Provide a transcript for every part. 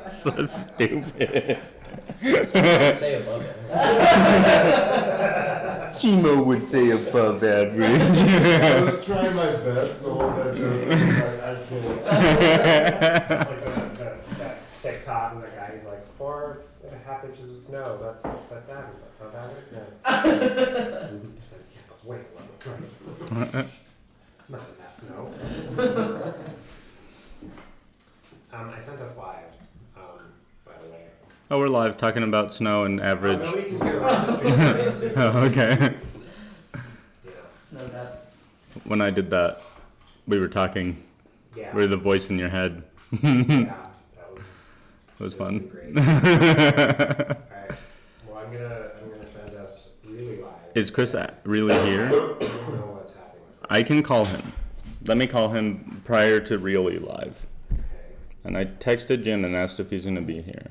So stupid. Say above it. Chimo would say above average. I was trying my best the whole time. I can't. It's like that TikTok and the guy, he's like, 4.5 inches of snow. That's average. Not average? No. Wait, not enough snow. I sent us live, by the way. Oh, we're live talking about snow and average. Nobody can hear around the street. Oh, okay. Yeah. Snow depths. When I did that, we were talking. Yeah. We were the voice in your head. Yeah. It was fun. Great. Alright. Well, I'm gonna send us really live. Is Chris really here? I don't know what's happening with I can call him. Let me call him prior to really live. Okay. And I texted Jim and asked if he's going to be here.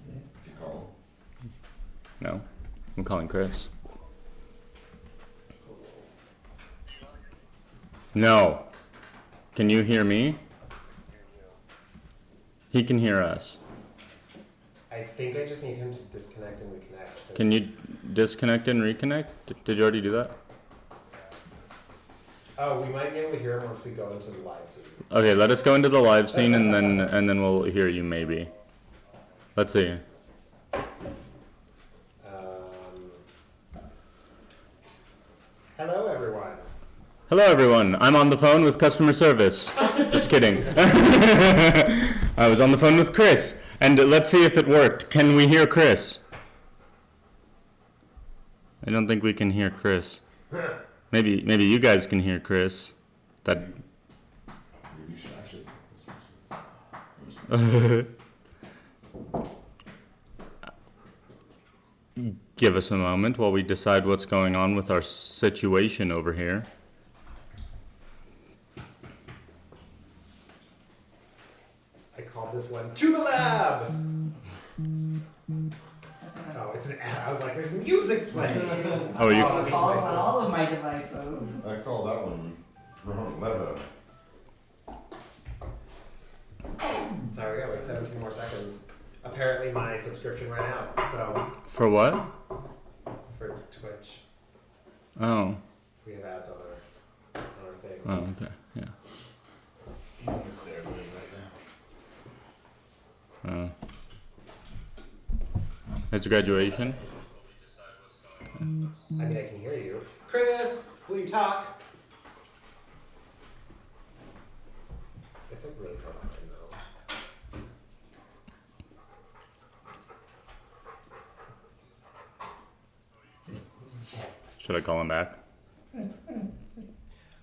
Did you call? No, I'm calling Chris. No. Can you hear me? He can hear us. I think I just need him to disconnect and reconnect. Can you disconnect and reconnect? Did you already do that? Oh, we might be able to hear him once we go into the live scene. Okay, let us go into the live scene and then we'll hear you maybe. Let's see. Hello, everyone. Hello everyone, I'm on the phone with customer service. Just kidding. I was on the phone with Chris, and let's see if it worked. Can we hear Chris? I don't think we can hear Chris. Maybe you guys can hear Chris. That. Maybe you should actually. Give us a moment while we decide what's going on with our situation over here. I called this one to the lab. Oh, it's an ad. I was like, there's music playing. Oh, you. Calls on all of my devices. I call that one wrong lever. Sorry, we gotta wait 17 more seconds. Apparently, my subscription ran out. So For what? for Twitch, Oh. we have ads on our thing. Oh, okay. Yeah. He's in the ceremony right now. It's graduation. I mean, I can hear you. Chris, will you talk? It's like really far behind though. Should I call him back?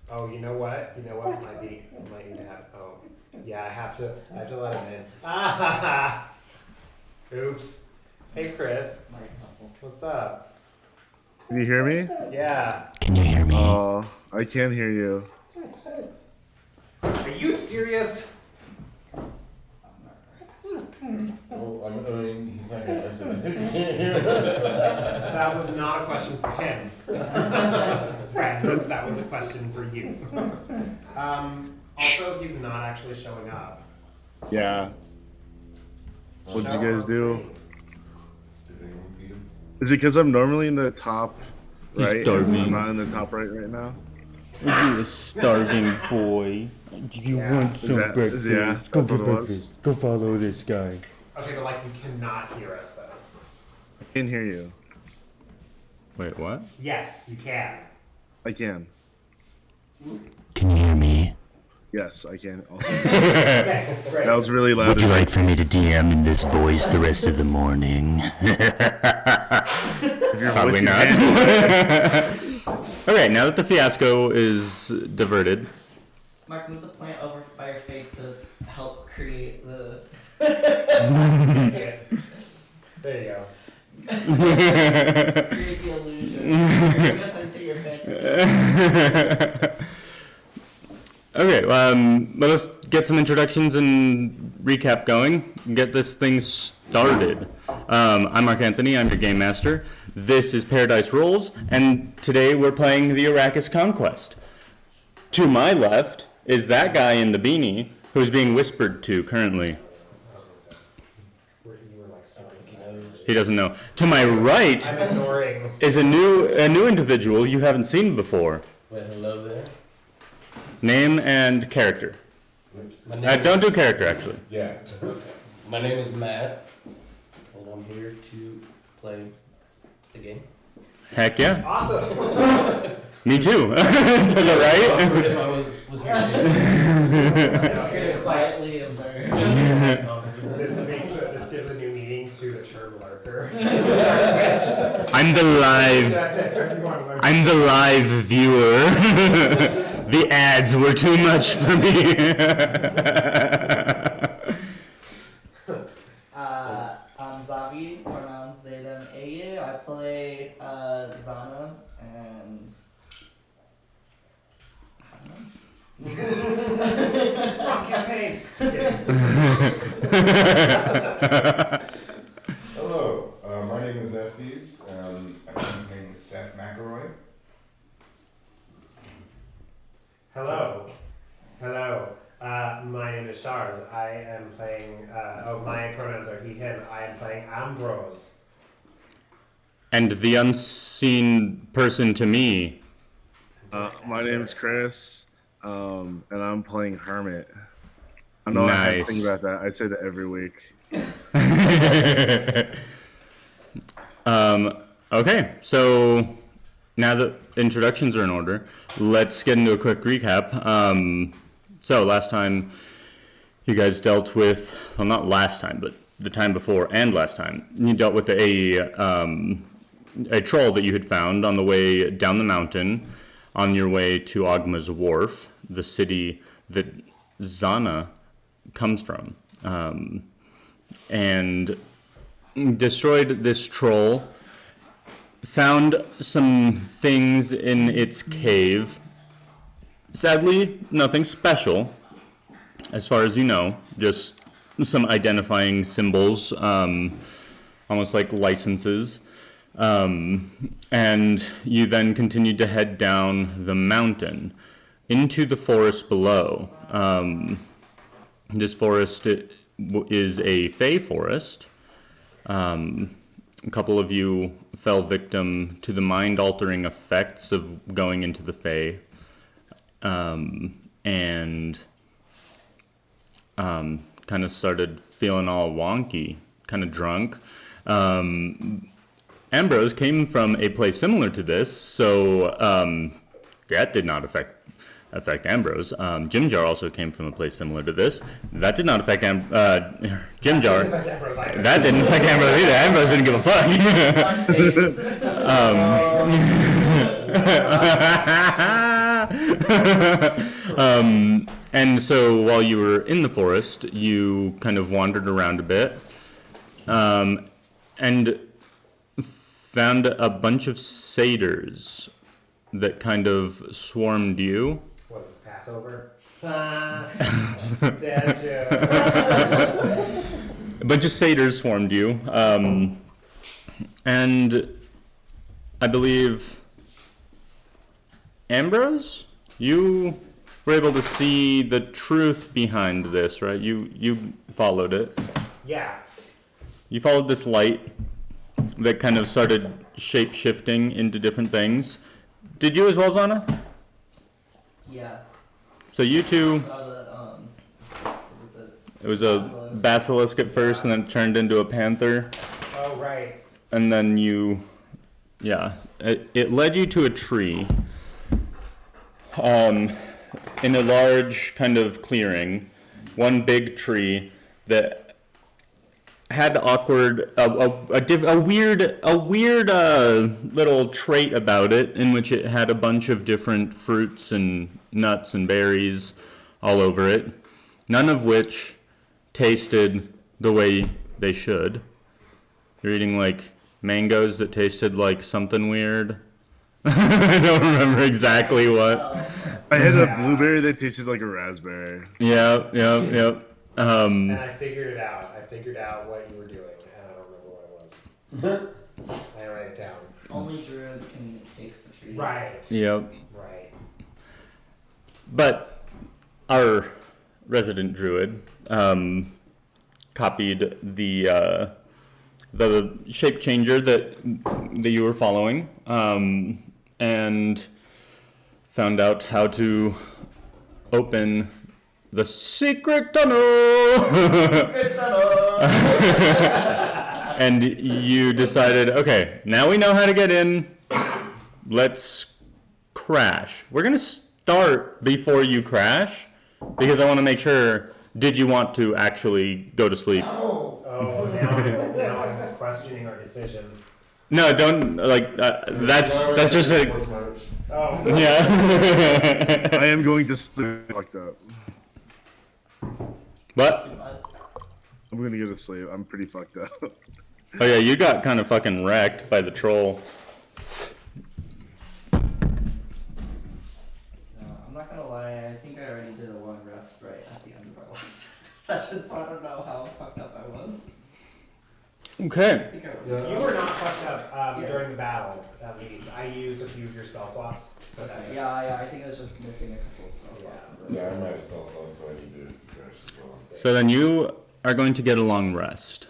Oh, you know what? You know what? Might need to have. Oh, yeah. I have to let him in. Ah! Oops. Hey, Chris. What's up? Can you hear me? Yeah. Can you hear me? Oh, I can't hear you. Are you serious? Oh, I mean, he's not gonna answer that. That was not a question for him. Friends, that was a question for you. Also, he's not actually showing up. Yeah. What did Show you guys on do? screen. Did anyone feed him? Is it because I'm normally in the top He's right? starving. I'm not in the top right now. You a starving boy. Do you Yeah. want some that- breakfast? yeah, Go that's for what it was. breakfast. Go follow this guy. Okay, but like you cannot hear us though. I can hear you. Wait, what? Yes, you can. I can. Can you hear me? Yes, I can. Also. Okay, great. That was really loud. Would you like for me to DM in this voice the rest of the morning? If your Probably voice not. can- Okay, now that the fiasco is diverted. Mark, move the plant over by your face to help create the... That's it. There you go. create the illusion. Bring us into your fits. Okay, let us get some introductions and recap going. Get this thing started. I'm Mark Anthony, I'm your game master. This is Paradise Rolls, and today we're playing the Arrakis Conquest. To my left is that guy in the beanie who's being whispered to currently. He doesn't know. To my right I'm ignoring. is a new individual you haven't seen before. Well, hello there. Name and character. My name Don't do character, actually. Yeah. Okay. My name is Matt, and I'm here to play the game. Heck yeah. Awesome. Me too. To the right. Awkward if I was here. You're quietly observe. This gives a new meaning to the term lurker. I'm the live viewer. The ads were too much for me. I'm Zavi, pronouns they, them, AU. I play Zana and. Wrong campaign. Hello, my name is Estes. I'm playing Seth McElroy. Hello. My name is Shars. I am playing. My pronouns are he, him. I am playing Ambrose. And the unseen person to me. My name's Chris, and I'm playing Hermit. I know I have to Nice. think about that. I'd say that every week. Okay, so now that introductions are in order, let's get into a quick recap. So last time you guys dealt with, well, not last time, but the time before and last time, you dealt with a troll that you had found on the way down the mountain on your way to Ogma's Wharf, the city that Zana comes from, and destroyed this troll, found some things in its cave. Sadly, nothing special, as far as you know, just some identifying symbols, almost like licenses. And you then continued to head down the mountain into the forest below. This forest is a fey forest. A couple of you fell victim to the mind-altering effects of going into the fey, and kind of started feeling all wonky, kind of drunk. Ambrose came from a place similar to this, so that did not affect Ambrose. Jim Jar also came from a place similar to this. That did not affect Jim Jar. That didn't affect Ambrose either. Ambrose didn't give a fuck. And so while you were in the forest, you kind of wandered around a bit, and found a bunch of satyrs that kind of swarmed you. What's this, Passover? Dad joke. A bunch of satyrs swarmed you, and I believe Ambrose, you were able to see the truth behind this, right? You followed it. Yeah. You followed this light that kind of started shape-shifting into different things. Did you as well, Zana? Yeah. So you two, Saw the, what was it? it was a basilisk at first, and then it turned into a panther, Oh, right. and then it led you to a tree, in a large kind of clearing, one big tree that had a weird little trait about it, in which it had a bunch of different fruits and nuts and berries all over it, none of which tasted the way they should. You're eating like mangoes that tasted like something weird. I don't remember exactly what. I had a blueberry that tasted like a raspberry. Yep. And I figured it out. I figured out what you were doing, and I don't remember what it was. I write it down. Only druids can taste the tree. Right. Yep. Right. But our resident druid copied the the shape changer that you were following, and found out how to open the secret tunnel. And you decided, okay, now we know how to get in. Let's crash. We're gonna start before you crash because I want to make sure. Did you want to actually go to sleep? Oh, now I'm questioning our decision. No, don't that's just a Oh, yeah. I am going to sleep. Fucked up. What? I'm gonna go to sleep. I'm pretty fucked up. Oh yeah, you got kind of fucking wrecked by the troll. I'm not gonna lie, I think I already did a long rest right at the end of our last session, so I don't know how fucked up I was. Okay. I think I was. Yeah. you were not fucked up Yeah. during the battle, ladies. I used a few of your spell slots. But that's Yeah, I think I was just missing a couple of spell slots. Yeah, I might have spell slots, so I need to crash as well. So then you are going to get a long rest.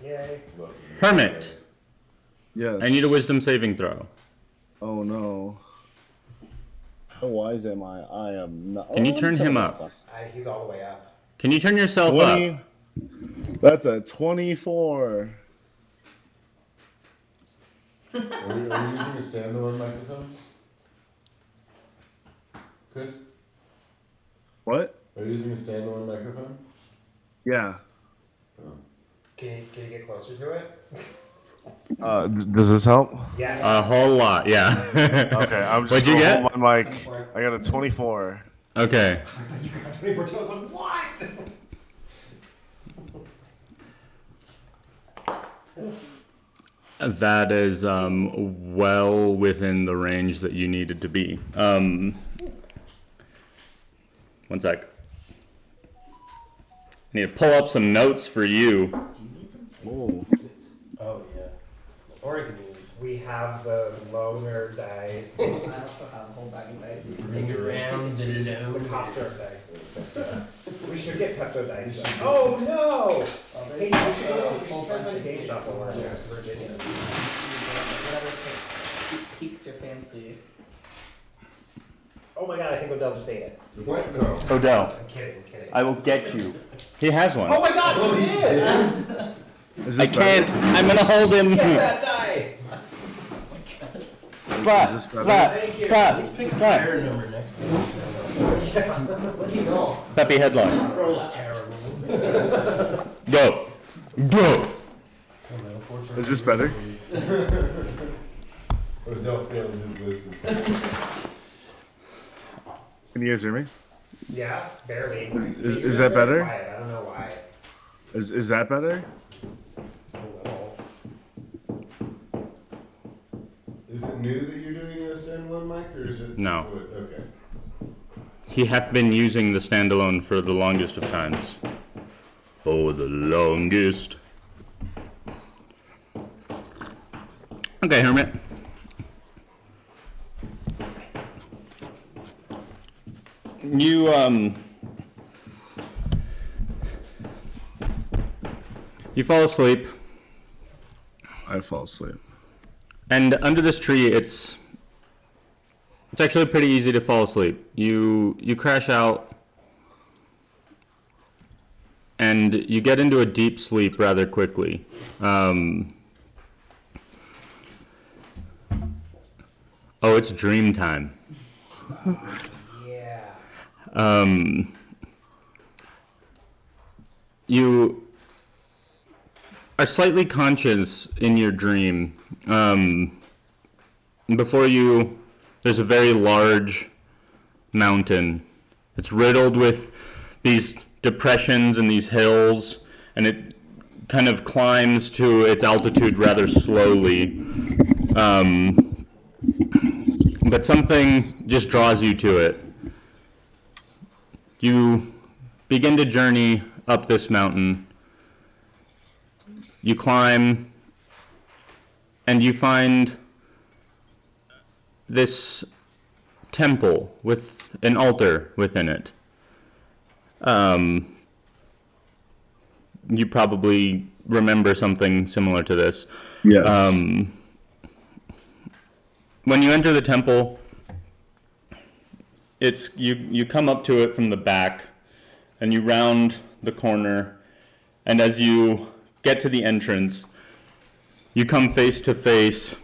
Yay. Lucky. Hermit, Yes. I need a wisdom saving throw. Oh no. How wise am I? I am not. Can you turn him up? He's all the way up. Can you turn yourself 20. up? That's a 24. Are we using a standalone microphone? Chris? What? Are you using a standalone microphone? Yeah. Oh. Can you get closer to it? Does this help? Yes. A whole lot, yeah. Okay, I'm just What'd you gonna get? hold my mic. I got a 24. Okay. You got 24 toes on what? That is well within the range that you needed to be. 1 sec. I need to pull up some notes for you. Do you need some dice? Oh. Oh yeah. Or I can use. We have the loner dice. I also have a whole bag of dice. Dig around the The low. pop syrup dice. We should get Pepto dice. Oh no! Well, Hey, there's we should also go a whole bunch of game shop while we're in dice. Virginia. Whatever piques your fancy. Oh my god, I think Odell just ate it. What? No. Odell, I'm kidding. I will get you. He has one. Oh my god, he did! Is I this better? can't. I'm gonna hold him. Get that die! Slap, Is this better? slap, Thank you. slap, Pick a slap. higher number next time. What do you know? Peppy headline. Roll is terrible. Go. Go. Is this better? Odell failed his wisdom. Can you guys hear me? Yeah, barely. Is that better? Quiet. I don't know why. Is that better? A little. Is it new that you're doing a standalone mic, or is it? No. Okay. He hath been using the standalone for the longest of times. For the longest. Okay, Hermit. You fall asleep, I fall asleep. and under this tree, it's actually pretty easy to fall asleep. You crash out, and you get into a deep sleep rather quickly. Oh, it's dream time. Yeah. You are slightly conscious in your dream. Before you, there's a very large mountain. It's riddled with these depressions and these hills, and it kind of climbs to its altitude rather slowly. But something just draws you to it. You begin to journey up this mountain. You climb, and you find this temple with an altar within it. you probably remember something similar to this. Yes. When you enter the temple, it's you come up to it from the back, and you round the corner, and as you get to the entrance, you come face to face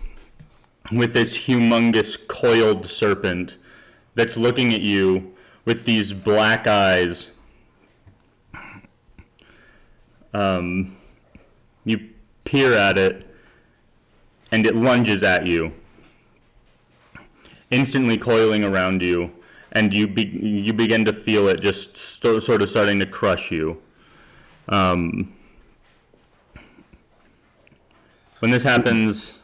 with this humongous coiled serpent that's looking at you with these black eyes. You peer at it, and it lunges at you, instantly coiling around you, and you begin to feel it just sort of starting to crush you. When this happens,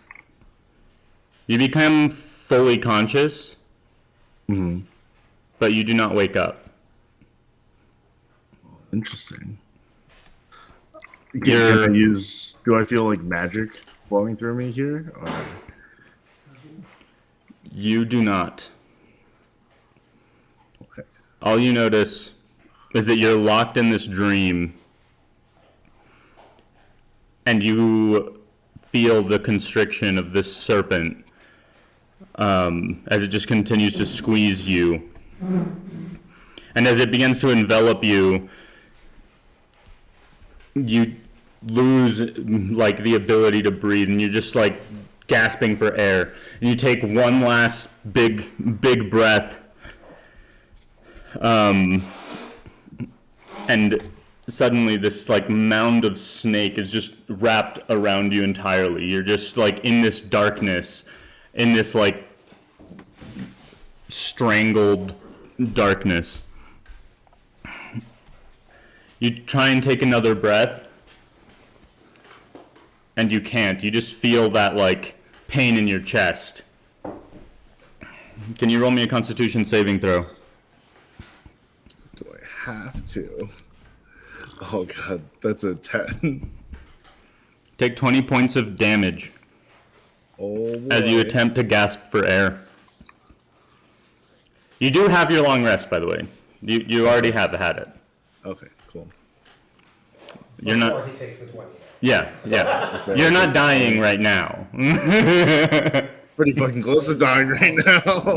you become fully conscious, but you do not wake up. Interesting. Can I use? Do I feel like magic flowing through me here? Or? You do not. Okay. All you notice is that you're locked in this dream, and you feel the constriction of this serpent as it just continues to squeeze you. And as it begins to envelop you, you lose like the ability to breathe, and you're just like gasping for air. And you take one last big breath, and suddenly this like mound of snake is just wrapped around you entirely. You're just like in this darkness, in this like strangled darkness. You try and take another breath, and you can't. You just feel that like pain in your chest. Can you roll me a Constitution saving throw? Do I have to? Oh god, that's a 10. Take 20 points of damage Oh boy. as you attempt to gasp for air. You do have your long rest, by the way. You already have had it. Okay, cool. You're Before not. he takes the 20. Yeah. You're not dying right now. Pretty fucking close to dying right now.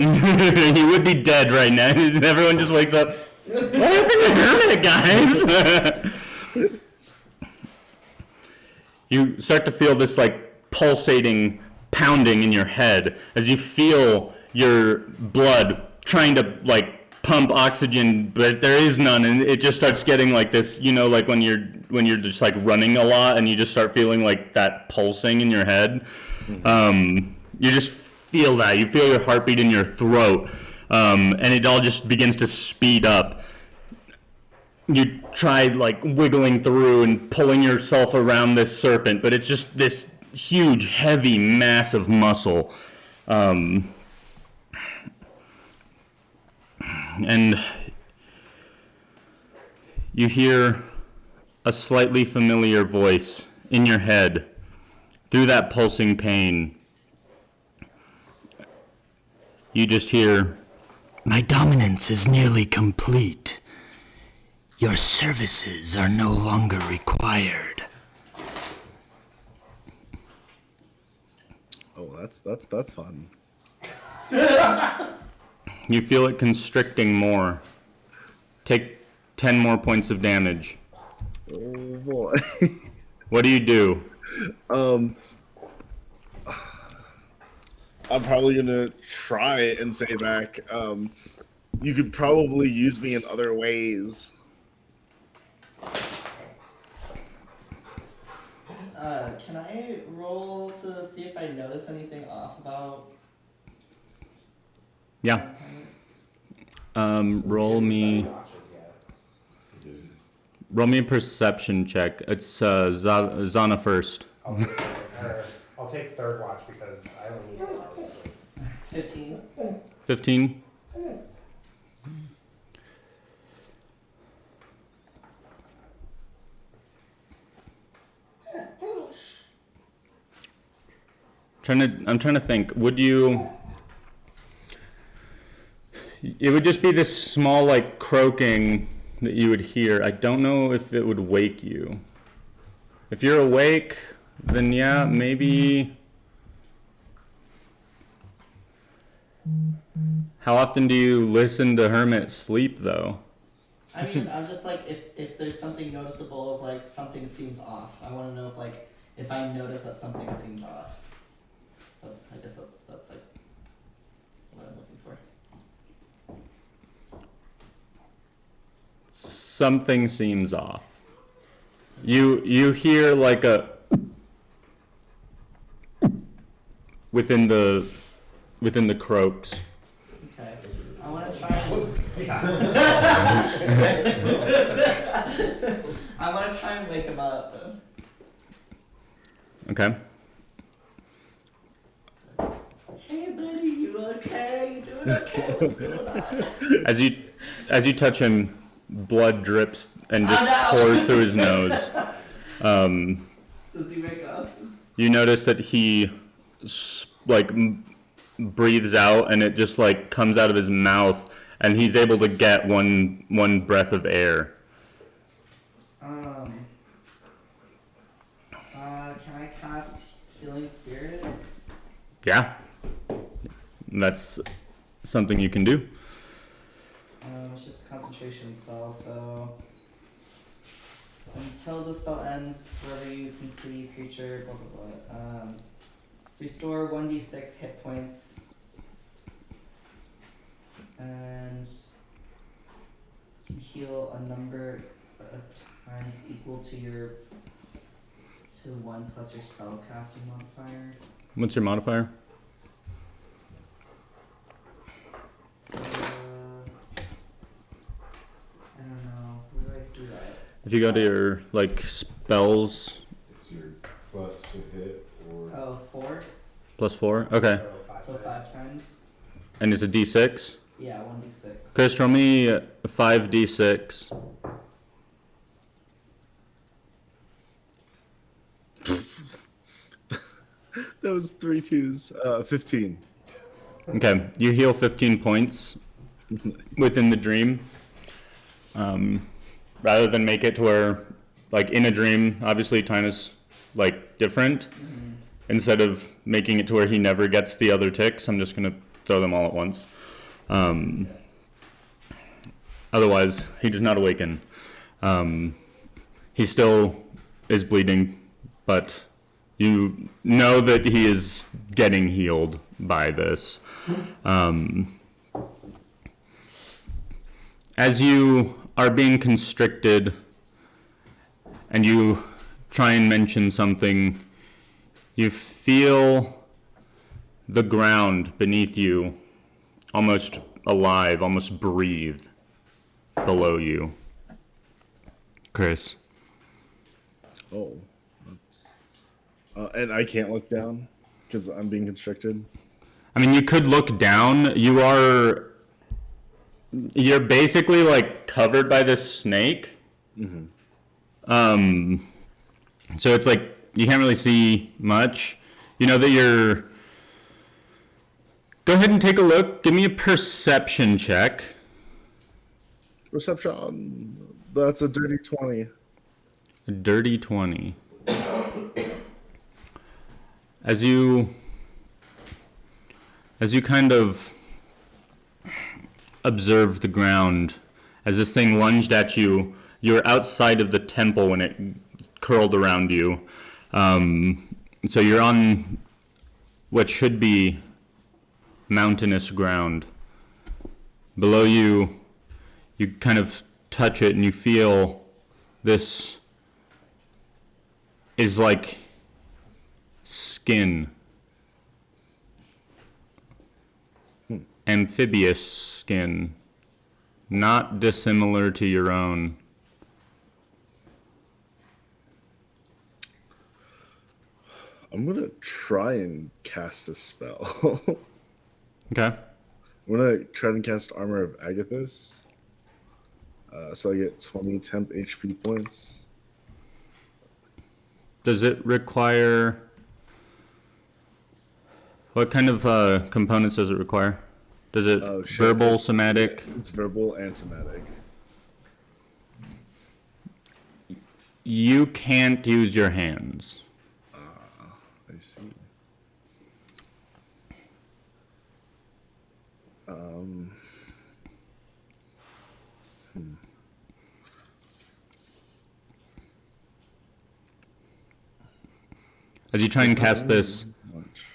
He would be dead right now. Everyone just wakes up. What happened to Hermit, guys? You start to feel this like pulsating, pounding in your head as you feel your blood trying to like pump oxygen, but there is none, and it just starts getting like this. You know, like when you're just like running a lot, and you just start feeling like that pulsing in your head. You just feel that. You feel your heartbeat in your throat, and it all just begins to speed up. You tried like wiggling through and pulling yourself around this serpent, but it's just this huge, heavy mass of muscle. And you hear a slightly familiar voice in your head through that pulsing pain. You just hear, "My dominance is nearly complete. Your services are no longer required." Oh, that's fun. you feel it constricting more. Take 10 more points of damage. Oh boy. What do you do? I'm probably gonna try and say back, you could probably use me in other ways. Can I roll to see if I notice anything off about? Yeah. Roll me a perception check. It's Zana first. I'll take third watch because I only need 1 hour to sleep. 15. 15. I'm trying to think. Would you? It would just be this small, like, croaking that you would hear. I don't know if it would wake you. If you're awake, then yeah, maybe. How often do you listen to Hermit sleep, though? I mean, I'm just like, if there's something noticeable of like something seems off, I want to know if I notice that something seems off. I guess that's like what I'm looking for. Something seems off. You hear like a within the croaks. Okay. I want to try and I want to try and wake him up. Okay. Hey buddy, you okay? You doing okay? What's going on? As you touch him, blood drips and just Oh, no. pours through his nose. Does he wake up? You notice that he breathes out, and it just like comes out of his mouth, and he's able to get one breath of air. Can I cast Healing Spirit? Yeah, that's something you can do. It's just a concentration spell, so until the spell ends, wherever you can see creature, blah blah blah. Restore 1d6 hit points, and heal a number of times equal to 1 plus your spell casting modifier. What's your modifier? I don't know. Where do I see that? If you go to your spells, It's your plus to hit or. Oh, 4? +4. Okay, So 5 times? and it's a d6. Yeah, 1d6. Chris, roll me 5d6. That was 3 2s. 15. Okay, you heal 15 points within the dream. Rather than make it to where, in a dream, obviously time is different. Mm-hmm. Instead of making it to where he never gets the other ticks, I'm just gonna throw them all at once. Otherwise, he does not awaken. He still is bleeding, but you know that he is getting healed by this. As you are being constricted and you try and mention something, you feel the ground beneath you almost alive, almost breathe below you. Chris. Oh. That's, and I can't look down because I'm being constricted. I mean, you could look down. You're basically covered by this snake. Mm-hmm. So it's you can't really see much. You know that you're. Go ahead and take a look. Give me a perception check. Perception. That's a dirty 20. A dirty 20. As you kind of observe the ground, as this thing lunged at you, you're outside of the temple when it curled around you. So you're on what should be mountainous ground. Below you, you kind of touch it and you feel this is like skin. Amphibious skin, not dissimilar to your own. I'm going to try and cast a spell. Okay. I'm going to try and cast Armor of Agathis. So I get 20 temp HP points. Does it require... What kind of components does it require? Does it verbal, somatic? It's verbal and somatic. You can't use your hands. I see. As you try and cast this, Much.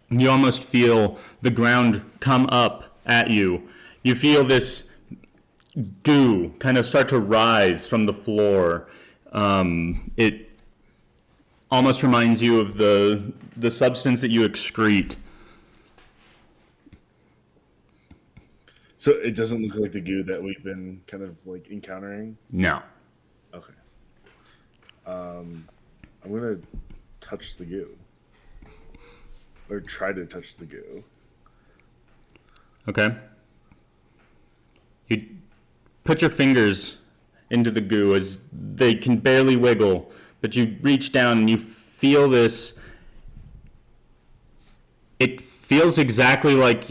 you almost feel the ground come up at you. You feel this goo kind of start to rise from the floor. It almost reminds you of the substance that you excrete. So it doesn't look like the goo that we've been kind of like encountering. No. Okay. I'm gonna touch the goo, or try to touch the goo. Okay. You put your fingers into the goo as they can barely wiggle, but you reach down and you feel this. It feels exactly like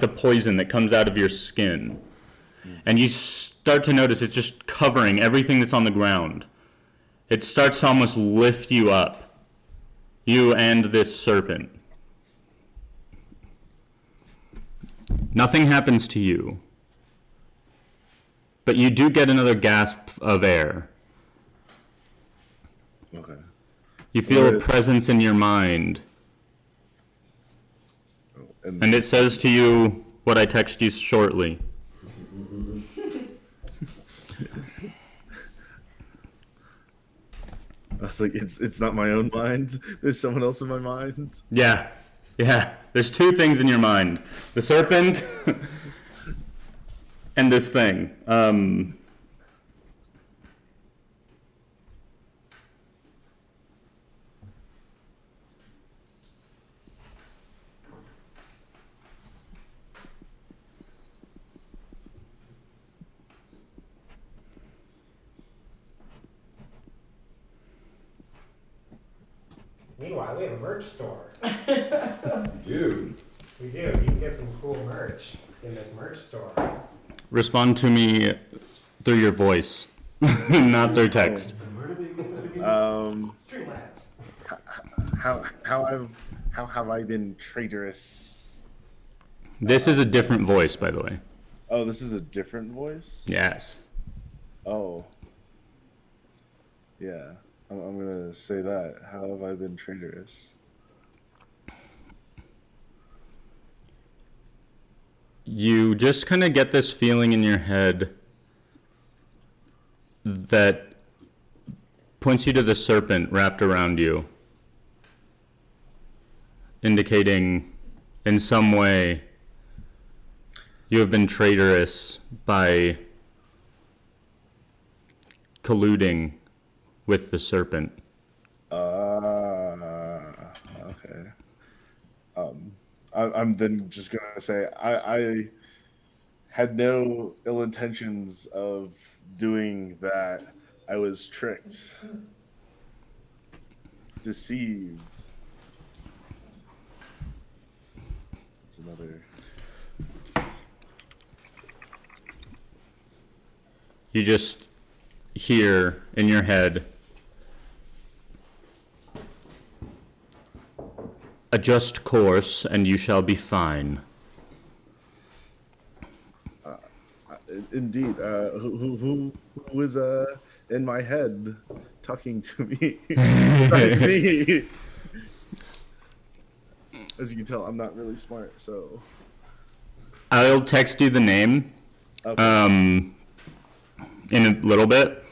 the poison that comes out of your skin. And you start to notice it's just covering everything that's on the ground. It starts to almost lift you up. You and this serpent. Nothing happens to you. But you do get another gasp of air. Okay. You feel a presence in your mind. And it says to you what I text you shortly. I was like, it's not my own mind. There's someone else in my mind. Yeah. There's two things in your mind. The serpent and this thing. Meanwhile, we have a merch store. Dude. We do. You can get some cool merch in this merch store. Respond to me through your voice, not through text. Streamlabs. How have I been traitorous? This is a different voice, by the way. Oh, this is a different voice? Yes. Oh. Yeah. I'm gonna say that. How have I been traitorous? You just kind of get this feeling in your head that points you to the serpent wrapped around you, indicating in some way you have been traitorous by colluding with the serpent. Okay. I'm then just gonna say I had no ill intentions of doing that. I was tricked, deceived. It's another. You just hear in your head, adjust course and you shall be fine. Indeed. Who was in my head talking to me? Besides me. As you can tell, I'm not really smart, so. I'll text you the name Okay. in a little bit.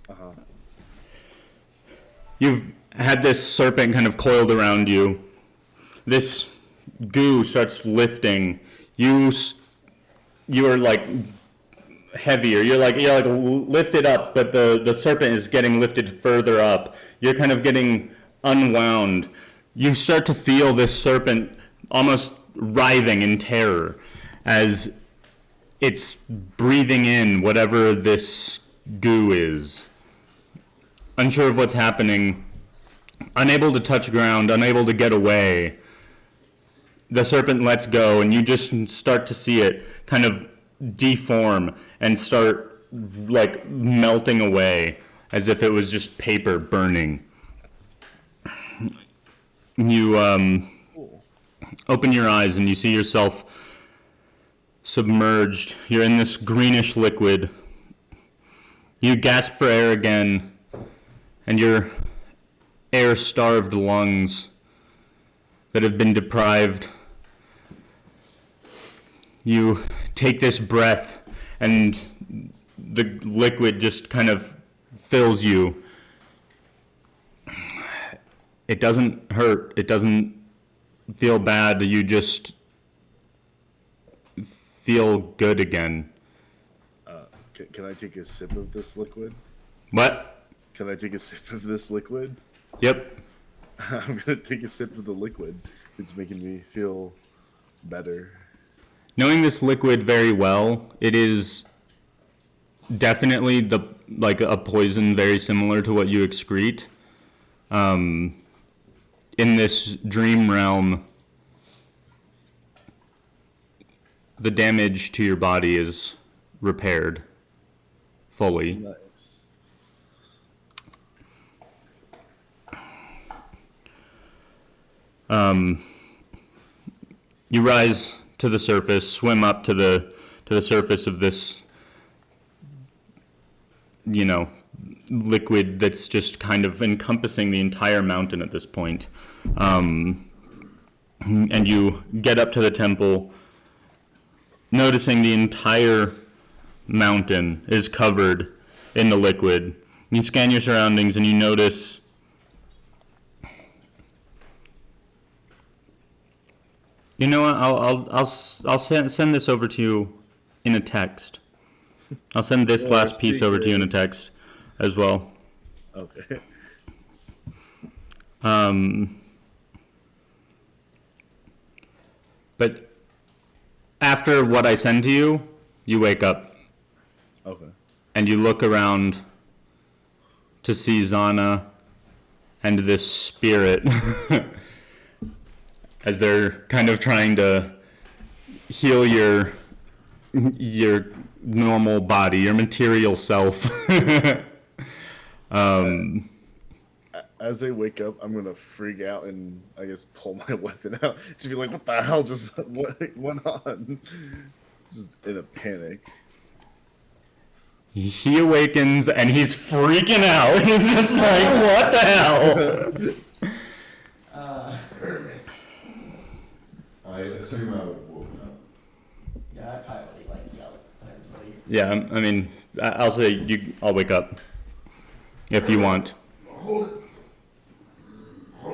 Uh-huh. You've had this serpent kind of coiled around you. This goo starts lifting. You are like heavier. You're like lifted up, but the serpent is getting lifted further up. You're kind of getting unwound. You start to feel this serpent almost writhing in terror as it's breathing in whatever this goo is. Unsure of what's happening, unable to touch ground, unable to get away. The serpent lets go, and you just start to see it kind of deform and start like melting away as if it was just paper burning. You open your eyes and you see yourself submerged. You're in this greenish liquid. You gasp for air again, and your air-starved lungs that have been deprived. You take this breath, and the liquid just kind of fills you. It doesn't hurt. It doesn't feel bad. You just feel good again. Can I take a sip of this liquid? What? Can I take a sip of this liquid? Yep. I'm gonna take a sip of the liquid. It's making me feel better. Knowing this liquid very well, it is definitely like a poison very similar to what you excrete. In this dream realm, the damage to your body is repaired fully. Nice. You rise to the surface, swim up to the surface of this, liquid that's just kind of encompassing the entire mountain at this point. And you get up to the temple, noticing the entire mountain is covered in the liquid. You scan your surroundings and you notice you know what? I'll send this over to you in a text. I'll send this last piece over to you in a text as well. Okay. But after what I send to you, you wake up. Okay. And you look around to see Zana and this spirit as they're kind of trying to heal your normal body, your material self. As I wake up, I'm gonna freak out and I guess pull my weapon out. Just be like, "What the hell just what went on?" Just in a panic. He awakens and he's freaking out. He's just like, "What the hell?" I assume I would have woken up. Yeah, I probably would yell at everybody. Yeah, I mean, I'll say I'll wake up if you want. Hold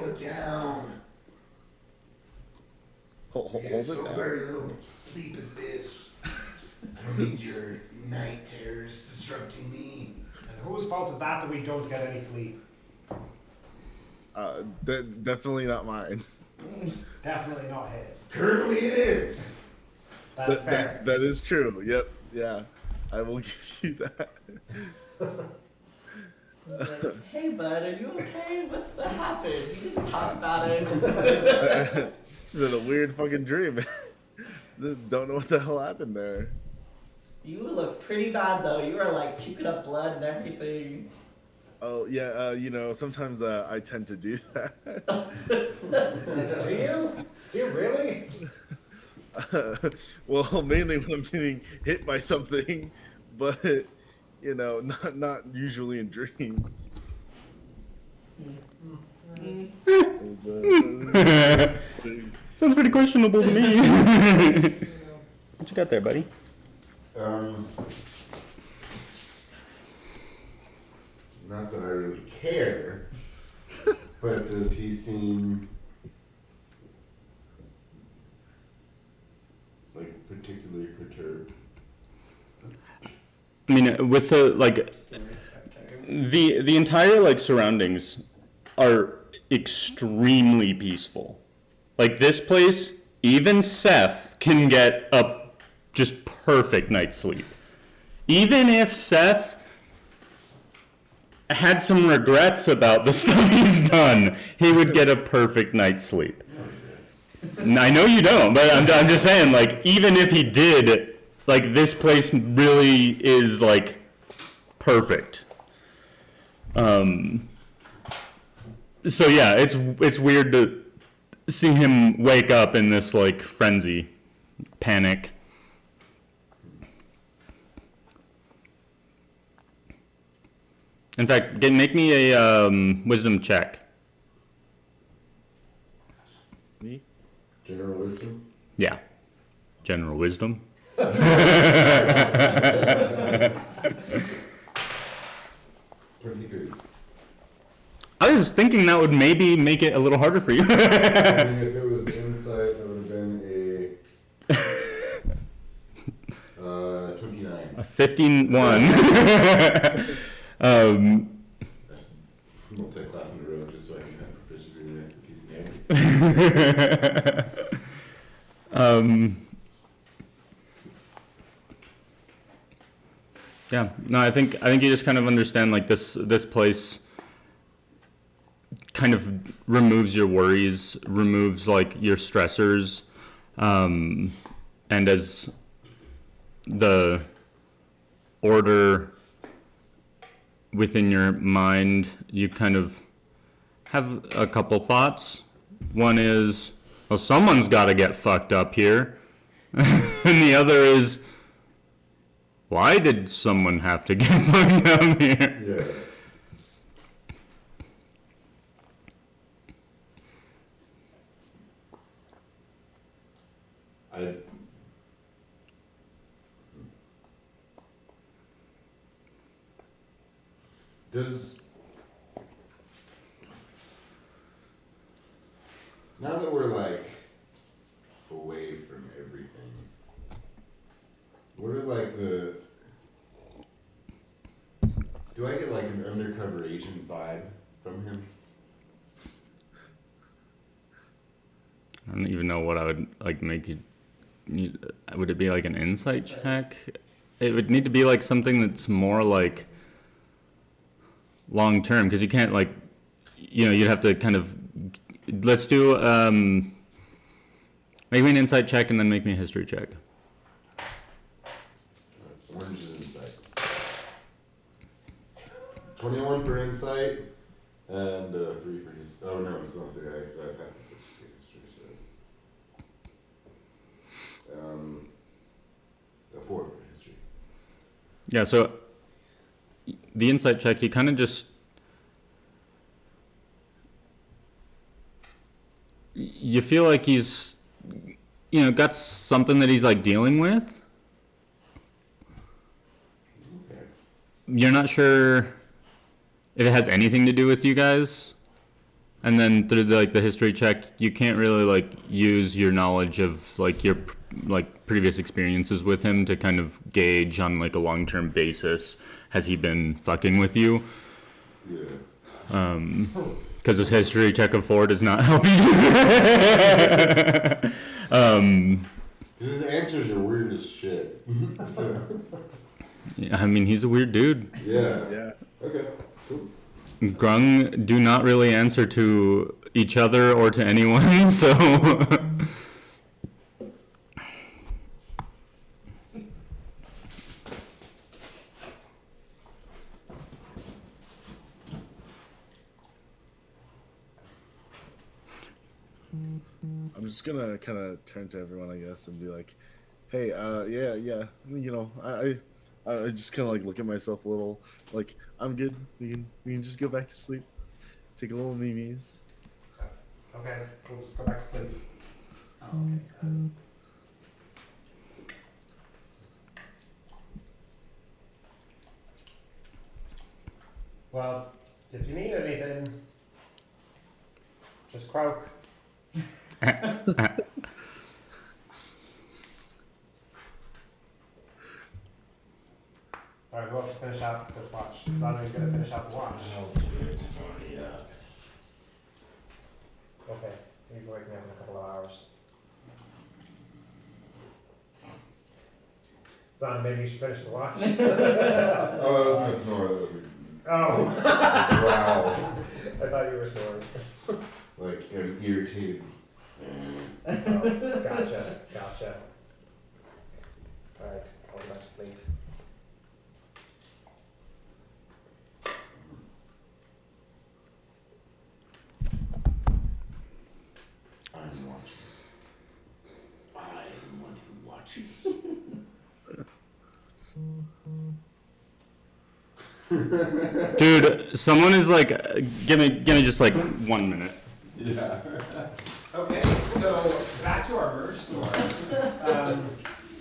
it down. Hold Get it so down. very little sleep as it is. I don't need your night terrors disrupting me. And whose fault is that we don't get any sleep? Definitely not mine. Definitely not his. Currently it is. That's fair. That is true. Yep. Yeah. I will give you that. Like, hey bud, are you okay? What happened? You didn't talk about it. She's in a weird fucking dream. Don't know what the hell happened there. You look pretty bad though. You were like puking up blood and everything. Oh yeah, sometimes I tend to do that. Do you? Do you really? Well, mainly when I'm getting hit by something, but not usually in dreams. Sounds pretty questionable to me. What you got there, buddy? Not that I really care, but does he seem like particularly perturbed? I mean, with the entire surroundings are extremely peaceful. Like this place, even Seth can get a just perfect night's sleep. Even if Seth had some regrets about the stuff he's done, he would get a perfect night's sleep. I know you don't, but I'm just saying, even if he did, this place really is, perfect. So yeah, it's weird to see him wake up in this like frenzy, panic. In fact, make me a wisdom check. Me? General wisdom? Yeah, general wisdom. 23. I was thinking that would maybe make it a little harder for you. I mean, if it was insight, that would have been a 29. A 51. Multi-class in a row just so I can have proficiency in expertise. Yeah, no, I think you just kind of understand like this place kind of removes your worries, removes like your stressors, and as the order within your mind, you kind of have a couple thoughts. One is, well, someone's got to get fucked up here, and the other is, why did someone have to get fucked up here? Yeah. Does now that we're like away from everything, what are like the? Do I get like an undercover agent vibe from him? I don't even know what I would like make you. Would it be like an insight check? It would need to be like something that's more like long term, because you can't like, you'd have to kind of. Let's do make me an insight check and then make me a history check. Orange is insight. 21 for insight and 3 for his. Oh no, it's not 3 because I've had to fix history. So. A 4 for history. Yeah, so the insight check, you kind of just. You feel like he's, got something that he's like dealing with. Okay. You're not sure if it has anything to do with you guys. And then through the history check, you can't really like use your knowledge of like your like previous experiences with him to kind of gauge on like a long-term basis, has he been fucking with you? Yeah. Because this history check of 4 does not help you. His answers are weird as shit. I mean, he's a weird dude. Yeah. Yeah. Okay. Cool. Grung do not really answer to each other or to anyone, so. I'm just gonna kind of turn to everyone, I guess, and be like, "Hey, yeah, I just kind of like look at myself a little, like I'm good. We can just go back to sleep, take a little memes." Okay, we'll just go back to sleep. Oh, okay, good. Well, if you need anything, just croak. Alright, who wants to finish out this watch? Donnie's gonna finish out the watch. I'll do it. It's already up. Okay, you can wake me up in a couple of hours. Donnie, maybe you should finish the watch. Oh, that was gonna snore. That was Oh, a growl. I thought you were snoring. Like an irritated. Oh, gotcha. Alright, I'll go back to sleep. Dude, someone is like, give me just like 1 minute. Yeah. Okay, so back to our merch store.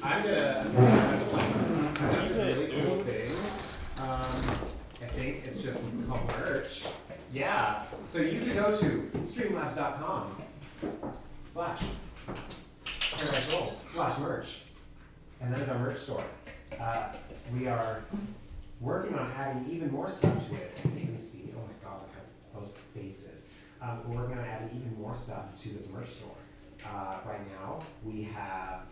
I'm gonna use a really cool thing. I think it's just called merch. Yeah, so you can go to streamlabs.com/ParadiseRolls/merch. And that is our merch store. We are working on adding even more stuff to it. You can see, oh my god, look at those faces. We're working on adding even more stuff to this merch store. Right now, we have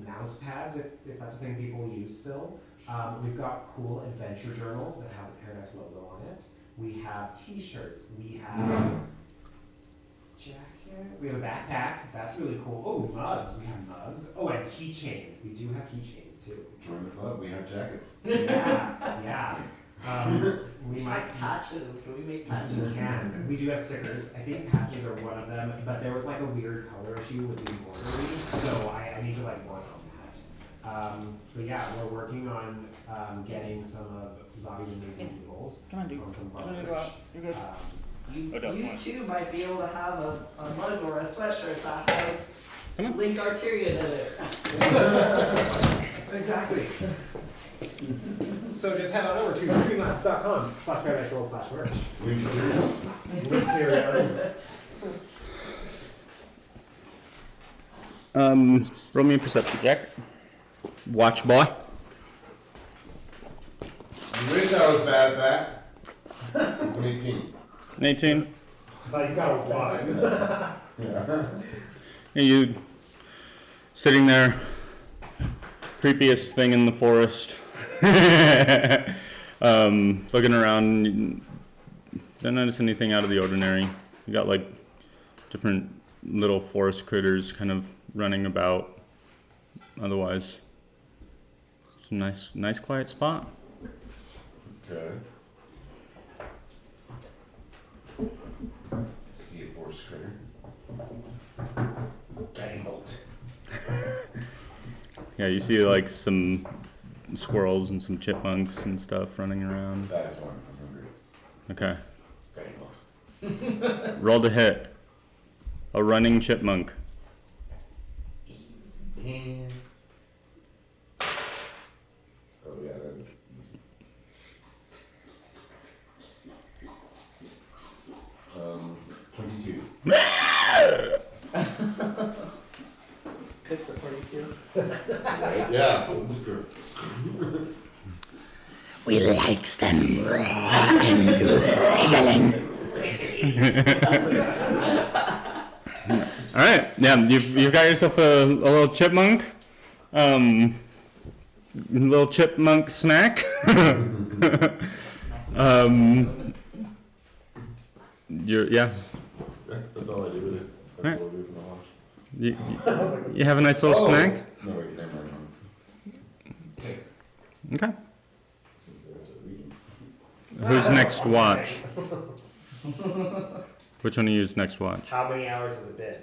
mouse pads, if that's a thing people use still. We've got cool adventure journals that have the Paradise logo on it. We have t-shirts. We have jacket. We have a backpack. That's really cool. Oh, mugs. We have mugs. Oh, and keychains. We do have keychains too. Join the club. We have jackets. Yeah. We might patches. Can we make patches? We can. We do have stickers. I think patches are one of them, but there was like a weird color issue with the embroidery, so I need to like work on that. But yeah, we're working on getting some of Zabi's amazing doodles. Come on, dude. From some Go out. merch. You're good. You Oh, don't want. too might be able to have a mug or a sweatshirt that has Link Arterian in it. Exactly. So just head on over to streamlabs.com/ParadiseRolls/merch. Roll me a perception check. Watch boy. I wish I was bad at that. It's an 18. 18. I thought you got a 1. Yeah, you sitting there, creepiest thing in the forest. Looking around, you don't notice anything out of the ordinary. You got like different little forest critters kind of running about. Otherwise, it's a nice quiet spot. Okay. See a force critter. Guiding bolt. Yeah, you see like some squirrels and some chipmunks and stuff running around. That is one. I'm hungry. Okay. Guiding bolt. Roll to hit. A running chipmunk. Man. Oh yeah, that is easy. 22. Cooks at 42. Yeah. Just go. We likes them raw and grilling. All right. Yeah, you've got yourself a little chipmunk. Little chipmunk snack. Yeah. That's all I do with it. That's all I do for my lunch. You have a nice little snack. No, wait, never mind. Okay. Since I started reading. Who's next watch? Which one of you is next watch? How many hours has it been?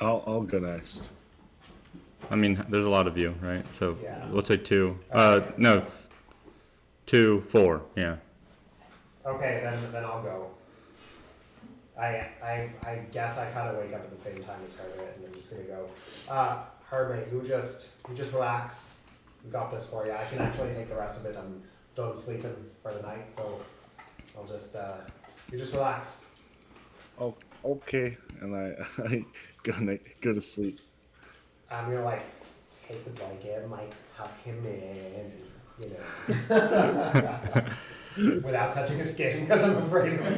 I'll go next. I mean, there's a lot of you, right? So Yeah. let's say 2. Okay. No, 2, 4. Yeah. Okay, then I'll go. I guess I kind of wake up at the same time as Hardmate, and I'm just gonna go. Hardmate, you just relax. We got this for you. I can actually take the rest of it. I'm done sleeping for the night, so I'll just you just relax. Oh, okay. And I go to sleep. I'm gonna like take the blanket and like tuck him in, you know, without touching his skin because I'm afraid of him.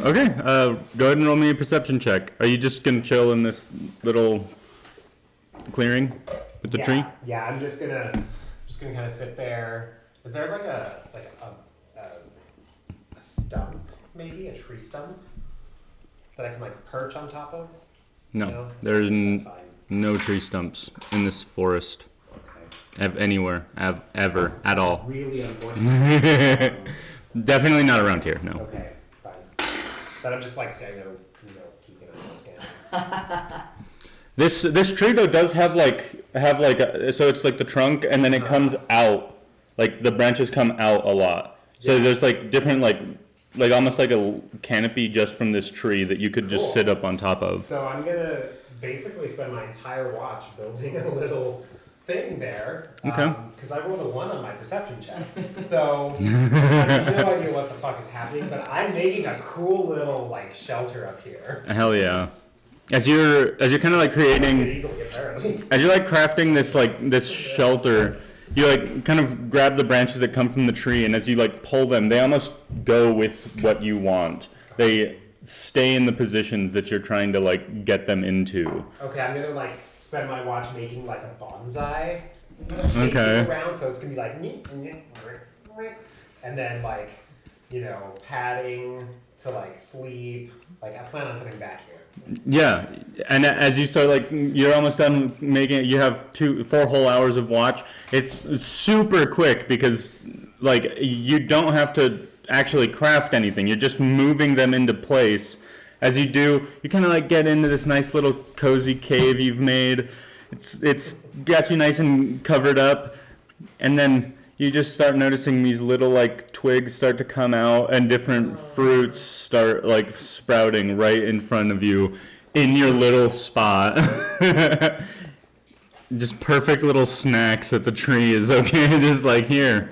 Okay. Go ahead and roll me a perception check. Are you just gonna chill in this little clearing with the tree? Yeah, I'm just gonna kind of sit there. Is there like a stump, maybe a tree stump that I can like perch on top of? No, there's That's fine. no tree stumps in this forest. Okay. Anywhere, ever, at all. Really unfortunate. Definitely not around here, no. Okay, fine. But I'm just like standing there This tree though does have so it's like the trunk and then it comes out, like the branches come out a lot. So there's like different like almost like a canopy just from this tree that you could just sit up on top of. So I'm gonna basically spend my entire watch building a little thing there. Okay. Because I rolled a 1 on my perception check. So I have no idea what the fuck is happening, but I'm making a cool little like shelter up here. Hell yeah. As you're kind of like creating, Easily, apparently. as you're like crafting this shelter, you like kind of grab the branches that come from the tree, and as you like pull them, they almost go with what you want. They stay in the positions that you're trying to like get them into. Okay, I'm gonna like spend my watch making like a bonsai. Okay. Facing around, so it's gonna be like, and then like, padding to like sleep. Like I plan on coming back here. Yeah, and as you start like you're almost done making it, you have 4 whole hours of watch. It's super quick because like you don't have to actually craft anything. You're just moving them into place. As you do, you kind of like get into this nice little cozy cave you've made. It's got you nice and covered up, and then you just start noticing these little like twigs start to come out and different fruits start like sprouting right in front of you in your little spot. Just perfect little snacks that the tree is okay, just like here.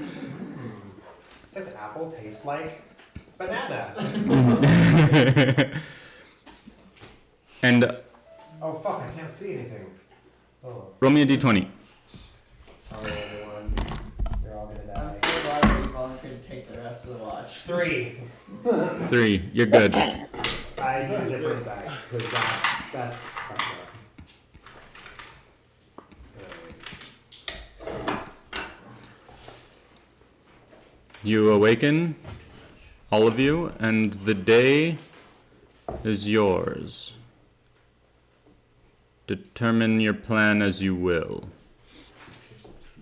Does apple taste like banana? And Oh fuck, I can't see anything. Oh, roll me a d20. sorry everyone. You're all gonna I'm die. so glad that you volunteered to take the rest of the watch. 3. 3, you're good. I need a different dice, because that's fucked up. You awaken, all of you, and the day is yours. Determine your plan as you will.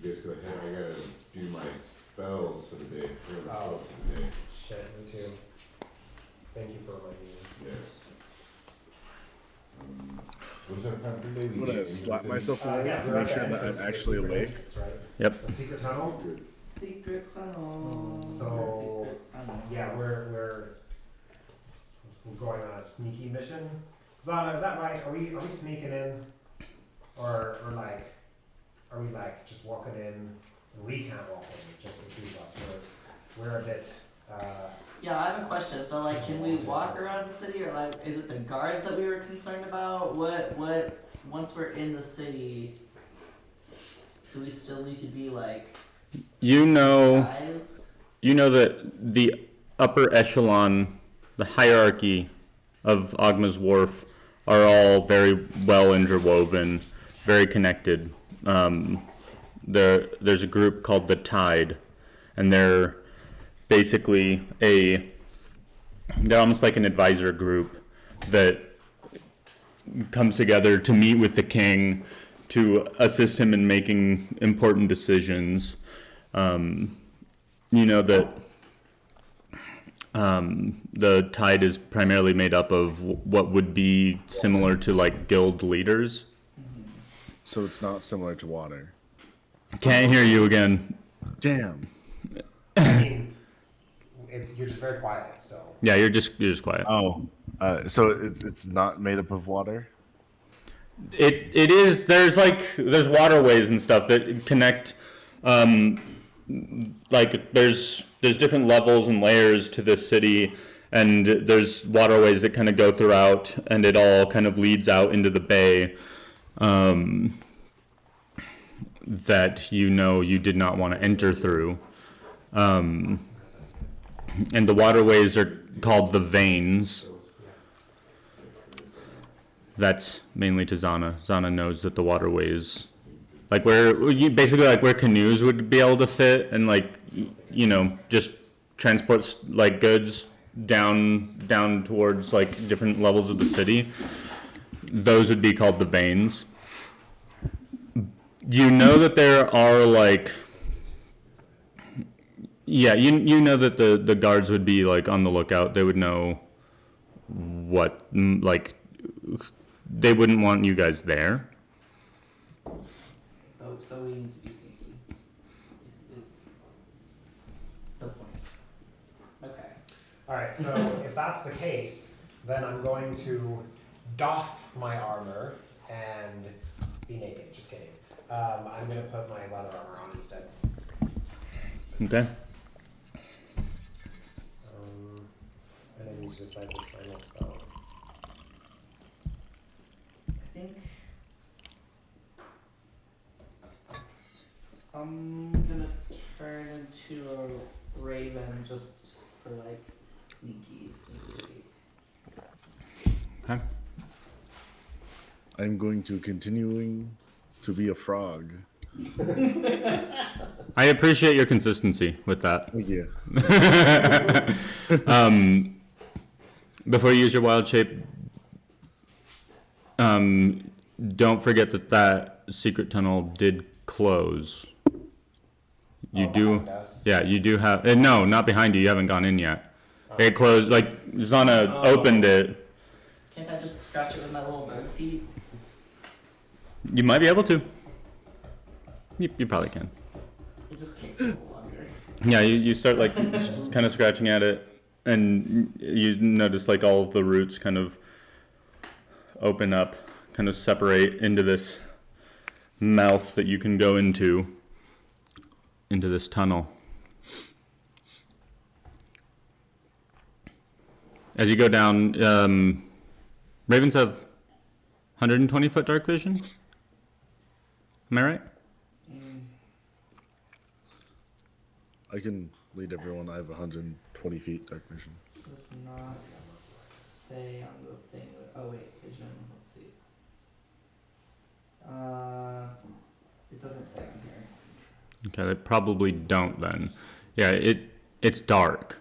You guys go ahead. I gotta do my spells for the day. For the Oh. spells for the day. Shit, me too. Thank you for reminding me. Yes. What's our plan for the day? I'm gonna slap myself awake Yeah, to we're make at sure the that I'm entrance to actually secret awake. entrance, right? Yep. The secret tunnel? Good. Secret tunnel. So, Secret tunnel. yeah, we're going on a sneaky mission. Zana, is that right? Are we sneaking in, or like, are we like just walking in? We can't walk in, just the two of us. We're a bit. Yeah, I have a question. So, like, can we walk around the city, or like, is it the guards that we were concerned about? What? Once we're in the city, do we still need to be like? You know Disguised? that the upper echelon, the hierarchy of Ogma's Wharf are all very well interwoven, very connected. There's a group called the Tide, and they're basically they're almost like an advisor group that comes together to meet with the king to assist him in making important decisions. You know that the Tide is primarily made up of what would be similar to like guild leaders. So it's not similar to water. Can't hear you again. Damn. I mean, you're just very quiet still. Yeah, you're just quiet. Oh, so it's not made up of water. It is. There's waterways and stuff that connect. Like there's different levels and layers to this city, and there's waterways that kind of go throughout, and it all kind of leads out into the bay. That you did not want to enter through. And the waterways are called the veins. That's mainly to Zana. Zana knows that the waterways, like where canoes would be able to fit, and just transport like goods down towards like different levels of the city. Those would be called the veins. You know that there are like, yeah, you know that the guards would be like on the lookout. They would know what like they wouldn't want you guys there. Oh, so we need to be sneaky. Is the point. Okay. Alright, so if that's the case, then I'm going to doff my armor and be naked. Just kidding. I'm going to put my leather armor on instead. Okay. And I need to decide this final spell. I think I'm gonna turn into a raven just for like sneaky sake. Okay. I'm going to continuing to be a frog. I appreciate your consistency with that. Thank you. Before you use your wild shape, don't forget that secret tunnel did close. You Behind us. yeah, you do have. No, not behind you. You haven't gone in yet. It closed. Like Zana opened it. Can't I just scratch it with my little bird feet? You might be able to. You probably can. It just takes a little longer. Yeah, you start like kind of scratching at it, and you notice like all of the roots kind of open up, kind of separate into this mouth that you can go into this tunnel. As you go down, ravens have 120 foot dark vision. Am I right? I can lead everyone. I have 120 feet dark vision. Does not say on the thing. Oh wait, vision. Let's see. It doesn't say on here. Okay, they probably don't then. Yeah, it's dark.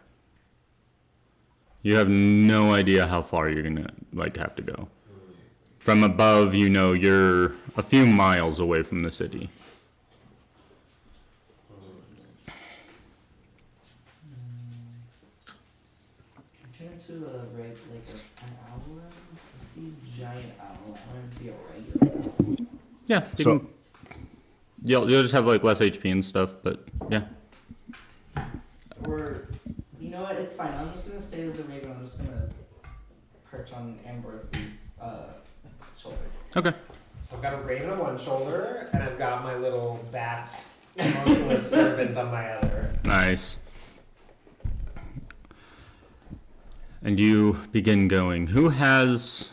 You have no idea how far you're gonna like have to go. From above, you know you're a few miles away from the city. Turn into a an owl. I see giant owl. I want it to be a regular owl. Yeah, you'll just have like less HP and stuff, but yeah. Or, you know what? It's fine. I'm just gonna stay as the raven. I'm just gonna perch on Ambrose's shoulder. Okay. So I've got a raven on one shoulder, and I've got my little bat homunculus servant on my other. Nice. And you begin going. Hermit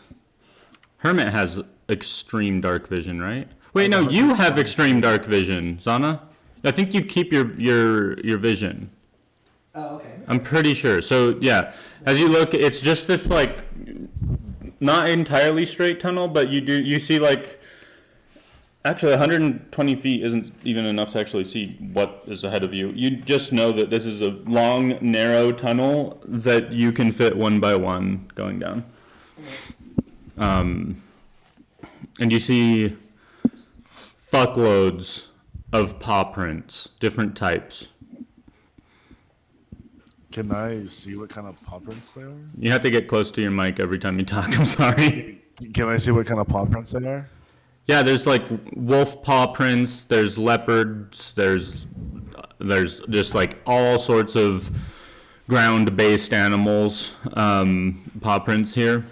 has extreme dark vision, right? Wait, no, you have extreme dark vision, Zana. I think you keep your vision. Oh, okay. I'm pretty sure. So yeah, as you look, it's just this like not entirely straight tunnel, but you see like actually 120 feet isn't even enough to actually see what is ahead of you. You just know that this is a long, narrow tunnel that you can fit one by one going down. And you see fuckloads of paw prints, different types. Can I see what kind of paw prints they are? You have to get close to your mic every time you talk. I'm sorry. Can I see what kind of paw prints they are? Yeah, there's like wolf paw prints, there's leopards, there's just like all sorts of ground-based animals, paw prints here.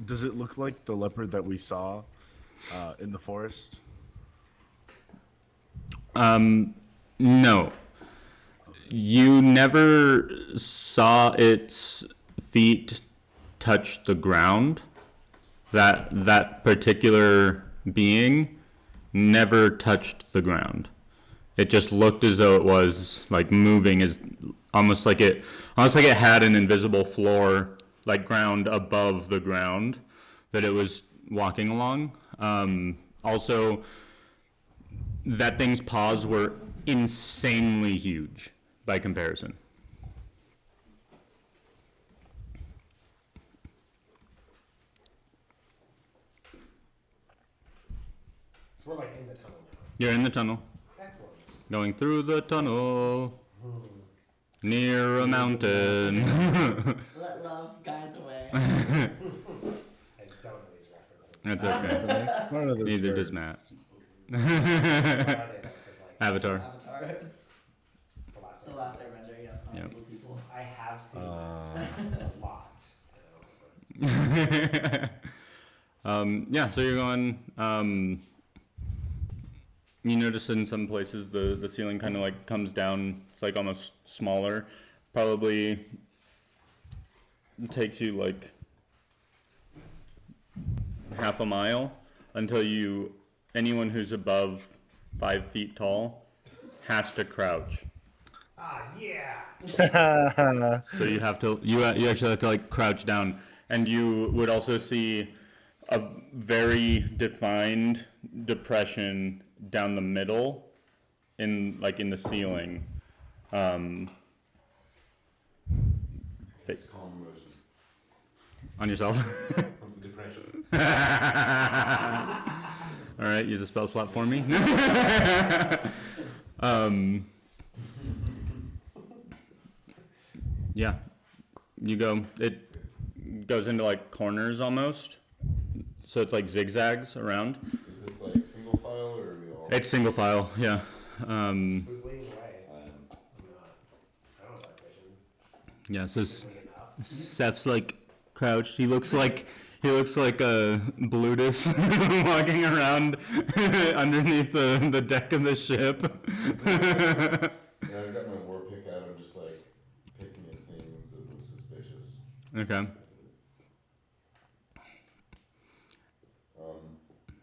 Does it look like the leopard that we saw in the forest? No. You never saw its feet touch the ground. That particular being never touched the ground. It just looked as though it was like moving, as almost like it had an invisible floor, like ground above the ground that it was walking along. Also, that thing's paws were insanely huge by comparison. So we're like in the tunnel now. You're in the tunnel, Excellent. going through the tunnel. near a mountain. Let love guide the way. I don't know these references. That's The okay. next part of this Neither does verse. Matt. What are they though? 'Cause, like, Avatar. Avatar. The last The one. last Airbender, yes, not Yep. blue people. I have seen that a lot. Yeah, so you're going, you notice in some places the ceiling kind of like comes down, it's like almost smaller. Probably takes you like half a mile until anyone who's above 5 feet tall has to crouch. Ah, yeah. So you actually have to like crouch down, and you would also see a very defined depression down the middle, in the ceiling. It's calm emotions. On yourself. From the depression. All right, use a spell slot for me. Yeah, you go. It goes into like corners almost, so it's like zigzags around. Is this like single file or are we all? It's single file, yeah. Who's leading the way? Um, I'm not. I don't have vision. Yeah. So Specifically enough. Seth's like crouched. He looks like a Blutus walking around underneath the deck of the ship. Yeah, I've got my war pick out. I'm just like picking at things that look suspicious. Okay.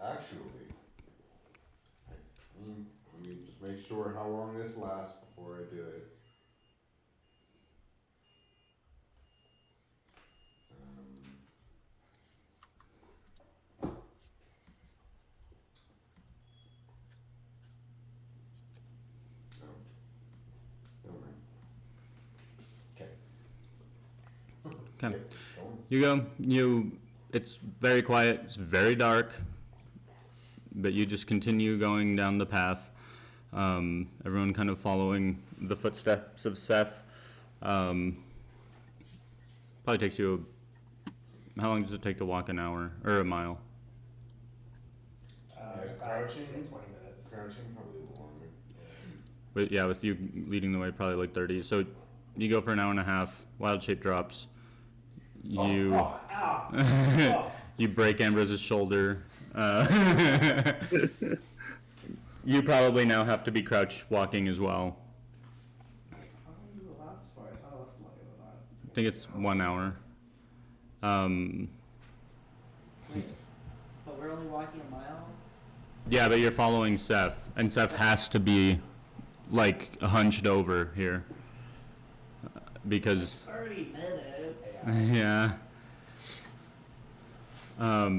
Actually, I think let me just make sure how long this lasts before I do it. No. Never mind. Okay. Okay. Going. You go. It's very quiet. It's very dark. But you just continue going down the path. Everyone kind of following the footsteps of Seth. Probably takes you. How long does it take to walk an hour or a mile? Crouching. 20 minutes. Crouching probably a little longer. But yeah, with you leading the way, probably like 30. So you go for an hour and a half. Wild shape drops. You you break Ambrose's shoulder. You probably now have to be crouch walking as well. How long does it last for? I thought it lasted longer than that. I think it's 1 hour. Wait, but we're only walking a mile? Yeah, but you're following Seth, and Seth has to be like hunched over here because 30 minutes. yeah. I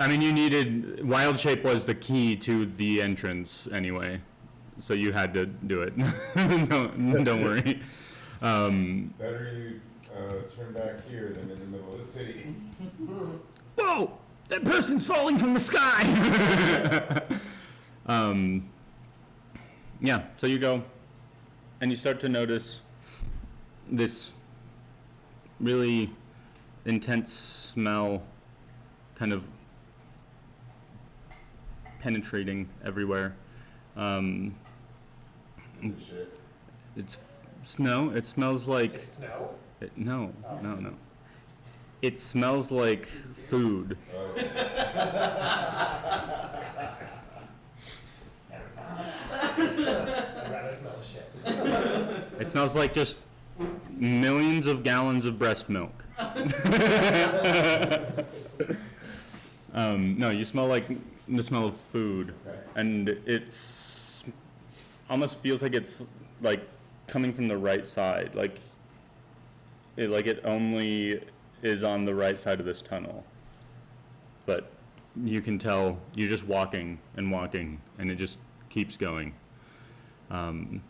mean, you needed wild shape was the key to the entrance anyway, so you had to do it. Don't worry. Better you turn back here than in the middle of the city. Whoa! That person's falling from the sky! Yeah, so you go, and you start to notice this really intense smell kind of penetrating everywhere. Is it shit? It's snow. It smells like... It's snow? No. It smells like food. I'd rather smell shit. It smells like just millions of gallons of breast milk. No, you smell like the smell of food, and it's almost feels like it's like coming from the right side, like it only is on the right side of this tunnel. But you can tell you're just walking, and it just keeps going. Follow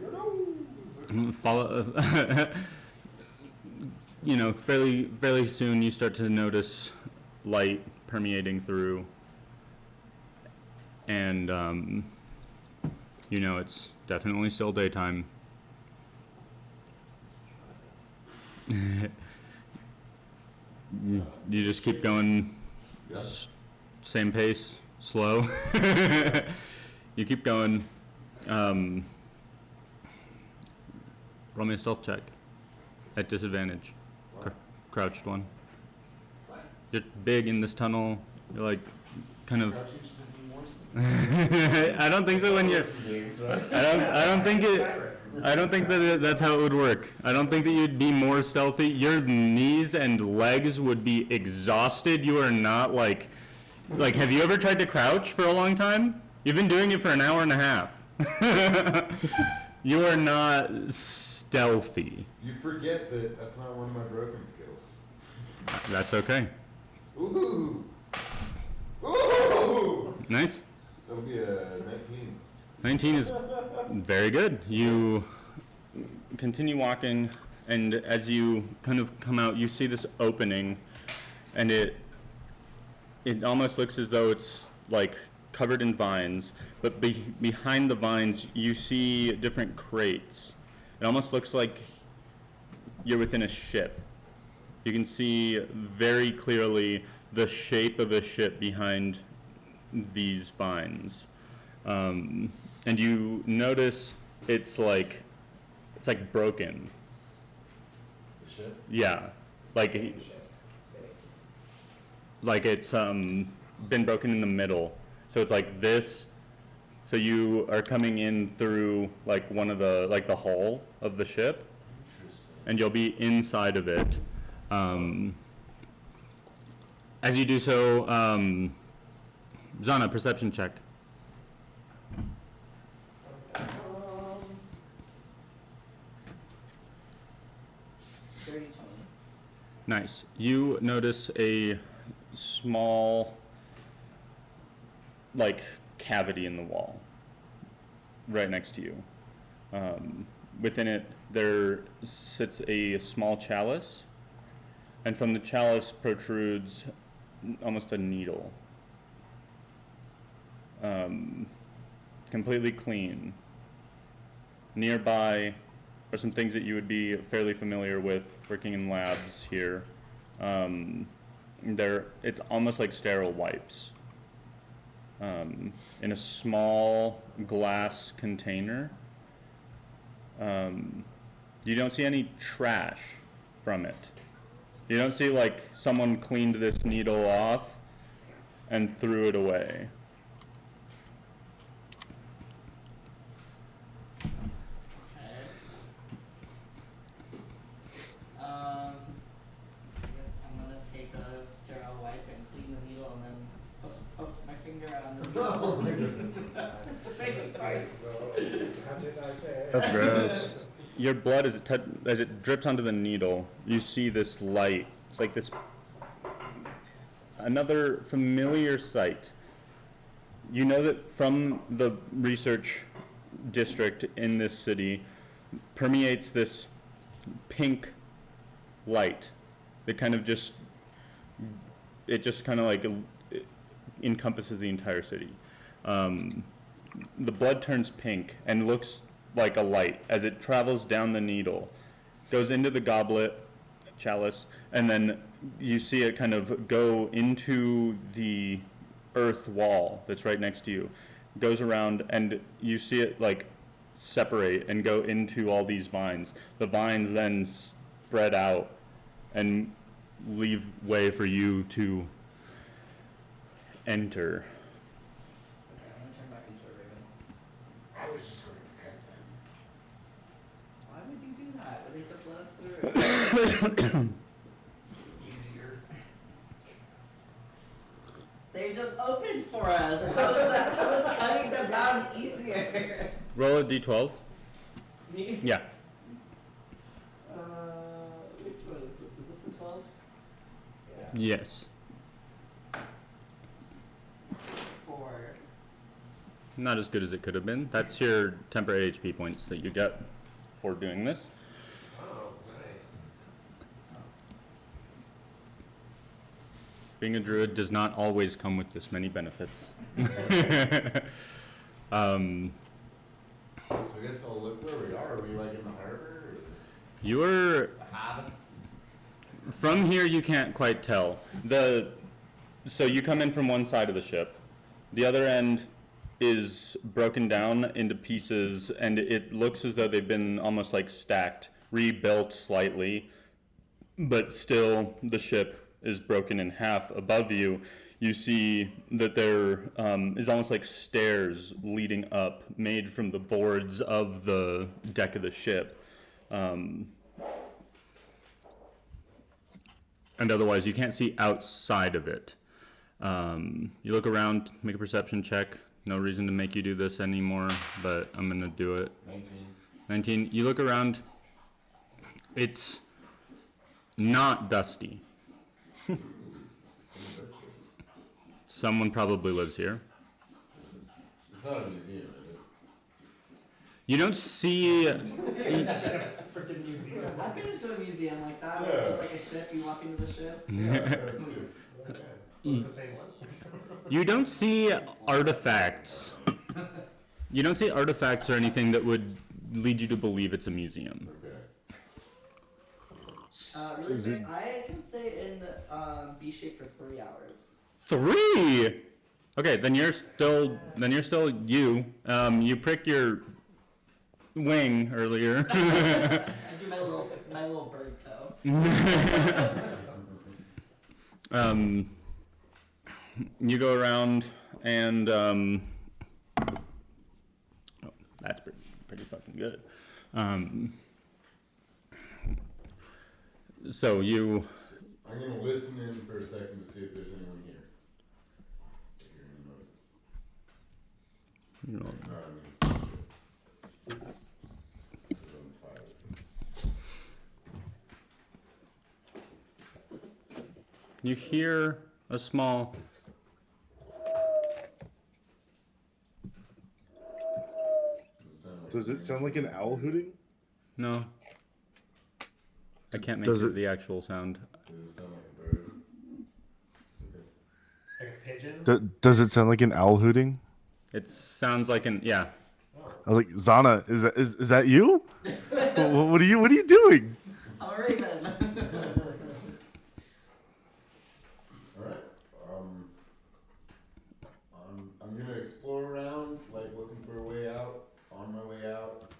your nose. Follow, fairly soon you start to notice light permeating through, and it's definitely still daytime. You just keep going, same pace, slow. You keep going. Roll me a stealth check at disadvantage. Crouched one. You're big in this tunnel. You're like kind of. I don't think so. When you're, I don't think it. I don't think that that's how it would work. I don't think that you'd be more stealthy. Your knees and legs would be exhausted. You are not like, have you ever tried to crouch for a long time? You've been doing it for an hour and a half. You are not stealthy. You forget that that's not one of my broken skills. That's okay. Ooh. Ooh. Nice. That'll be a 19. 19 is very good. You continue walking, and as you kind of come out, you see this opening, and it almost looks as though it's like covered in vines, but behind the vines you see different crates. It almost looks like you're within a ship. You can see very clearly the shape of a ship behind these vines. And you notice it's like broken. The ship? Yeah. Like it's been broken in the middle. So it's like this. So you are coming in through like one of the the hull of the ship. Interesting. And you'll be inside of it. As you do so, Zana, perception check. 30, 20. Nice. You notice a small, like, cavity in the wall right next to you. Within it, there sits a small chalice, and from the chalice protrudes almost a needle. Completely clean. Nearby are some things that you would be fairly familiar with working in labs here. It's almost like sterile wipes. In a small glass container. You don't see any trash from it. You don't see like someone cleaned this needle off and threw it away. Okay. I guess I'm gonna take a sterile wipe and clean the needle and then poke my finger on the needle. Take a slice. Touch it, I say. That's gross. Your blood, as it drips onto the needle, you see this light. It's like this, another familiar sight. You know that from the research district in this city permeates this pink light that kind of just kind of like it encompasses the entire city. The blood turns pink and looks like a light as it travels down the needle, goes into the goblet, chalice, and then you see it kind of go into the earth wall that's right next to you, goes around, and you see it like separate and go into all these vines. The vines then spread out and leave way for you to enter. Okay, I'm gonna turn back into a raven. I was just going to cut them. Why would you do that? Would they just let us through? Seemed easier. They just opened for us. How is that? How is cutting them down easier? Roll a d12. Me? Yeah. Which one is it? Is this a 12? Yes. 4. Not as good as it could have been. That's your temporary HP points that you get for doing this. Oh, nice. Being a druid does not always come with this many benefits. So I guess I'll look where we are. Are we like in the harbor? Or? You're Hobbit. From here, you can't quite tell. So you come in from one side of the ship. The other end is broken down into pieces, and it looks as though they've been almost like stacked, rebuilt slightly, but still the ship is broken in half. Above you, you see that there is almost like stairs leading up, made from the boards of the deck of the ship. And otherwise, you can't see outside of it. You look around, make a perception check. No reason to make you do this anymore, but I'm going to do it. 19. You look around. It's not dusty. Someone probably lives here. It's not a museum, is it? You don't see... Freaking museum. I've been into a museum like that, where it's like a ship, you walk into the ship. It's the same one. You don't see artifacts. You don't see artifacts or anything that would lead you to believe it's a museum. Really Is quick, it- I can stay in B shape for 3 hours. 3? Okay, then you're still you. You prick your wing earlier. I do my little bird toe. You go around and oh, that's pretty fucking good. So you I'm gonna listen in for a second to see if there's anyone here. If you hear any noises. you know, I mean, it's shit. There's only 5. you hear a small Does it sound like an owl hooting? no. I can't make Does it it- the actual sound. Does it sound like a bird? Okay. Like a pigeon. Does it sound like an owl hooting? It sounds like yeah. I was like, Zana, is that you? What are you doing? I'm a raven. Alright. I'm gonna explore around, like looking for a way out. On my way out,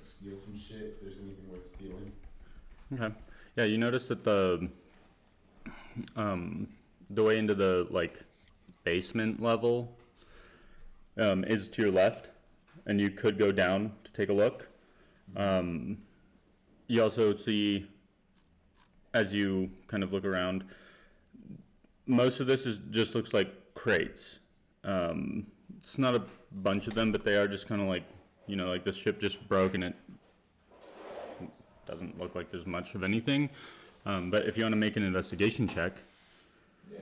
steal some shit if there's anything worth stealing. Okay. Yeah, you notice that the way into the like basement level is to your left, and you could go down to take a look. You also see, as you kind of look around, most of this just looks like crates. It's not a bunch of them, but they are just kind of like, like the ship just broke and it doesn't look like there's much of anything. But if you want to make an investigation check Yeah.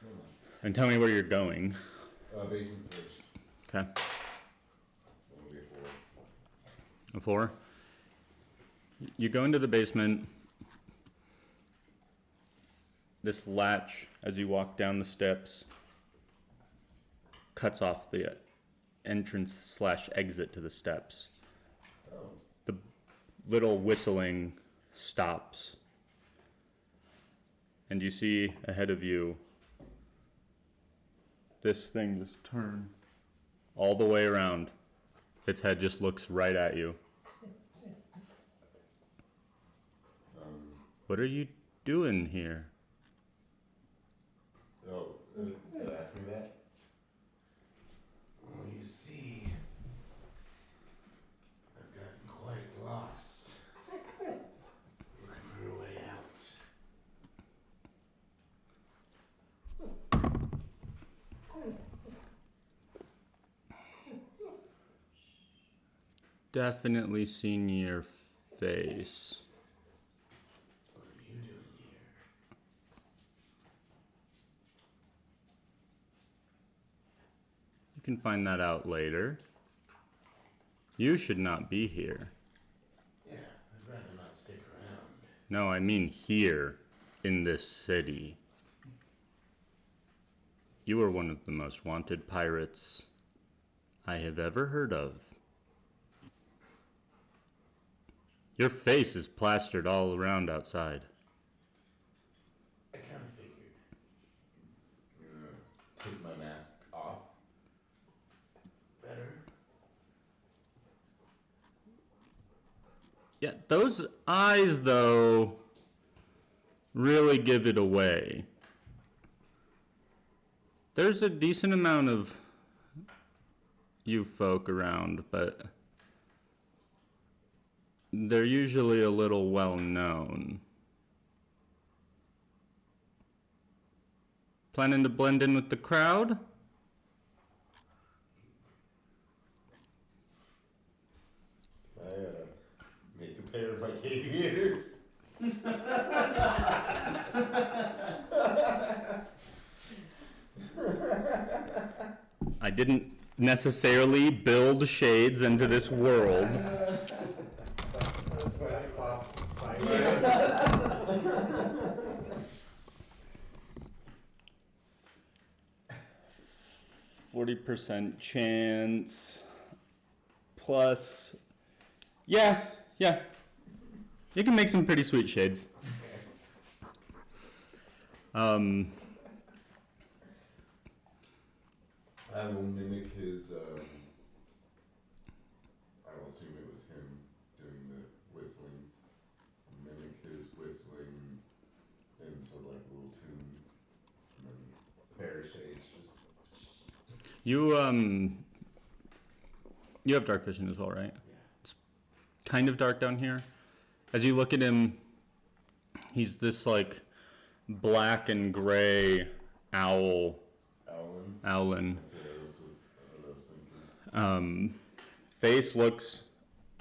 Hold and tell me where you're going. on. Basement first. Okay. That'll be a 4. A 4. You go into the basement. This latch, as you walk down the steps, cuts off the entrance/exit to the steps. Oh. The little whistling stops. And you see ahead of you this thing just turn all the way around. Its head just looks right at you. What are you doing here? Oh, they'll ask me that? Well, you see, I've gotten quite lost. Looking for a way out. Definitely seen your face. What are you doing here? You can find that out later. You should not be here. Yeah, I'd rather not stick around. No, I mean here, in this city. You are one of the most wanted pirates I have ever heard of. Your face is plastered all around outside. Yeah, those eyes, though, really give it away. There's a decent amount of you folk around, but they're usually a little well known. Planning to blend in with the crowd? I make a pair of like aviators. I didn't necessarily build shades into this world. Cyclops. 40% chance plus. Yeah. You can make some pretty sweet shades. I will mimic his. I will assume it was him doing the whistling. Mimic his whistling into like a little tune, and then pair of shades just. You have dark vision as well, right? Yeah. It's kind of dark down here. As you look at him, he's this like black and gray owl. Owlin. Yeah, this is what I was thinking. Face looks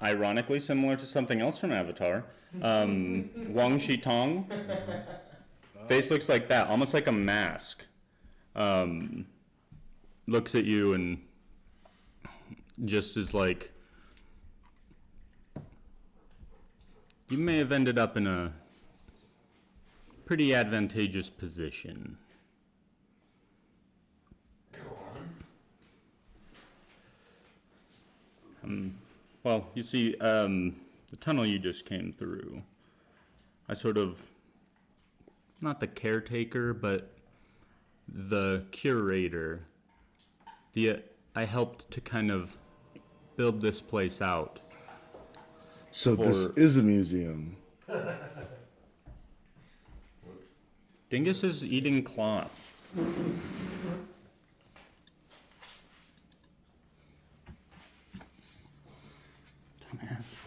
ironically similar to something else from Avatar. Wang Shi Tong. Face looks like that, almost like a mask. Looks at you and just is like, you may have ended up in a pretty advantageous position. Go on. Well, you see, the tunnel you just came through, I sort of, not the caretaker, but the curator, I helped to kind of build this place out. So this is a museum. Dingus is eating cloth. Dumbass.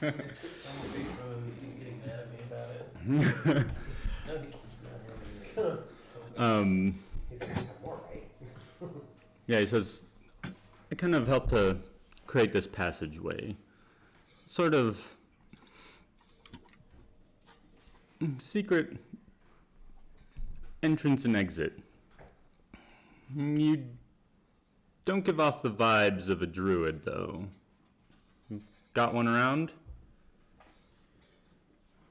It took so away from him. He keeps getting mad at me about it. No, he keeps mad at me. He's gonna have more, right? Yeah, he says, I kind of helped to create this passageway. Sort of secret entrance and exit. You don't give off the vibes of a druid, though. You've got one around?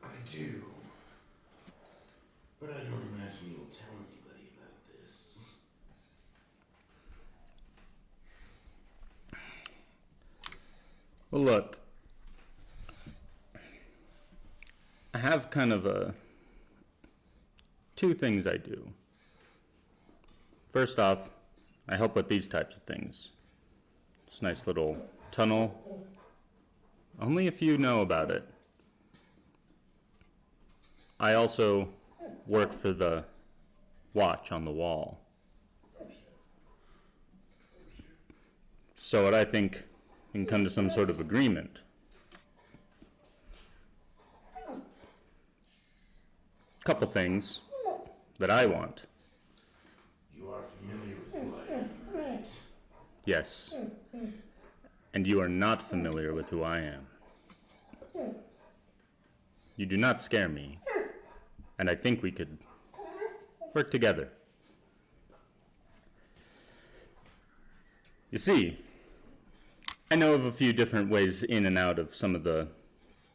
I do. But I don't imagine you'll tell anybody about this. Well, look. I have kind of two things I do. First off, I help with these types of things. This nice little tunnel. Only a few know about it. I also work for the watch on the wall. So what I think we can come to some sort of agreement. Couple things that I want. You are familiar with who I am, right? Yes. And you are not familiar with who I am. You do not scare me. And I think we could work together. You see, I know of a few different ways in and out of some of the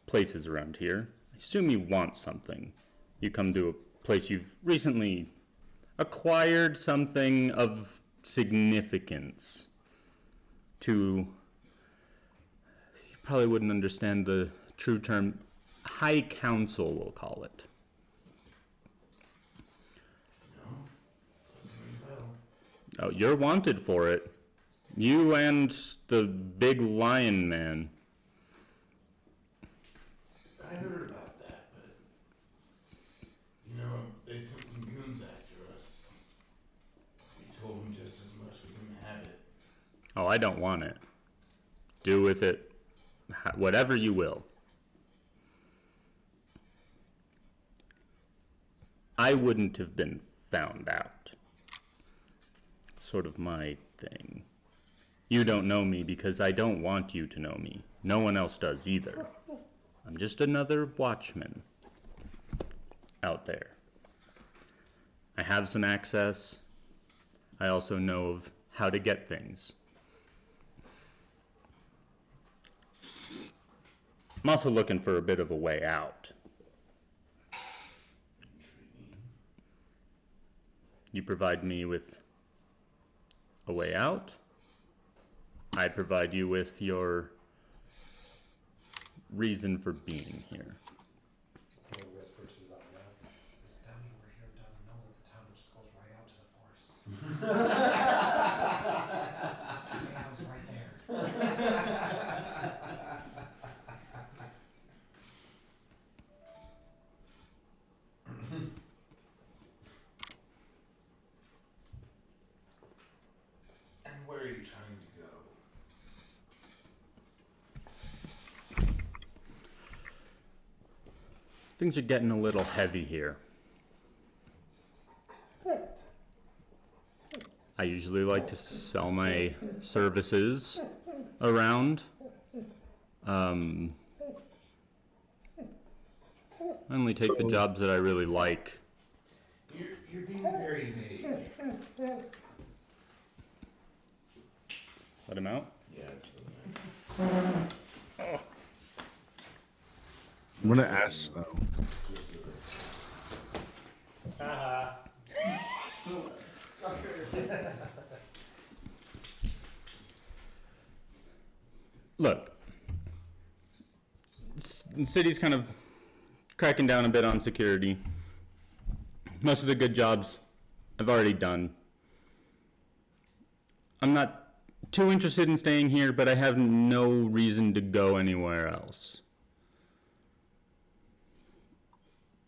places around here. I assume you want something. You come to a place you've recently acquired something of significance to, you probably wouldn't understand the true term, High Council, we'll call it. No, doesn't ring a bell. Oh, you're wanted for it. You and the big lion man. I heard about that, but you know, they sent some goons after us. We told them just as much we can have it. Oh, I don't want it. Do with it whatever you will. I wouldn't have been found out. Sort of my thing. You don't know me because I don't want you to know me. No one else does either. I'm just another watchman out there. I have some access. I also know of how to get things. I'm also looking for a bit of a way out. You provide me with a way out. I provide you with your reason for being here. He'll whisper to Zaya, this dummy over here doesn't know that the tunnel just goes right out to the forest. Zion's right there. And where are you trying to go? Things are getting a little heavy here. I usually like to sell my services around. I only take the jobs that I really like. You're being very vague. Let him out? Yeah, it's I'm gonna ask. Look, the city's kind of cracking down a bit on security. Most of the good jobs I've already done. I'm not too interested in staying here, but I have no reason to go anywhere else.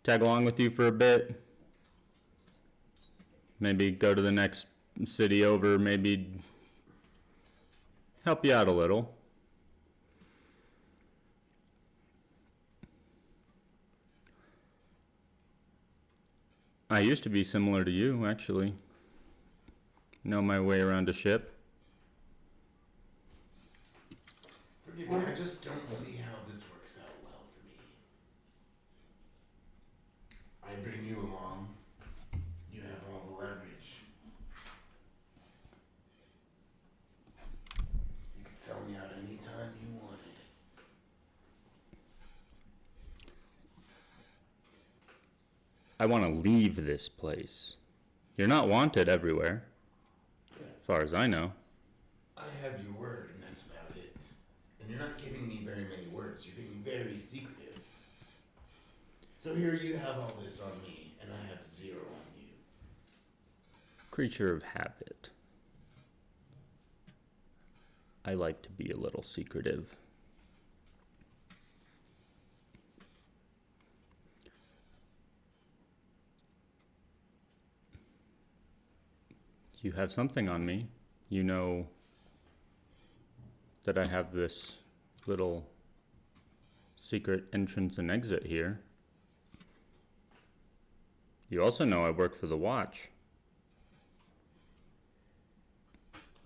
Tag along with you for a bit. Maybe go to the next city over, maybe help you out a little. I used to be similar to you, actually. Know my way around a ship. Forgive me, I just don't see how this works out well for me. I bring you along. You have all the leverage. You could sell me out anytime you wanted. I want to leave this place. You're not wanted everywhere, as far as I know. I have your word, and that's about it. And you're not giving me very many words. You're being very secretive. So here you have all this on me, and I have zero on you. Creature of habit. I like to be a little secretive. You have something on me. You know that I have this little secret entrance and exit here. You also know I work for the Watch.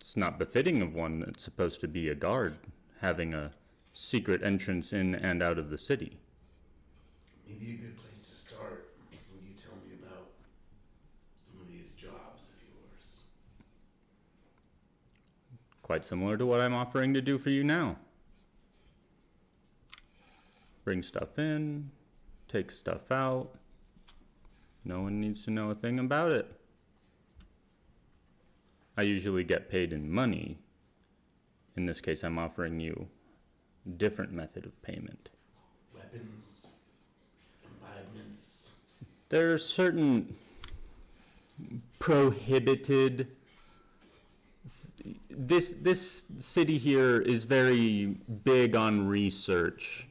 It's not befitting of one that's supposed to be a guard, having a secret entrance in and out of the city. Maybe a good place to start when you tell me about some of these jobs of yours. Quite similar to what I'm offering to do for you now. Bring stuff in, take stuff out. No one needs to know a thing about it. I usually get paid in money. In this case, I'm offering you a different method of payment. Weapons, imbibements. There are certain prohibited. This city here is very big on research.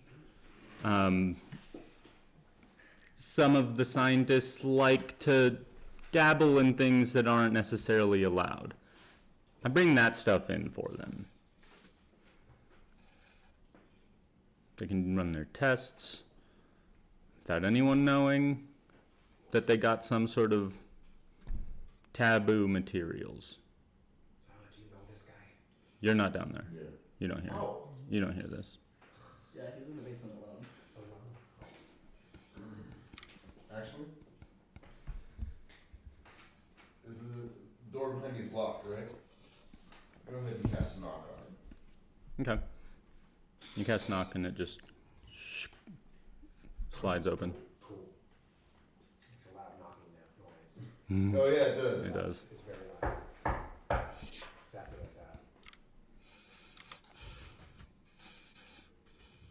some of the scientists like to dabble in things that aren't necessarily allowed. I bring that stuff in for them. They can run their tests without anyone knowing that they got some sort of taboo materials. So how do you know this guy? You're not down there. Yeah. You don't hear. Oh. You don't hear this. Yeah, he's in the basement alone. Actually, is the door behind me is locked, right? Go ahead and cast a knock on it. Okay. You cast knock and it just slides open. Cool. It's a loud knocking noise. Oh yeah, it does. It does. It's very loud. Exactly like that.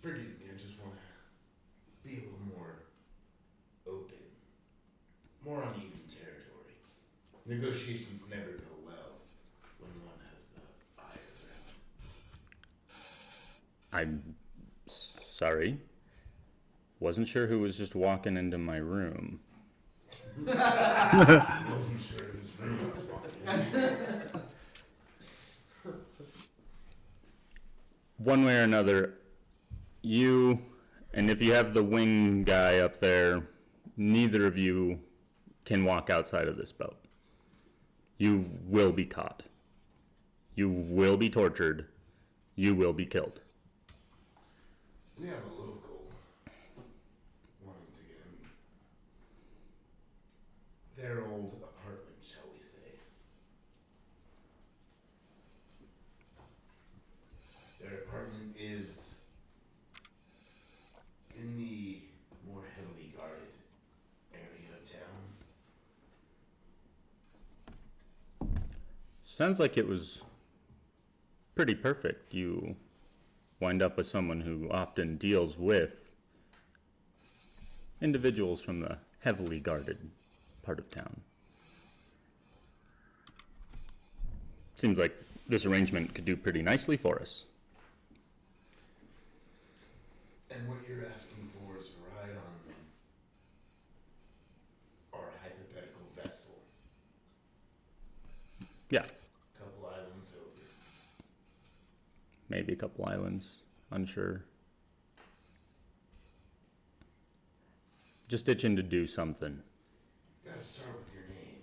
Forgive me, I just want to be a little more open, more on even territory. Negotiations never go well when one has the eye around. I'm sorry. Wasn't sure who was just walking into my room. I wasn't sure whose room I was walking into. One way or another, you, and if you have the wing guy up there, neither of you can walk outside of this boat. You will be caught. You will be tortured. You will be killed. We have a local wanting to get in their old apartment, shall we say. Their apartment is in the more heavily guarded area of town. Sounds like it was pretty perfect. You wind up with someone who often deals with individuals from the heavily guarded part of town. Seems like this arrangement could do pretty nicely for us. And what you're asking for is a ride on our hypothetical vessel. Yeah, Couple islands over. maybe a couple islands, unsure. Just itching to do something. Gotta start with your name.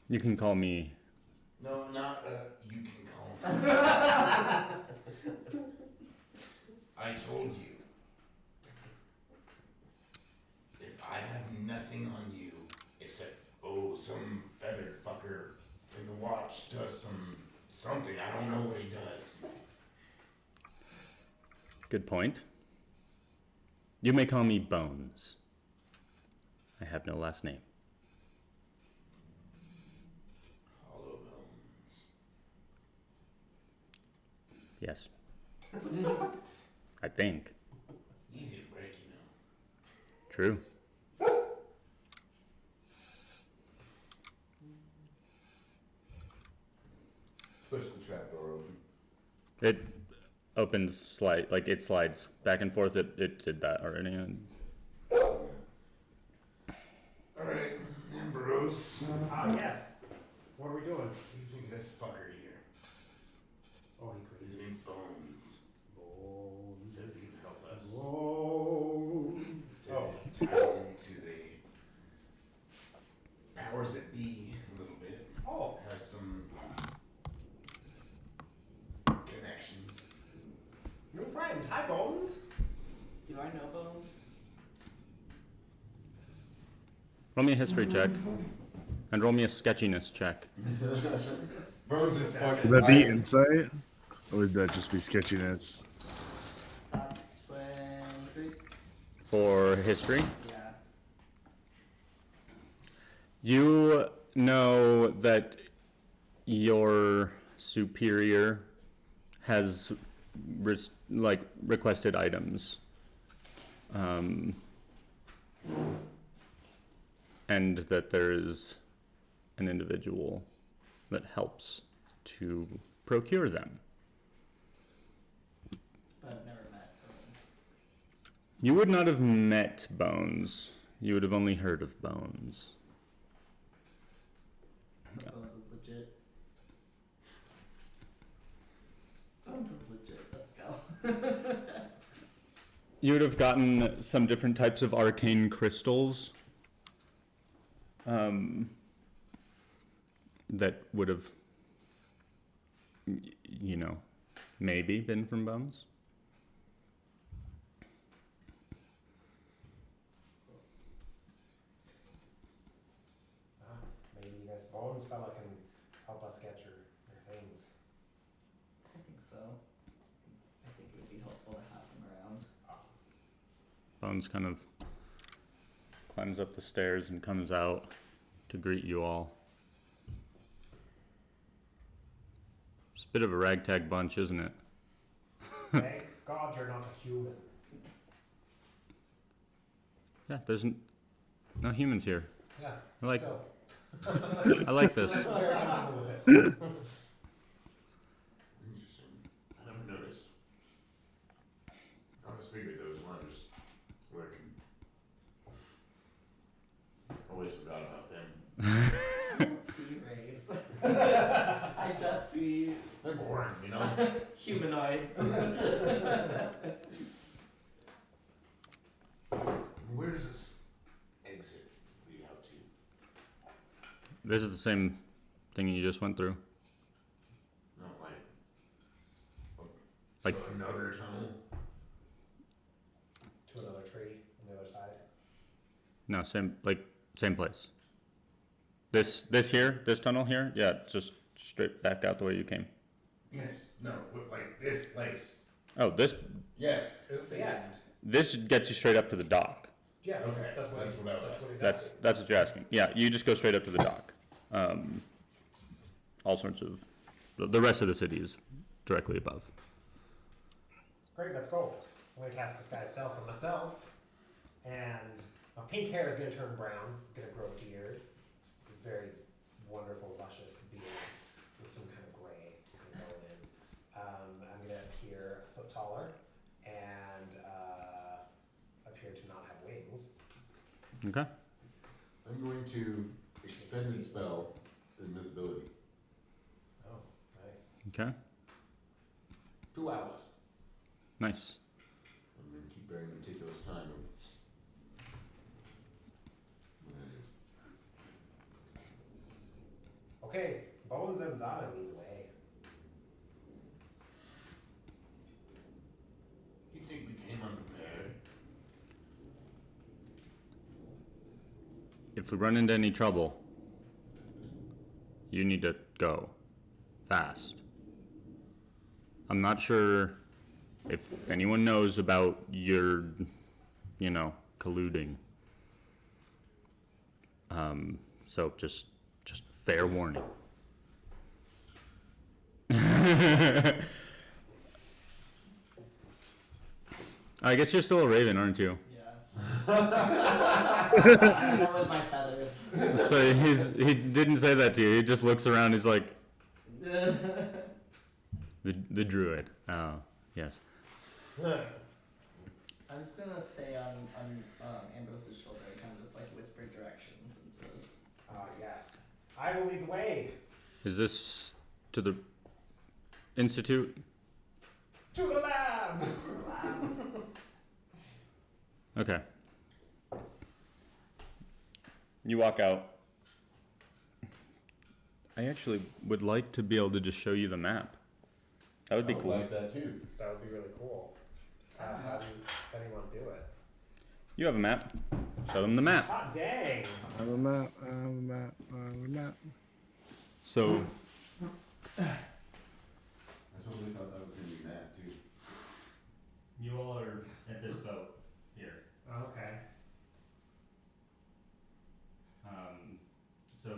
You can call me. No, not you can call me. I told you. If I have nothing on you except, some feathered fucker in the watch does something. I don't know what he does. Good point. You may call me Bones. I have no last name. Hollow bones. Yes. I think. Easy to break, you know. True. Push the trap door open. It opens like it slides back and forth. It did that already. And Alright, Ambrose. Yes. What are we doing? What do you think of this fucker here? Oh, he His crazy. name's Bones. He Bones. says he can help us. Bones. He says he's tied into the powers that be a little bit. Oh. Has some connections. New friend. Hi, Bones. Do I know Bones? roll me a history check, and roll me a sketchiness check. Bones is fucking. Would that be hyped. insight? Or would that just be sketchiness? That's 23. For history, Yeah. you know that your superior has requested items, and that there is an individual that helps to procure them. But I've never met Bones. You would not have met Bones. You would have only heard of Bones. But Bones is legit. Bones is legit. Let's go. You would have gotten some different types of arcane crystals that would have, you know, maybe been from Bones. Maybe this Bones fella can help us get your things. I think so. I think it would be helpful to have him around. Awesome. Bones kind of climbs up the stairs and comes out to greet you all. It's a bit of a ragtag bunch, isn't it? Thank God you're not a human. Yeah, there's no humans here. Yeah. I like Still. I like this. I'm very comfortable with this. Interesting. I never noticed. I always figured those ones working. Always forgot about them. I don't see race. I just see They're boring, you know? humanoids. Where does this exit lead out to? This is the same thing you just went through. No, Like- so another tunnel? To another tree on the other side. No, same place. This tunnel here, yeah, just straight back out the way you came. Yes. No, like this place. Oh, this Yes. Is this the end? this gets you straight up to the dock. Yeah, Okay, that's what, that's what I was he's That's asking. that's what you're asking. Yeah, you just go straight up to the dock. All sorts of the rest of the city is directly above. Great, let's go. I'm gonna cast Disguise Self on myself. And my pink hair is gonna turn brown, gonna grow a beard. It's a very wonderful, luscious beard with some kind of gray kind of going in. I'm gonna appear a foot taller and appear to not have wings. Okay. I'm going to extended spell invisibility. Oh, nice. Okay. 2 hours. Nice. I'm going to keep very meticulous time of when it is. Okay, Bones and Zana lead the way. You think we came unprepared? If we run into any trouble, you need to go fast. I'm not sure if anyone knows about your, colluding. So just fair warning. I guess you're still a raven, aren't you? Yeah. I know with my feathers. So he didn't say that to you. He just looks around. He's like the druid. Oh yes. I'm just gonna stay on Ambrose's shoulder and kind of just like whisper directions into. Yes. I will lead the way. Is this to the institute? To the lab! Okay. You walk out. I actually would like to be able to just show you the map. That would be I would cool. like that too. That would be really cool. How do you want to do it? You have a map. Show them the map. Hot dang! I have a map. I have a map. I have a map. So I totally thought that was going to be that too. you all are at this boat here. Okay. So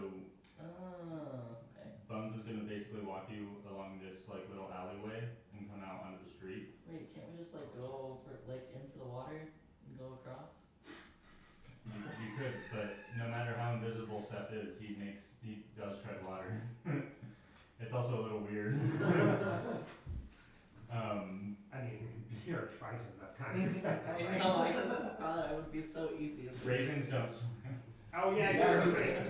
Oh, okay. Bones is gonna basically walk you along this like little alleyway and come out onto the street. Wait, can't we just like go over, like into the water and go across? You could, but no matter how invisible Seth is, he does tread water. It's also a little weird. I mean, you're a Triton, that's kind of expected, I right? know, like, that's probably, it would be so easy if Ravens don't swim. Oh yeah, you're a Raven.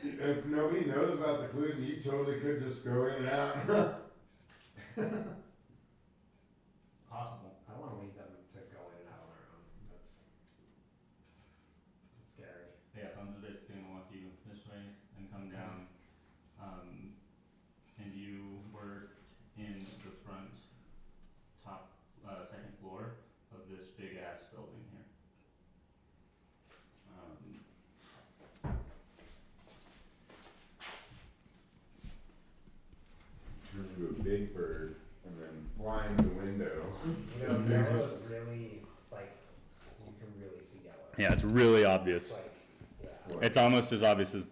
If nobody knows about the clue, you totally could just go in and out. Possible. I don't want to leave them to go in and out on their own. That's scary. Yeah, Bones is basically gonna walk you this way and come down. And you were in the front top, second floor of this big ass building here. Turn into a big bird and then fly into the window. You know, yellow is really, like, you can really see yellow. Yeah, it's really obvious. Like, yeah. What? It's almost as obvious as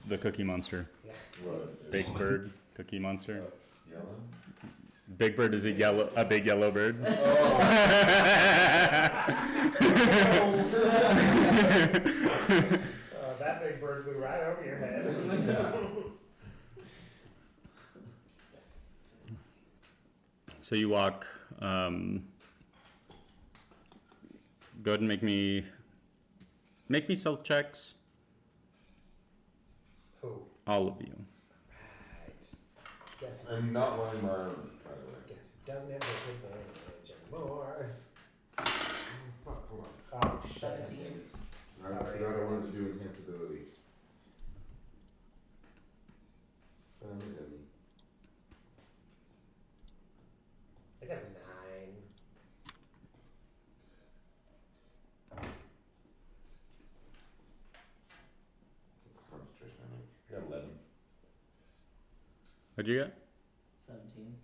the Cookie Monster. Yeah. What? Big Bird, Cookie Monster. Yellow? Big Bird is a big yellow bird. That big bird flew right over your head. So you walk. Go ahead and make me stealth checks. Who? All of you. Right. Guess who? I'm not wearing my armor, by the way. Guess who doesn't have disadvantage anymore? Oh, fuck, hold on. Oh, shit. 17. I Sorry. forgot I wanted to do enhanceability. I got a 9. It's concentration, I mean. I got 11. What'd you get? 17.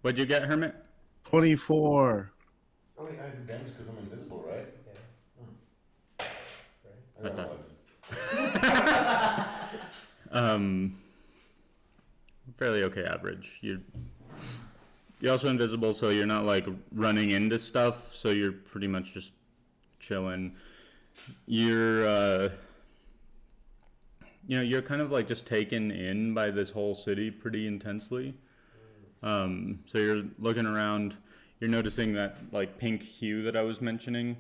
What'd you get, Hermit? 24. Oh, wait, I have advantage because I'm invisible, right? Yeah. I got That's 11. Fairly okay average. You're also invisible, so you're not like running into stuff. So you're pretty much just chilling. You're you're kind of like just taken in by this whole city pretty intensely. So you're looking around. You're noticing that like pink hue that I was mentioning.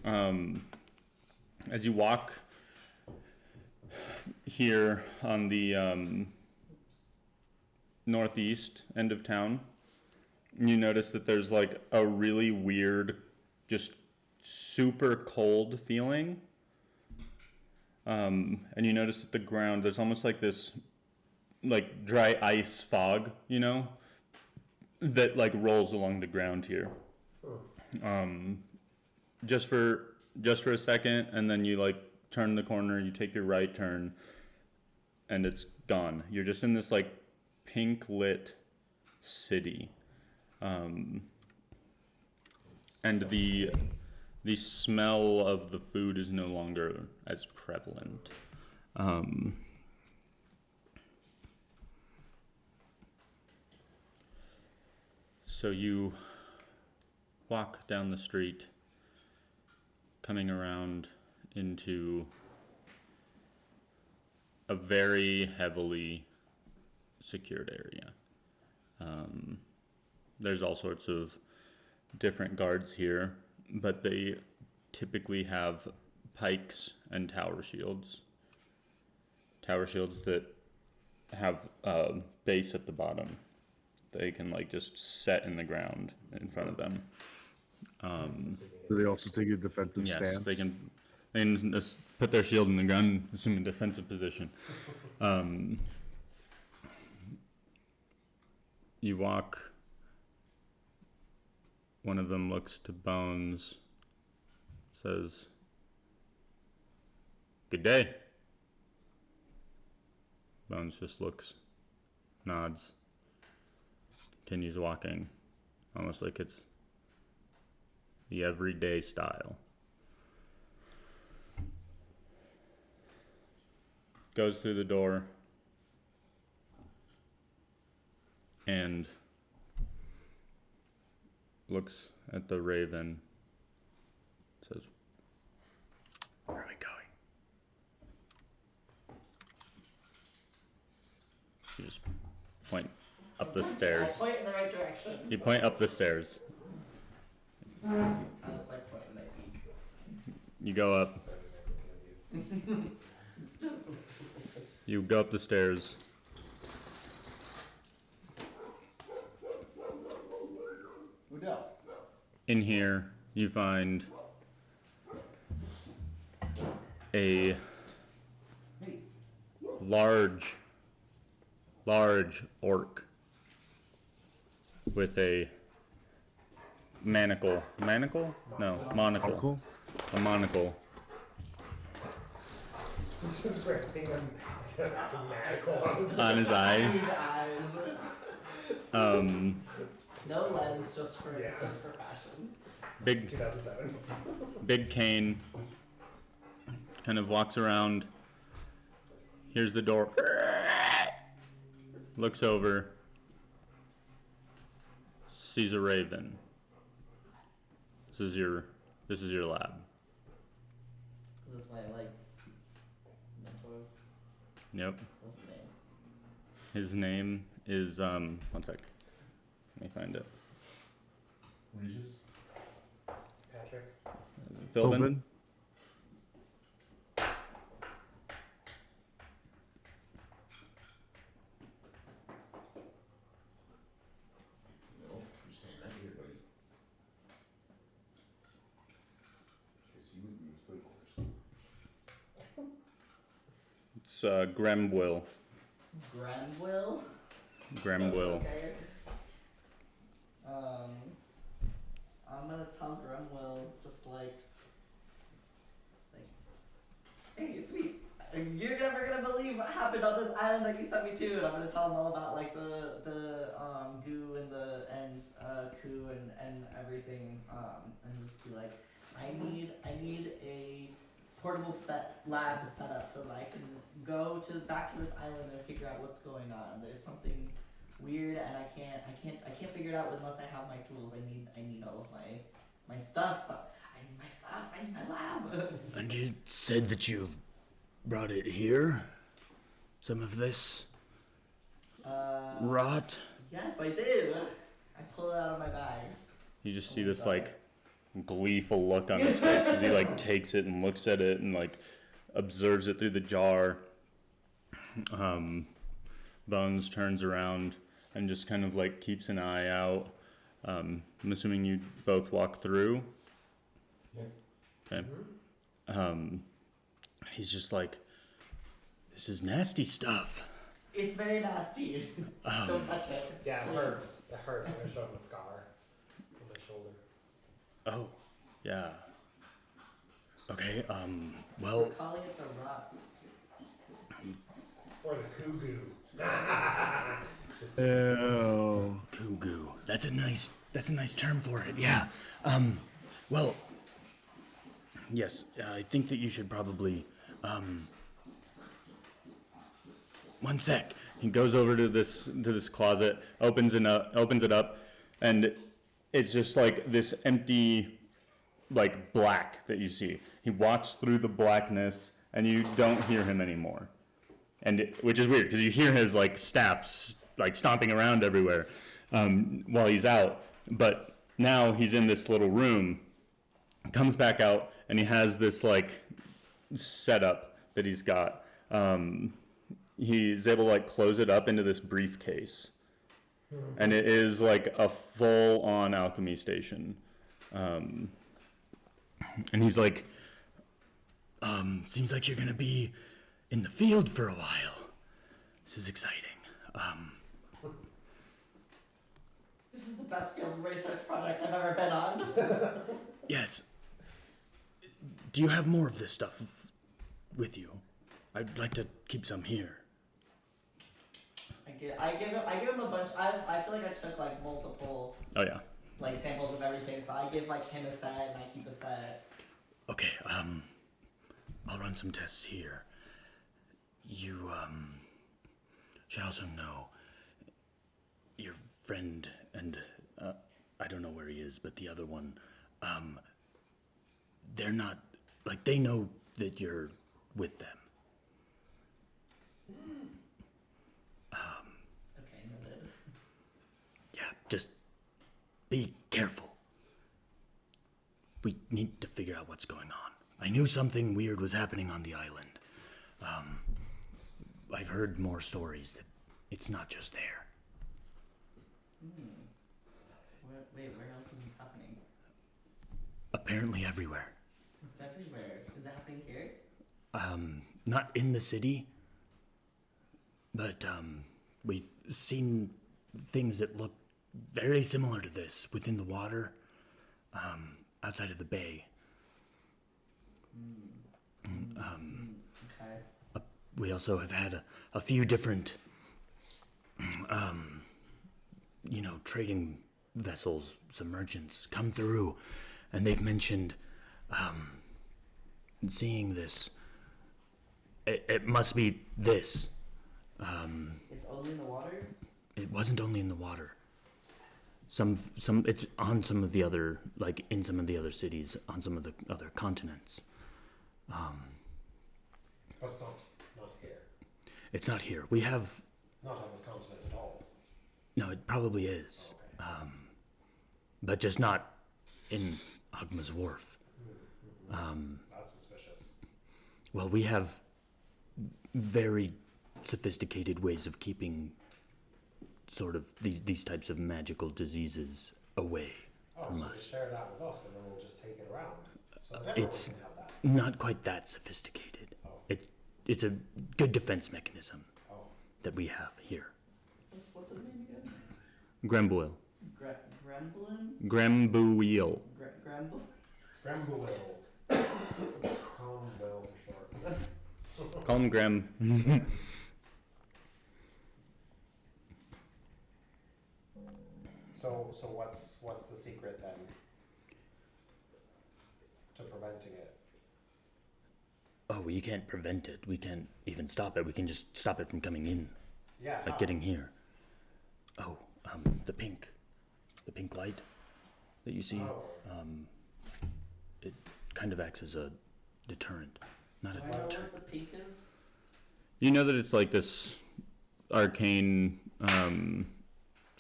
As you walk here on the northeast end of town, you notice that there's like a really weird, just super cold feeling. And you notice that the ground, there's almost like this like dry ice fog, that like rolls along the ground here. Just for a second, and then you like turn the corner, you take your right turn, and it's gone. You're just in this like pink lit city. And the smell of the food is no longer as prevalent. So you walk down the street, coming around into a very heavily secured area. There's all sorts of different guards here, but they typically have pikes and tower shields. Tower shields that have a base at the bottom. They can like just set in the ground in front of them. Do they also take a defensive Yes, stance? they can just put their shield in the ground, assuming defensive position. You walk. One of them looks to Bones, says, "Good day." Bones just looks, nods, continues walking, almost like it's the everyday style. Goes through the door and looks at the raven, says, "Where are we going?" just point up the stairs. I point in the right direction. You point up the stairs. I just like pointing my beak. You go up. You go up the stairs. No. In here, you find a large orc with a manacle. Manacle? No, monocle. Cool. A monocle. This is great. I think I'm magical. On his eye. Huge eyes. No lens, just for fashion. Big 2007. big cane. Kind of walks around. Here's the door. Looks over. Sees a raven. This is your lab. Is this my like mentor? Yep. What's the name? His name is one sec. Let me find it. Regis? Patrick. Philbin. Open. No, you're staying right here, buddy. Guess you would be the split horse. It's Gremwill. Grenville? Gremwill. Okay. I'm gonna tell Gremwill just like, hey, it's me. You're never gonna believe what happened on this island that you sent me to, and I'm gonna tell him all about like the goo and the coup and everything, and just be like, I need a portable lab set up so that I can go back to this island and figure out what's going on. There's something weird, and I can't figure it out unless I have my tools. I need all of my stuff. I need my stuff. I need my lab. And you said that you've brought it here? Some of this rot? Yes, I did. I pull it out of my bag. You just see this like gleeful look on his face as he like takes it and looks at it and like observes it through the jar. Bones turns around and just kind of like keeps an eye out. I'm assuming you both walk through. Yeah. Okay. He's just like, this is nasty stuff. It's very nasty. Don't touch it. Yeah, it please. hurts. It hurts. I'm gonna show him a scar on my shoulder. Oh, yeah. Okay, We're well, calling it the rot. Or the cuckoo. Just Ew. Kugu. That's a nice term for it, yeah. Well, yes, I think that you should probably, one sec. He goes over to this closet, opens it up, and it's just like this empty, like black that you see. He walks through the blackness, and you don't hear him anymore, which is weird because you hear his like staff like stomping around everywhere while he's out. But now he's in this little room, comes back out, and he has this like setup that he's got. He's able to like close it up into this briefcase, and it is like a full-on alchemy station. And he's like, seems like you're gonna be in the field for a while. This is exciting. This is the best field research project I've ever been on. Yes. Do you have more of this stuff with you? I'd like to keep some here. I give him a bunch. I feel like I took like multiple oh yeah, like samples of everything, so I give like him a set and I keep a set. Okay, I'll run some tests here. You, should also know your friend and, I don't know where he is, but the other one, they're not, like, they know that you're with them. be careful. We need to figure out what's going on. I knew something weird was happening on the island. I've heard more stories that it's not just there. Where else is this happening? Apparently everywhere. It's everywhere. Is it happening here? Not in the city, but we've seen things that look very similar to this within the water, outside of the bay. Okay. We also have had a few different, trading vessels, submergents come through, and they've mentioned seeing this. It must be this. It's only in the water? It wasn't only in the water. Some it's on some of the other, like in some of the other cities, on some of the other continents. But it's not here. It's not here. We have Not on this continent at all. no. It probably is, Okay. but just not in Agma's Wharf. That's suspicious. Well, we have very sophisticated ways of keeping sort of these types of magical diseases away Oh, from so us. just share that with us and then we'll just take it around. So that everyone It's can have that. not quite that sophisticated. Oh. It's a good defense mechanism Oh. that we have here. What's his name again? Grambuil. Gramblin? Grambuil. Gramble? Grambuil. Cromwell for short. Call him Gram. So what's the secret then to preventing it? Oh, well, you can't prevent it. We can't even stop it. We can just stop it from coming in, Yeah. like how? getting here. Oh, the pink light that you see. Oh. It kind of acts as a deterrent, not a Do I know deterrent. what the pink is? You know that it's like this arcane,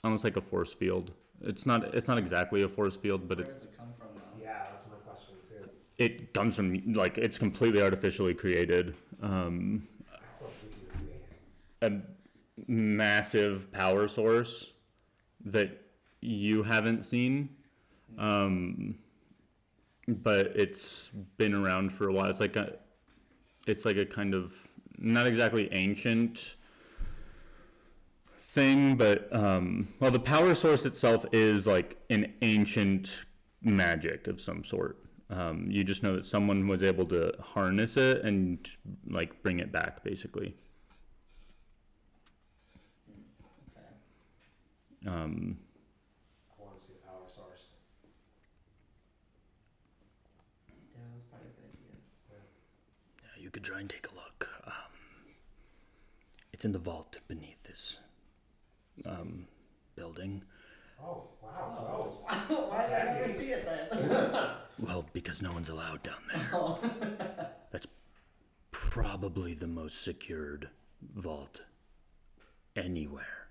almost like a force field. It's not exactly a force field, but Where does it come from though? Yeah, that's my question too. it comes from, like, it's completely artificially created. Excellent. We can agree. A massive power source that you haven't seen, but it's been around for a while. It's like a kind of not exactly ancient thing, but well, the power source itself is like an ancient magic of some sort. You just know that someone was able to harness it and like bring it back, basically. Okay. I want to see the power source. Yeah, that's probably a good idea. Yeah, you could try and take a look. It's in the vault beneath this building. Oh, wow. Gross. Why did I never Exactly. see it then? Well, because no one's allowed down there. Oh. That's probably the most secured vault anywhere.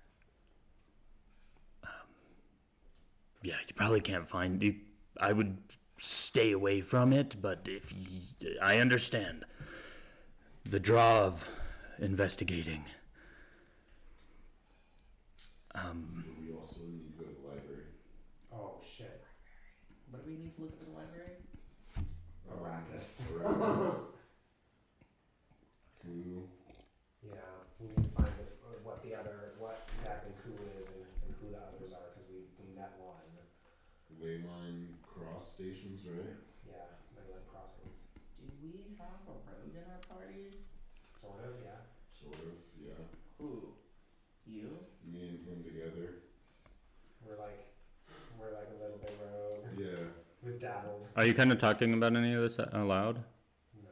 Yeah, you probably can't find it. I would stay away from it, but I understand the draw of investigating. We also need to go to the library. Oh, shit. What do we need to look for the library? Arrakis. Arrakis. Who? Yeah, we need to find what exactly Ku is and who the others are, because we met one. Leyline cross stations, right? Yeah, Leyland Crossings. Do we have a rogue in our party? Sort of, yeah. Sort of, yeah. Who? You? Me and him together. We're like a little bit rogue. Yeah. We've dabbled. Are you kind of talking about any of this out loud? No.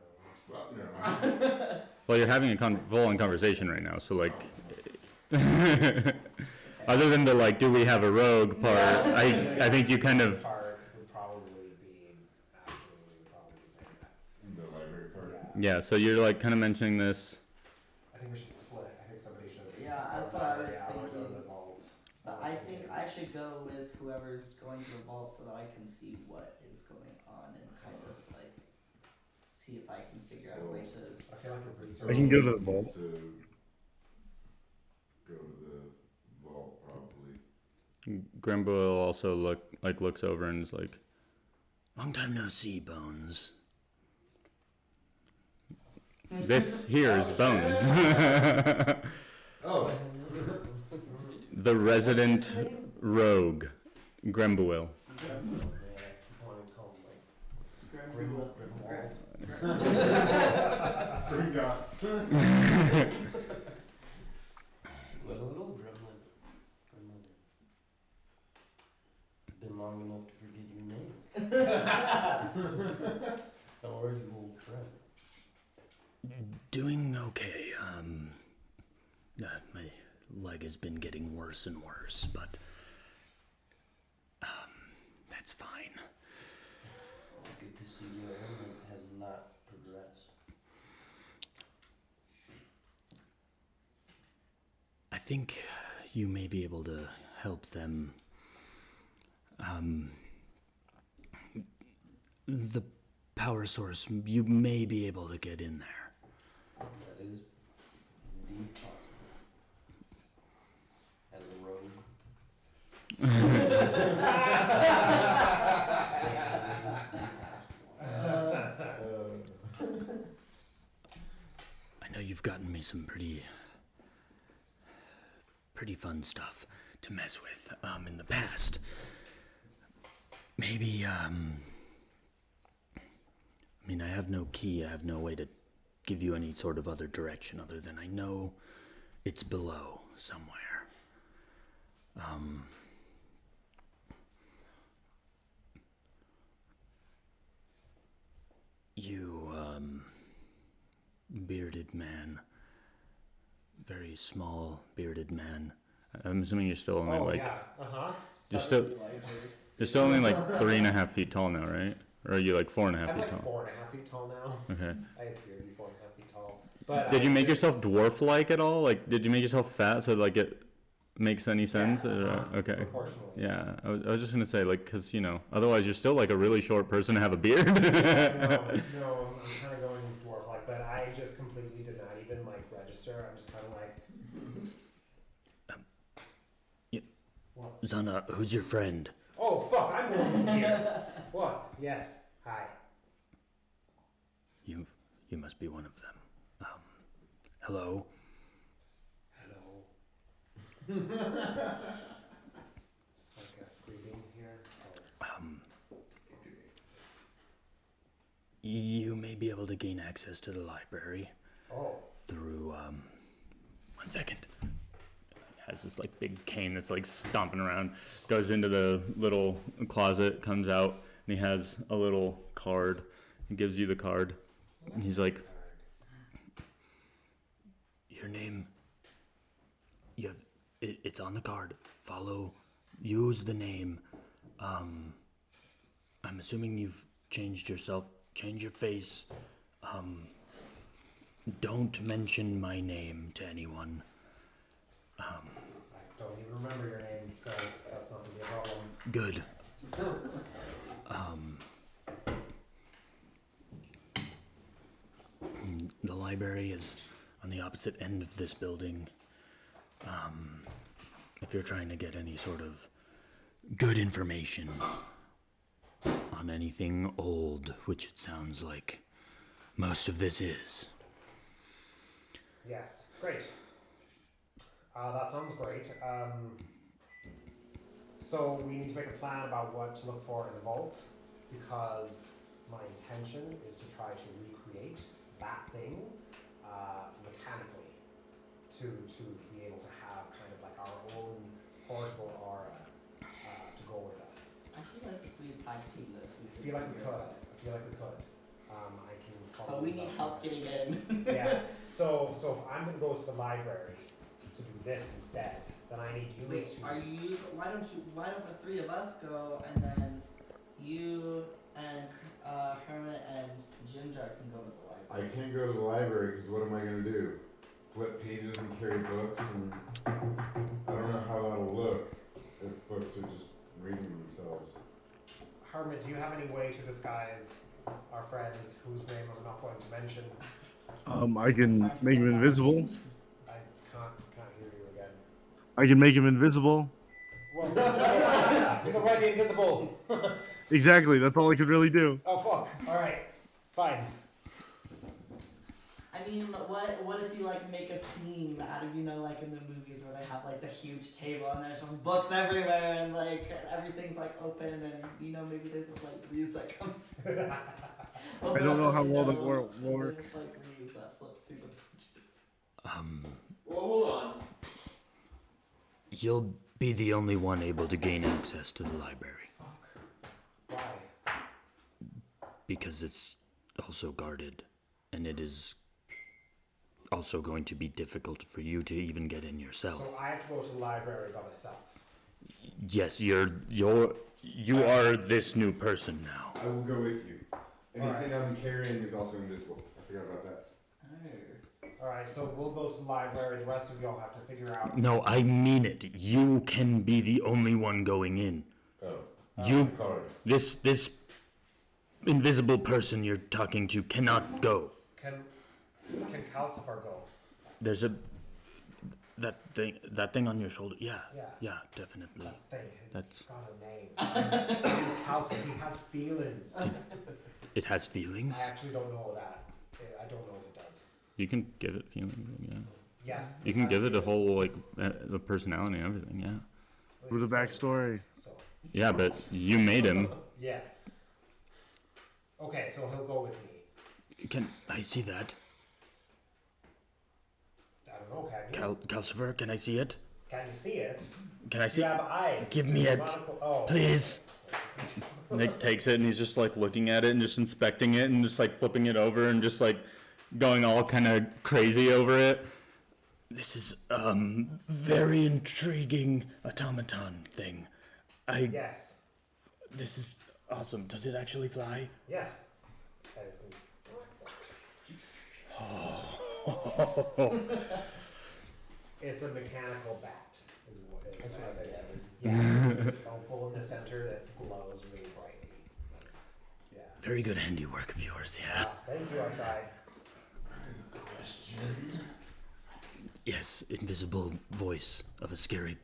Well, no. Well, you're having a full-on conversation right now, so like, other than the like, do we have a rogue part? I think you kind of. Part would probably be actually we would probably be saying that. The library part. Yeah. Yeah, so you're like kind of mentioning this. I think we should split. I think somebody should. Yeah, that's what I was go to thinking. the vault. But I think I should go with whoever first going to the vault so that I can see what is going on and kind of like see if I can figure out a way to. I feel like a research. I can go to the Needs vault. to go to the vault, probably. Grimble also looks over and is like, Long time no see, Bones. "This here is Bones, Oh, the resident rogue, Grimble." Yeah, I want to call him like Grimwald. Gringotts. Little gremlin. It's been long enough to forget your name. How are you, old friend? Doing okay. My leg has been getting worse and worse, but that's fine. Good to see your ailment has not progressed. I think you may be able to help them. The power source, you may be able to get in there. That is indeed possible. As a rogue. I know you've gotten me some pretty fun stuff to mess with in the past. Maybe I mean, I have no key. I have no way to give you any sort of other direction other than I know it's below somewhere. You, bearded man, very small bearded man. I'm assuming you're still only Yeah. Uh-huh. you're still only like 3.5 feet tall now, right? Or are you like 4.5 I'm feet like tall? 4.5 feet tall now. Okay. I appear to be 4.5 feet tall. But Did you make yourself dwarf-like at all? Like, did you make yourself fat so like it makes any sense? Okay. proportionally? Yeah, I was just gonna say, like, cause otherwise you're still like a really short person to have a beard. No, I'm kind of going dwarf-like, but I just completely did not even like register. I'm just kind of like. What? Zana, who's your friend? Oh fuck! I'm going here. What? Yes. Hi. You must be one of them. Hello? Hello. It's like a greeting here. You may be able to gain access to the library Oh. through, 1 second. Has this like big cane that's like stomping around, goes into the little closet, comes out, and he has a little card. He gives you the card, and he's like, your name. You have it's on the card. Use the name. I'm assuming you've changed yourself. Change your face. Don't mention my name to anyone. I don't even remember your name, so that's not gonna be a problem. Good. The library is on the opposite end of this building. If you're trying to get any sort of good information on anything old, which it sounds like most of this is. Yes. Great. That sounds great. So we need to make a plan about what to look for in the vault, because my intention is to try to recreate that thing mechanically to be able to have kind of like our own portable aura to go with us. I feel like if we tag team this, we I could. feel like we figure could. it out. I feel like we could. I can But probably. we need help getting in. Yeah. So if I'm gonna go to the library to do this instead, then I need you Wait, to. why don't the three of us go and then you and Hermit and Ginger can go to the library? I can't go to the library because what am I gonna do? Flip pages and carry books, and I don't know how that'll look if books are just reading themselves. Hermit, do you have any way to disguise our friend, whose name I'm not going to mention? I can make him invisible. I can't hear you again. I can make him invisible. Well, he's already invisible. Exactly. That's all I could really do. Oh fuck! All right, fine. I mean, what if you like make a scene out of, you know, like in the movies where they have like the huge table and there's just books everywhere and like everything's like open and, you know, maybe there's just like breeze that comes. I don't know how well that will work. There's just like breeze that flips through the pages. Well, hold on. You'll be the only one able to gain access to the library Why? because it's also guarded, and it is also going to be difficult for you to even get in yourself. So I have to go to the library by myself. Yes, you are this new person now. I will go with you. Anything Alright. I'm carrying is also invisible. I forgot about that. Oh. All right, so we'll go to the library. The rest of y'all have to figure out. No, I mean it. You can be the only one going in. Oh. You, Card. this invisible person you're talking to cannot go. Can Calcifer go? There's that thing on your shoulder. Yeah, Yeah. definitely. That thing. It's That's- got a name. It's Calcifer. He has feelings. It has feelings. I actually don't know that. I don't know if it does. You can give it feelings. Yeah. Yes. You can has give it a feelings. whole like the personality and everything. Yeah. With a backstory. So, Yeah, but you made him. yeah. Okay, so he'll go with me. Can I see that? I don't know, can you? Calcifer, can I see it? Can you see it? Can I Do see you have eyes? Give me Do you it, wanna oh. please? Nick takes it and he's just like looking at it and just inspecting it and just like flipping it over and just like going all kind of crazy over it. This is very intriguing automaton thing. Yes. This is awesome. Does it actually fly? Yes. That is good. It's a mechanical bat. Is what it is. That's what I gathered. Yeah. There's a hole in the center that glows really brightly. That's, yeah. Very good handiwork of yours, yeah. Thank you, I tried. I have a question. Yes, invisible voice of a scary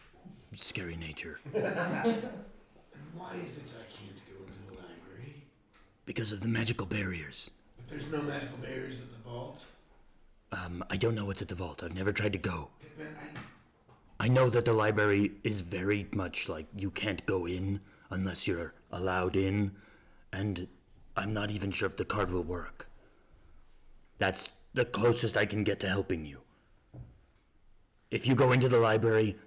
nature. And why is it I can't go into the library? Because of the magical barriers. But there's no magical barriers at the vault? I don't know what's at the vault. I've never tried to go. But I know that the library is very much like you can't go in unless you're allowed in, and I'm not even sure if the card will work. That's the closest I can get to helping you. If you go into the library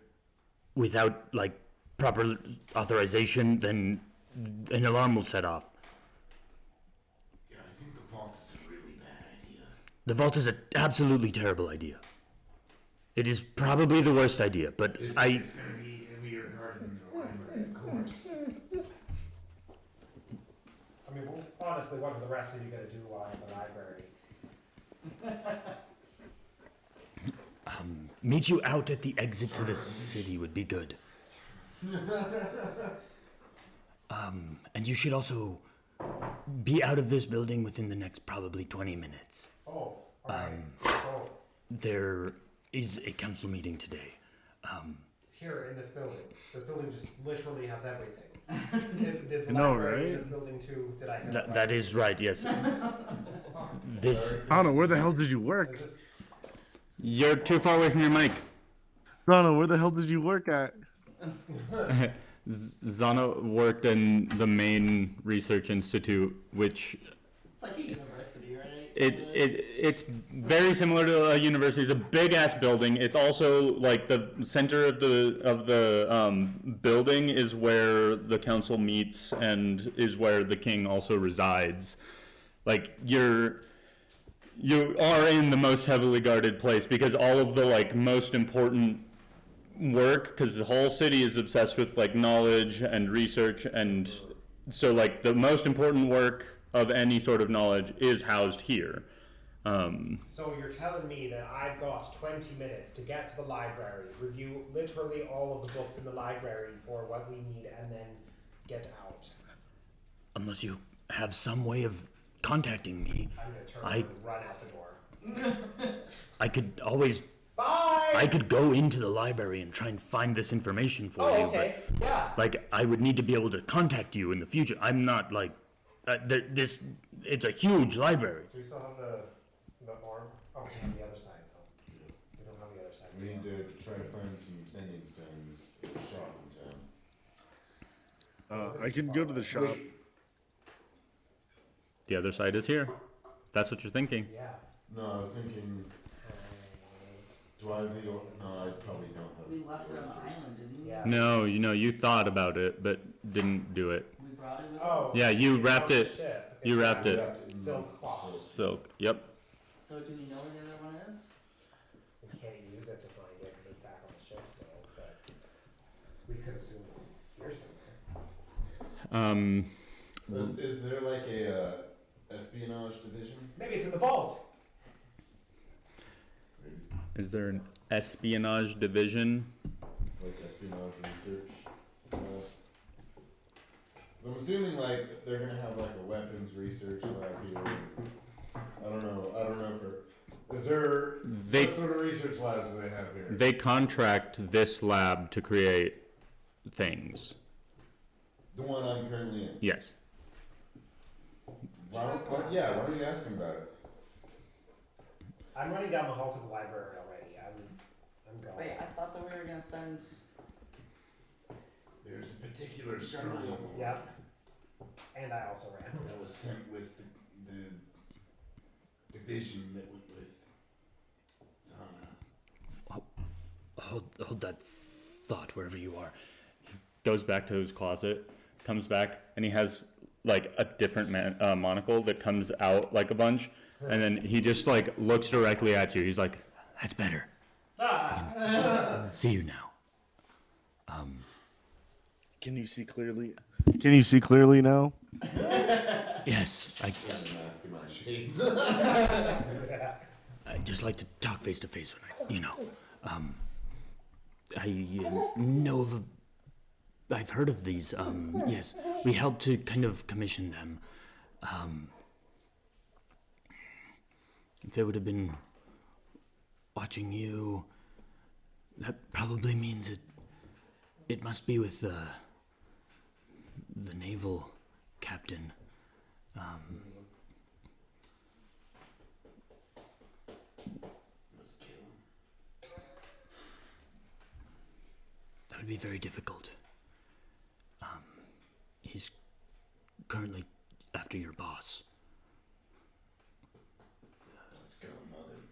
without, like, proper authorization, then an alarm will set off. yeah, I think the vault is a really bad idea. The vault is an absolutely terrible idea. It is probably the worst idea, but It's gonna be heavier guarded than the library, of course. I mean, well, honestly, what are the rest of you gonna do while in the library? meet you out at the exit to the city would be good. And you should also be out of this building within the next probably 20 minutes. Oh, alright. So, There is a council meeting today. here in this building just literally has everything. Is the I know, library in right? this building too? Did I hear That is right, yes. This, Donna, where the hell did you work? Is this, You're too far away from your mic. Donna, where the hell did you work at? Zana worked in the main research institute, which It's like a university, right? it's very similar to a university. It's a big ass building. It's also like the center of the building is where the council meets and is where the king also resides. Like you are in the most heavily guarded place because all of the like most important work, because the whole city is obsessed with like knowledge and research, and so like the most important work of any sort of knowledge is housed here. So you're telling me that I've got 20 minutes to get to the library, review literally all of the books in the library for what we need, and then get out. Unless you have some way of contacting me, I'm gonna turn around and run out the door. I could always. Bye! I could go into the library and try and find this information for you. Oh, okay. Yeah. But, like, I would need to be able to contact you in the future. I'm not like. It's a huge library. Do we still have the arm? Oh, we have the other side though. We don't have the other side. We need to try to find some sending stones at the shop in town. I can go to the shop. Wait, The other side is here. That's what you're thinking. Yeah. No, I was thinking, do I have the, no, I probably don't have. We left it on the oysters. island, didn't we? Yeah. No, you thought about it, but didn't do it. We brought it with Oh. us. Yeah, you wrapped on the it. ship. You wrapped it. Wrapped in Silk cloth. Silk. Yep. So do we know where the other one is? We can't use it to find it because it's back on the ship still, but we could assume it's here somewhere. Is there like a espionage division? Maybe it's in the vault. Is there an espionage division? Like espionage research? So I'm assuming like they're gonna have like a weapons research lab here. I don't know for. Is there They- what sort of research labs do they have here? They contract this lab to create things. The one I'm currently in. Yes. Why don't you ask him about it? I'm running down the hall to the library already. I'm going. Wait, I thought that we were gonna send. there's a particular shrine Yep. And I also ran. that was sent with the division that went with Zana. Hold that thought wherever you are. Goes back to his closet, comes back, and he has like a different monocle that comes out like a bunch, and then he just like looks directly at you. He's like, That's better. Ah! See you now. Can you see clearly? Can you see clearly now? Yes, I'm asking my shades. I just like to talk face to face when I know of I've heard of these. Yes, we helped to kind of commission them. If it would have been watching you, that probably means it must be with the naval captain. Let's kill him. That would be very difficult. He's currently after your boss. Let's go, mug him.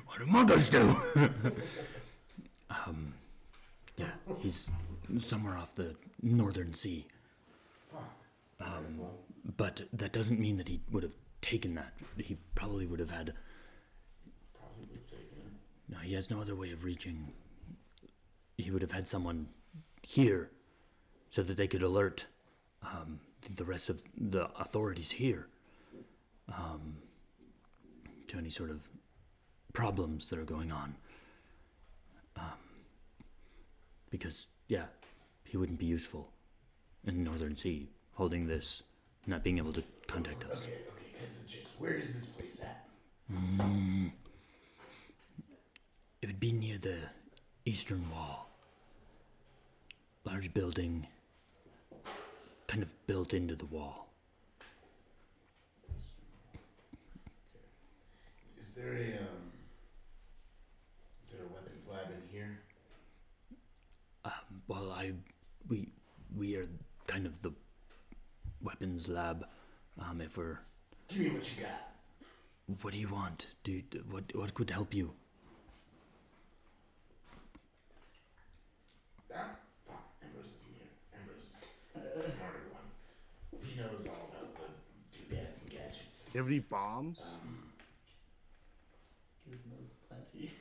What do muggers do? Yeah, he's somewhere off the northern sea. But that doesn't mean that he would have taken that. He probably would have had. Probably taken him. No, he has no other way of reaching. He would have had someone here so that they could alert the rest of the authorities here to any sort of problems that are going on. Because, yeah, he wouldn't be useful in the Northern Sea, holding this, not being able to contact us. Okay, cut to the chase. Where is this place at? It would be near the eastern wall. Large building, kind of built into the wall. Is there a weapons lab in here? Well, we are kind of the weapons lab. If we're, Give me what you got. what do you want, dude? What could help you? Fuck, Ambrose isn't here. Ambrose, the smarter one. He knows all about the doodads and gadgets. Do you have any bombs? He knows plenty.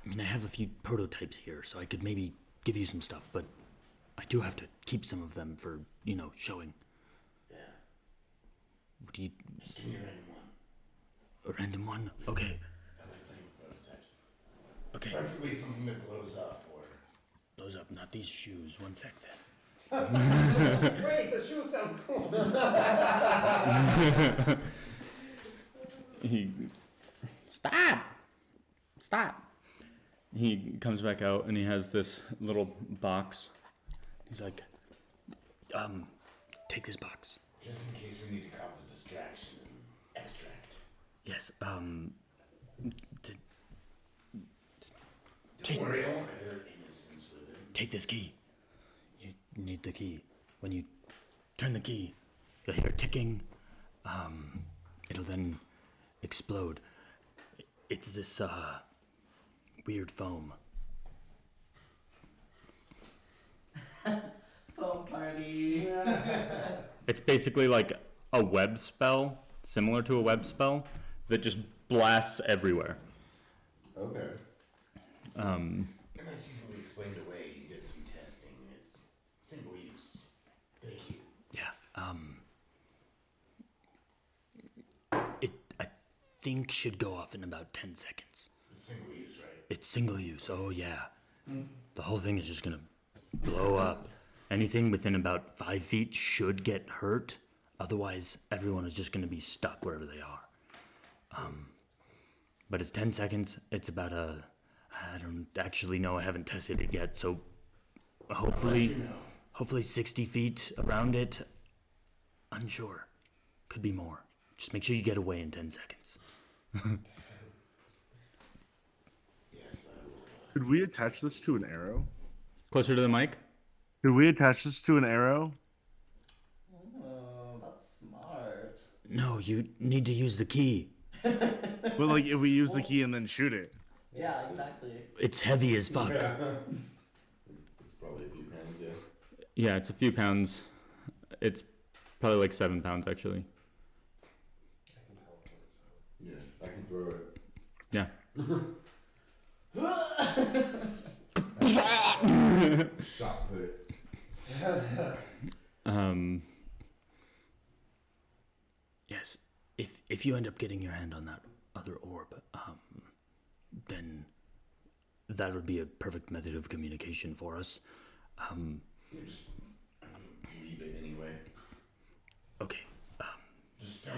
I mean, I have a few prototypes here, so I could maybe give you some stuff, but I do have to keep some of them for, showing. Yeah. What do you? Just give me a random one. A random one? Okay. I like playing with prototypes. Okay. Preferably something that blows up or. Blows up. Not these shoes. One sec then. Great, the shoes sound cool. He stop. He comes back out and he has this little box. He's like, take this box. Just in case we need to cause a distraction and extract. Yes, Don't worry, I won't hurt innocence with it. take this key. You need the key. When you turn the key, you'll hear ticking. It'll then explode. It's this, weird foam. Foam party. It's basically like a web spell, similar to a web spell, that just blasts everywhere. Okay. And that's easily explained away. He did some testing and it's single use. Thank you. Yeah, it, I think, should go off in about 10 seconds. It's single use, right? It's single use, oh yeah. The whole thing is just gonna blow up. Anything within about 5 feet should get hurt. Otherwise, everyone is just gonna be stuck wherever they are. But it's 10 seconds. It's about I don't actually know. I haven't tested it yet. So hopefully 60 feet around it. Unsure. Could be more. Just make sure you get away in 10 seconds. Yes, I will. Could we attach this to an arrow? Closer to the mic. Could we attach this to an arrow? Oh, that's smart. No, you need to use the key. But like, if we use the key and then shoot it. Yeah, exactly. It's heavy as fuck. It's probably a few pounds, yeah. Yeah, it's a few pounds. It's probably like 7 pounds actually. Yeah, I can throw it. Yeah. Shot put. Yes. If you end up getting your hand on that other orb, then that would be a perfect method of communication for us. You just leave it anyway. Okay. Just don't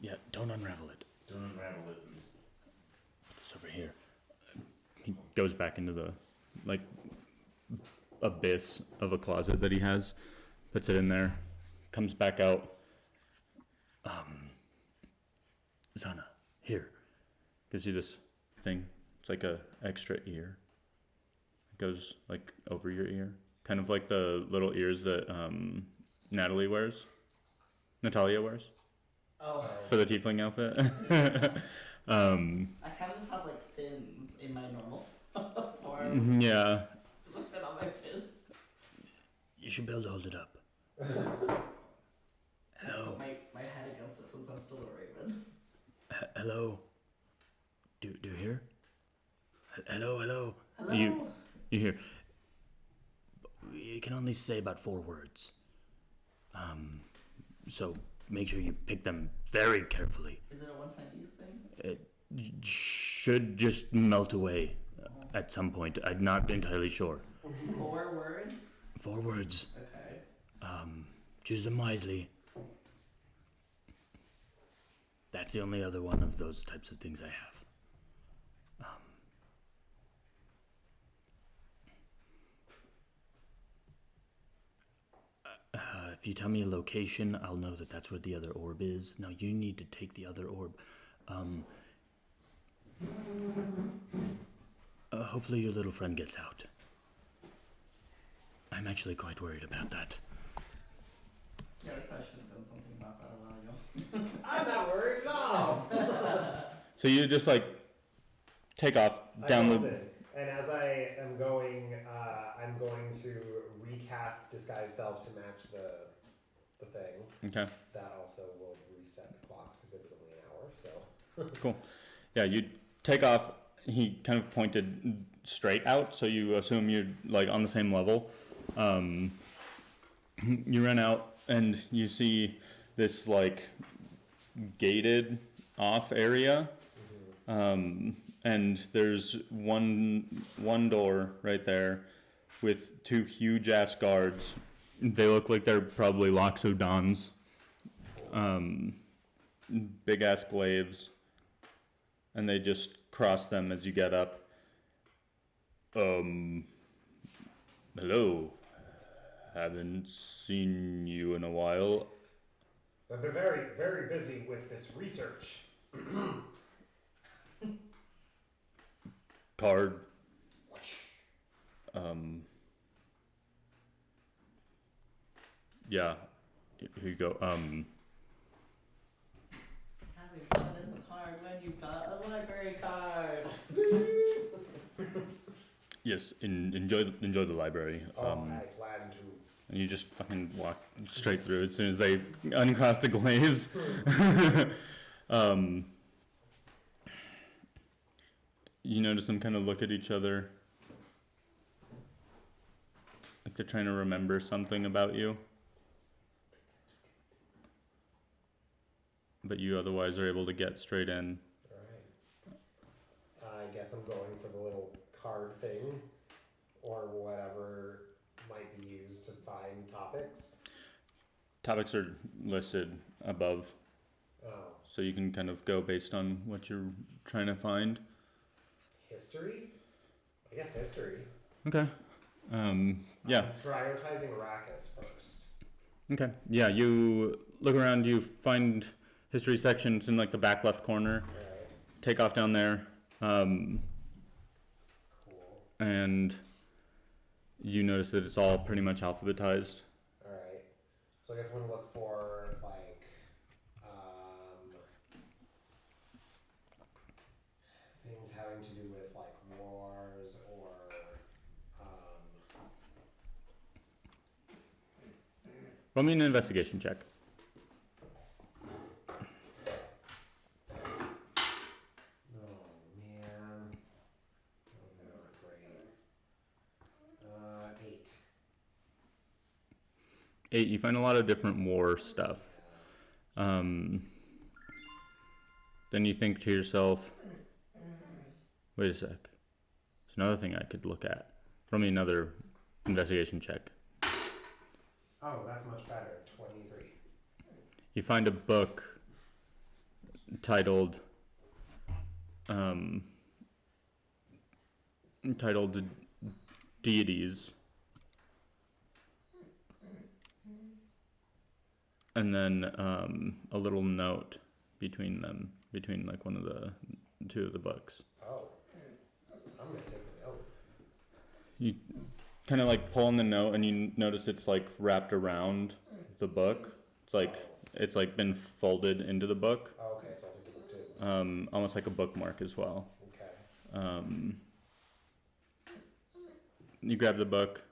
Yeah, don't unravel it. unravel it. And It's over here. He goes back into the like abyss of a closet that he has, puts it in there, comes back out. Zana, here. Gives you this thing. It's like a extra ear. It goes like over your ear, kind of like the little ears that Natalia wears. Oh, For the tiefling outfit. I kind of just have like fins in my normal form. Yeah. Doesn't fit on my fins. You should be able to hold it up. I Hello. put my head against it since I'm still a raven. Hello. Do you hear? Hello. Hello. You hear. You can only say about 4 words. So make sure you pick them very carefully. Is it a one-time use thing? It should just melt away at some point. I'm not entirely sure. 4 words? 4 words. Okay. Choose them wisely. That's the only other one of those types of things I have. If you tell me a location, I'll know that that's where the other orb is. Now you need to take the other orb. Hopefully your little friend gets out. I'm actually quite worried about that. Yeah, I probably should have done something about that a while ago. I'm not worried, no. So you just like take off down I the. it. And as I am going, I'm going to recast disguise self to match the thing. Okay. That also will reset the clock because it was only an hour. So Cool. Yeah, you take off. He kind of pointed straight out, so you assume you're like on the same level. You run out and you see this like gated off area. And there's one door right there with two huge ass guards. They look like they're probably Loxodons. Big ass glaives. And they just cross them as you get up. Hello. Haven't seen you in a while. I've been very, very busy with this research. Card. Yeah. Here you go. Having fun isn't hard when you've got a library card. Yes, enjoy the library. I plan to. And you just fucking walk straight through as soon as they uncross the glaives. You notice them kind of look at each other. Like they're trying to remember something about you. But you otherwise are able to get straight in. Alright. I guess I'm going for the little card thing. Or whatever might be used to find topics. Topics are listed above. Oh. So you can kind of go based on what you're trying to find. History? I guess history. Okay. Yeah. I'm prioritizing Arrakis first. Okay. Yeah, you look around, you find history sections in like the back left corner. Alright. Take off down there. Cool. And you notice that it's all pretty much alphabetized. Alright. So I guess I'm gonna look for like things having to do with like wars or Roll me an investigation check. oh man. Those are great. 8. 8, you find a lot of different war stuff. Then you think to yourself, wait a sec. There's another thing I could look at. Roll me another investigation check. Oh, that's much better. 23. You find a book titled Deities. And then a little note between them, between like one of the two of the books. Oh. I'm gonna take the note. You kind of like pull on the note and you notice it's like wrapped around the book. It's like been folded into the book. Oh, okay, so I'll take the book too. Almost like a bookmark as well. Okay. You grab the book.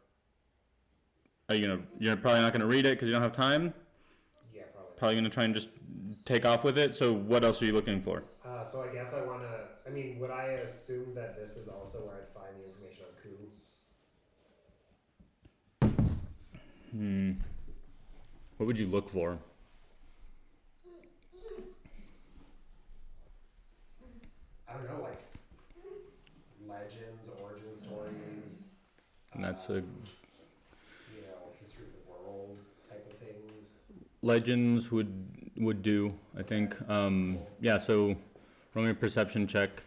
You're probably not gonna read it because you don't have time. Yeah, probably. Probably gonna try and just take off with it. So what else are you looking for? So I guess would I assume that this is also where I'd find the information on Ku? What would you look for? I don't know, like legends, origin stories. And that's a History of the world type of things. legends would do, I think. Yeah. So roll me a perception check.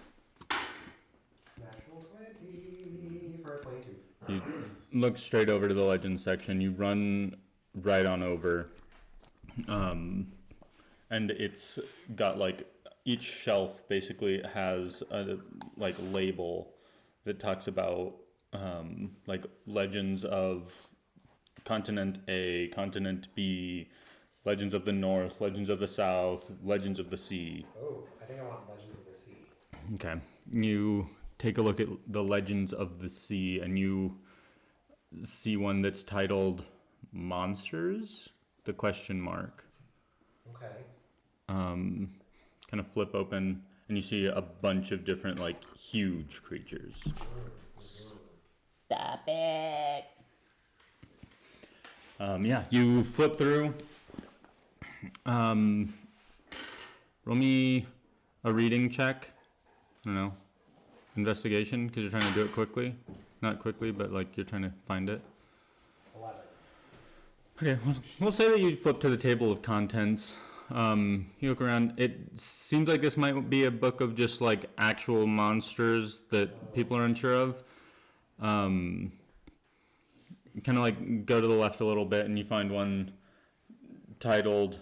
Natural 20 for a 22. You look straight over to the legends section. You run right on over. And it's got like each shelf basically has a like label that talks about like legends of continent A, continent B, legends of the north, legends of the south, legends of the sea. Oh, I think I want Legends of the Sea. Okay. You take a look at the legends of the sea and you see one that's titled Monsters? The question mark. Okay. Kind of flip open and you see a bunch of different like huge creatures. Stop it. Yeah, you flip through Roll me a reading check. I don't know. Investigation, because you're trying to do it quickly. Not quickly, but like you're trying to find it. 11. Okay, well, we'll say that you flip to the table of contents. You look around. It seems like this might be a book of just like actual monsters that people are unsure of. Kind of like go to the left a little bit, and you find one titled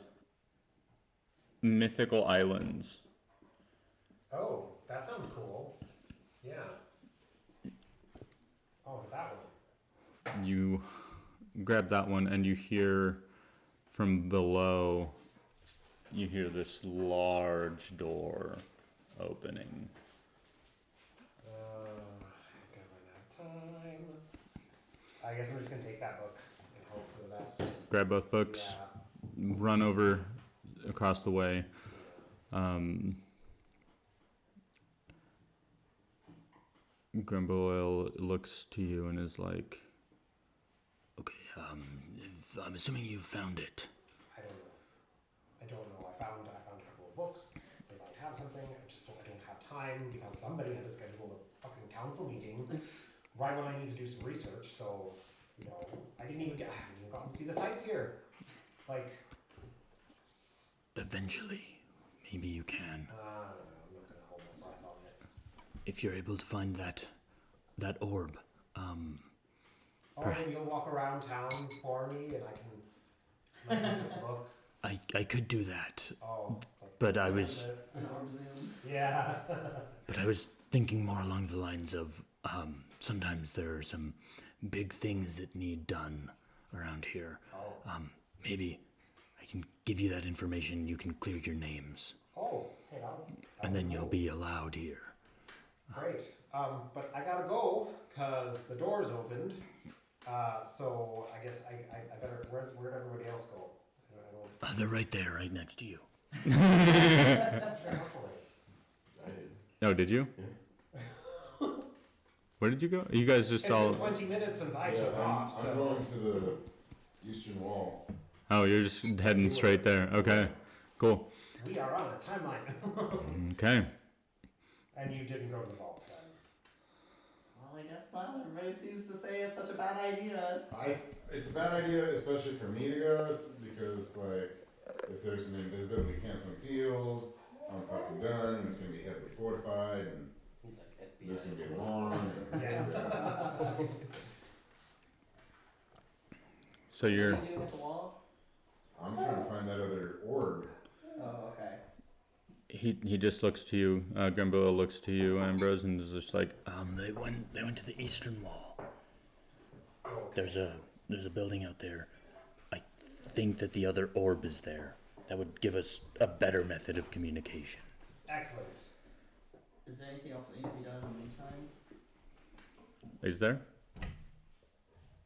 "Mythical Islands." Oh, that sounds cool. Yeah. Oh, that one. You grab that one, and you hear from below. You hear this large door opening. I think I run out of time. I guess I'm just gonna take that book and hope for the best. Grab both books. Yeah. Run over across the way. Grimboil looks to you and is like, Okay, I'm assuming you found it. I don't know. I found a couple of books. They might have something. I don't have time because somebody had to schedule a fucking council meeting right when I need to do some research. So, you know, I haven't even gotten to see the sites here. Like, Eventually, maybe you can. I'm not gonna hold my breath on it. If you're able to find that orb. Or maybe you'll walk around town for me and I can just look. I could do that, Oh, like, but I was An orb zoom. yeah. but I was thinking more along the lines of sometimes there are some big things that need done around here. Oh. Maybe I can give you that information. You can clear your names, Oh, hey, that'll and then you'll cool. be allowed here. Great. But I gotta go because the door's opened. So I guess I better. Where'd everybody else go? I don't. They're right there, right next to you. Sure, hopefully. I did. "Oh, did you? Yeah. Where did you go? You guys just It's all? been 20 minutes since I Yeah, took off. I'm So going to the eastern wall. Oh, you're just heading straight there. Okay, cool. we are on a timeline. Okay. And you didn't go to the vault then. Well, I guess not. Everybody seems to say it's such a bad idea. It's a bad idea, especially for me to go, because like if there's an invisibility canceling field, I'm fucking done. It's gonna be heavily fortified, and He's like FBI. there's gonna be alarm. And, Yeah. So What you're are you doing at the wall? I'm trying to find that other orb. Oh, okay. he just looks to you. Grimboil looks to you, Ambrose, and is just like, They went to the eastern wall. Oh, There's a building out there. I think that the other orb is there. That would give us a better method of communication. excellent. Is there anything else that needs to be done in the meantime? "Is there?"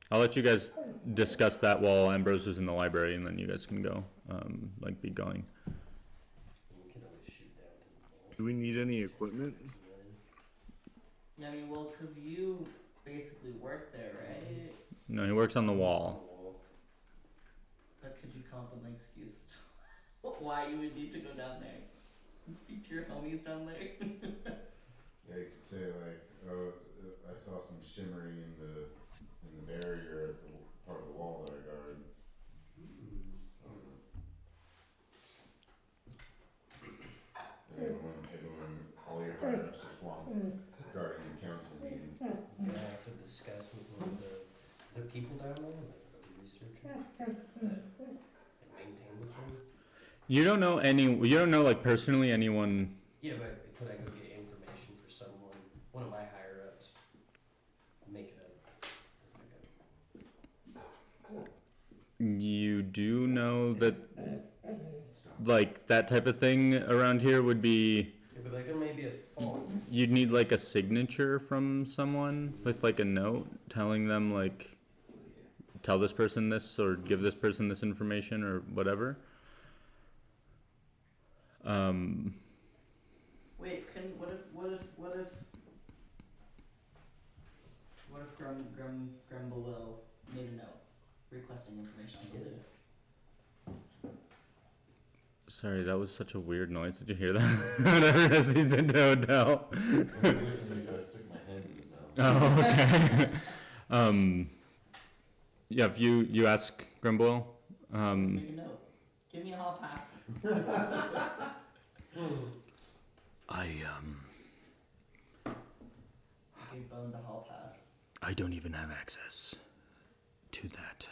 I'll let you guys discuss that while Ambrose is in the library, and then you guys can go, be going. We can always shoot down to the vault. Do we need any equipment? Yeah, I mean, well, because you basically work there, right? No, he works on the wall. But could you come up with an excuse as to why you would need to go down there and speak to your homies down there? Yeah, you could say like, oh, I saw some shimmering in the barrier at the part of the wall that I guard. And everyone, all your higher ups are swamped guarding the council meeting. Yeah, I have to discuss with one of the people down there, like the researcher, and maintain this room. You don't know like personally anyone. Yeah, but could I go get information for someone, one of my higher ups, make it up? You do know that like that type of thing around here would be. Yeah, but like there may be a fault. You'd need like a signature from someone with like a note telling them like tell this person this or give this person this information or whatever. Wait, what if Grimboil made a note requesting information on something? Sorry, that was such a weird noise. Did you hear that? Whenever Rusty's into the hotel. I took my hand in his mouth. Oh, okay. Yeah, if you ask Grimble, Make a note. Give me a hall pass. I Give Bones a hall pass. I don't even have access to that.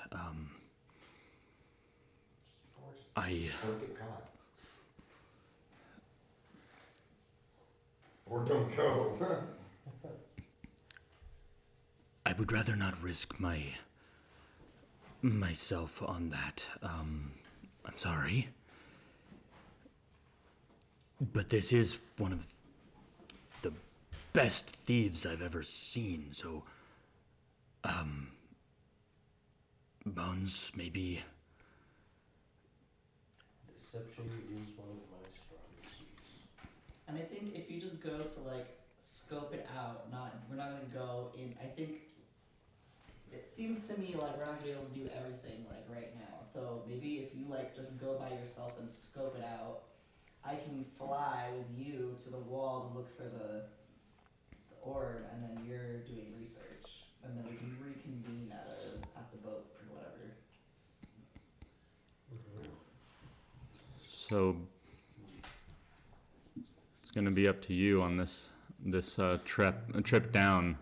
I Don't get caught. Or don't go. I would rather not risk myself on that. I'm sorry. But this is one of the best thieves I've ever seen, so Bones, maybe. Deception is one of my strong suits. And I think if you just go to like scope it out, we're not gonna go in. I think it seems to me like we're not gonna be able to do everything like right now. So maybe if you like just go by yourself and scope it out, I can fly with you to the wall to look for the orb, and then you're doing research, and then we can reconvene at the boat or whatever. so it's gonna be up to you on this trip down.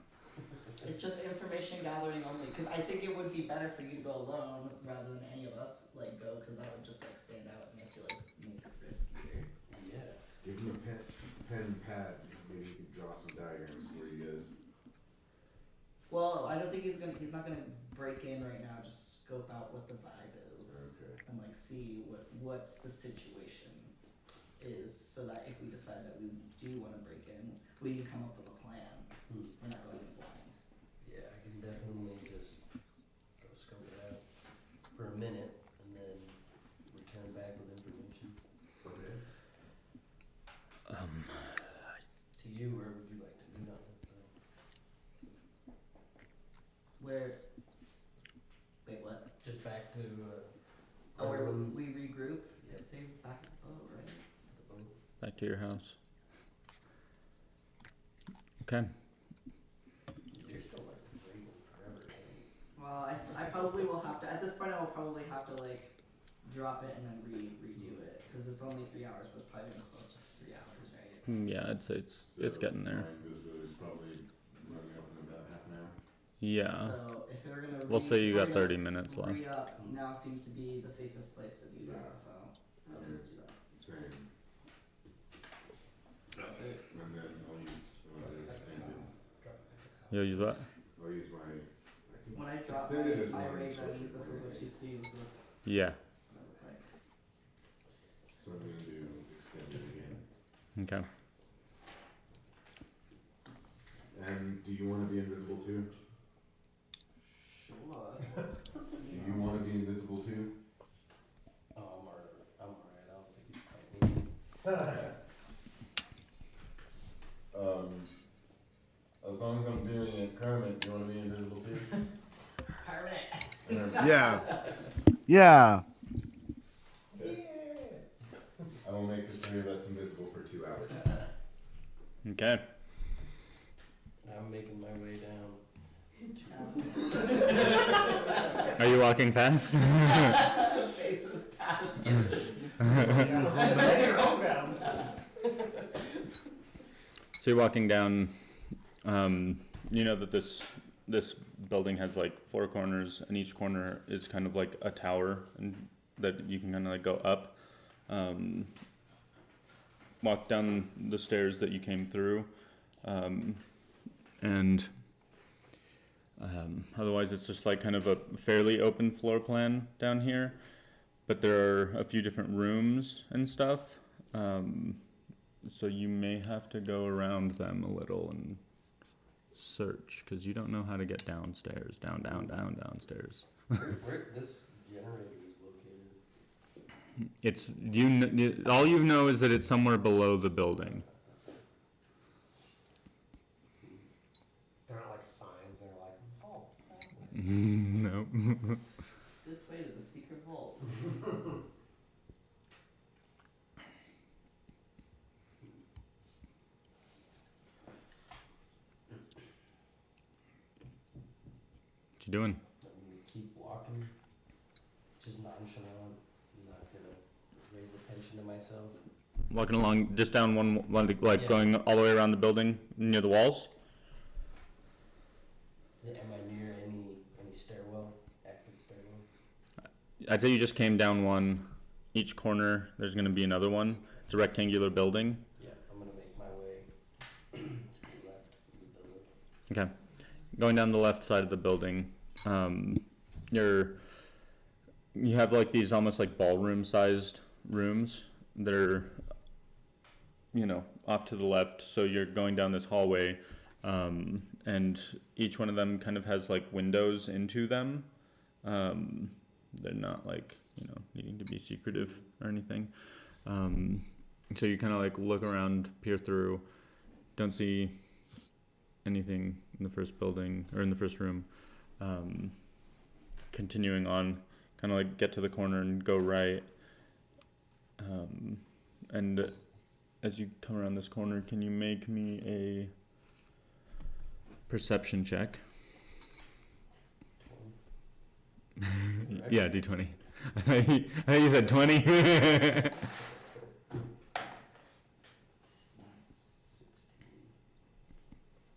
It's just information gathering only, because I think it would be better for you to go alone rather than any of us like go, because that would just like stand out and I feel like make it riskier. Yeah. Give him a pen and pad. Maybe you could draw some diagrams for you guys. Well, I don't think he's not gonna break in right now. Just scope out what the vibe is Okay. and like see what's the situation is, so that if we decide that we do want to break in, we can come up with a plan. We're not going in blind. Yeah, I can definitely just go scope it out for a minute and then return back with information. Okay. To you, where would you like to meet on it? Where? Wait, what? Just back to Oh, where Ireland's- we regroup? Yeah. Say back at the boat, right? to the boat. Back to your house. Okay. You're still like waiting forever. Right? Well, I probably will have to. At this point, I will probably have to like drop it and then redo it, because it's only 3 hours, but it's probably gonna close to 3 hours, right? Yeah, I'd say it's getting there. My invisibility's probably running up in about half an hour. Yeah. So if we're gonna We'll say you if we're got gonna 30 minutes left. re-up, now seems to be the safest place to do that. Yeah. So I'll just do that. Same. And then I'll use extended. You'll use what? I'll use my. When I drop extended is my one rage, I social think this is what she communication. sees. This Yeah. is what I look like. So I'm gonna do extended again. Okay. And do you want to be invisible too? Sure. Do you want to be invisible too? Oh, I'm alright. I don't think he's fighting. As long as I'm doing it, Kermit, you want to be invisible too? Hermit. Yeah. Yeah. I will make the three of us invisible for 2 hours. Okay. I'm making my way down. Are you walking fast? Faces past. So you're walking down. You know that this building has like 4 corners, and each corner is kind of like a tower, and that you can kind of like go up. Walk down the stairs that you came through, and otherwise it's just like kind of a fairly open floor plan down here, but there are a few different rooms and stuff. So you may have to go around them a little and search, because you don't know how to get downstairs, downstairs. Where this generator is located? It's all you know is that it's somewhere below the building. They're not like signs. They're like vault. No. This way to the secret vault. What you doing? I'm gonna keep walking, just nonchalant. I'm not gonna raise attention to myself. Walking along, just down one like Yeah. going all the way around the building near the walls. Am I near any stairwell, active stairwell? I'd say you just came down one. Each corner, there's going to be another one. It's a rectangular building. Yeah, I'm gonna make my way to the left of the building. Okay. Going down the left side of the building, you have like these almost like ballroom sized rooms that are, off to the left. So you're going down this hallway, and each one of them kind of has like windows into them. They're not like, needing to be secretive or anything. So you kind of like look around, peer through, don't see anything in the first building or in the first room. Continuing on, kind of like get to the corner and go right. And as you come around this corner, can you make me a perception check? Yeah, D20. I thought you said 20. 16.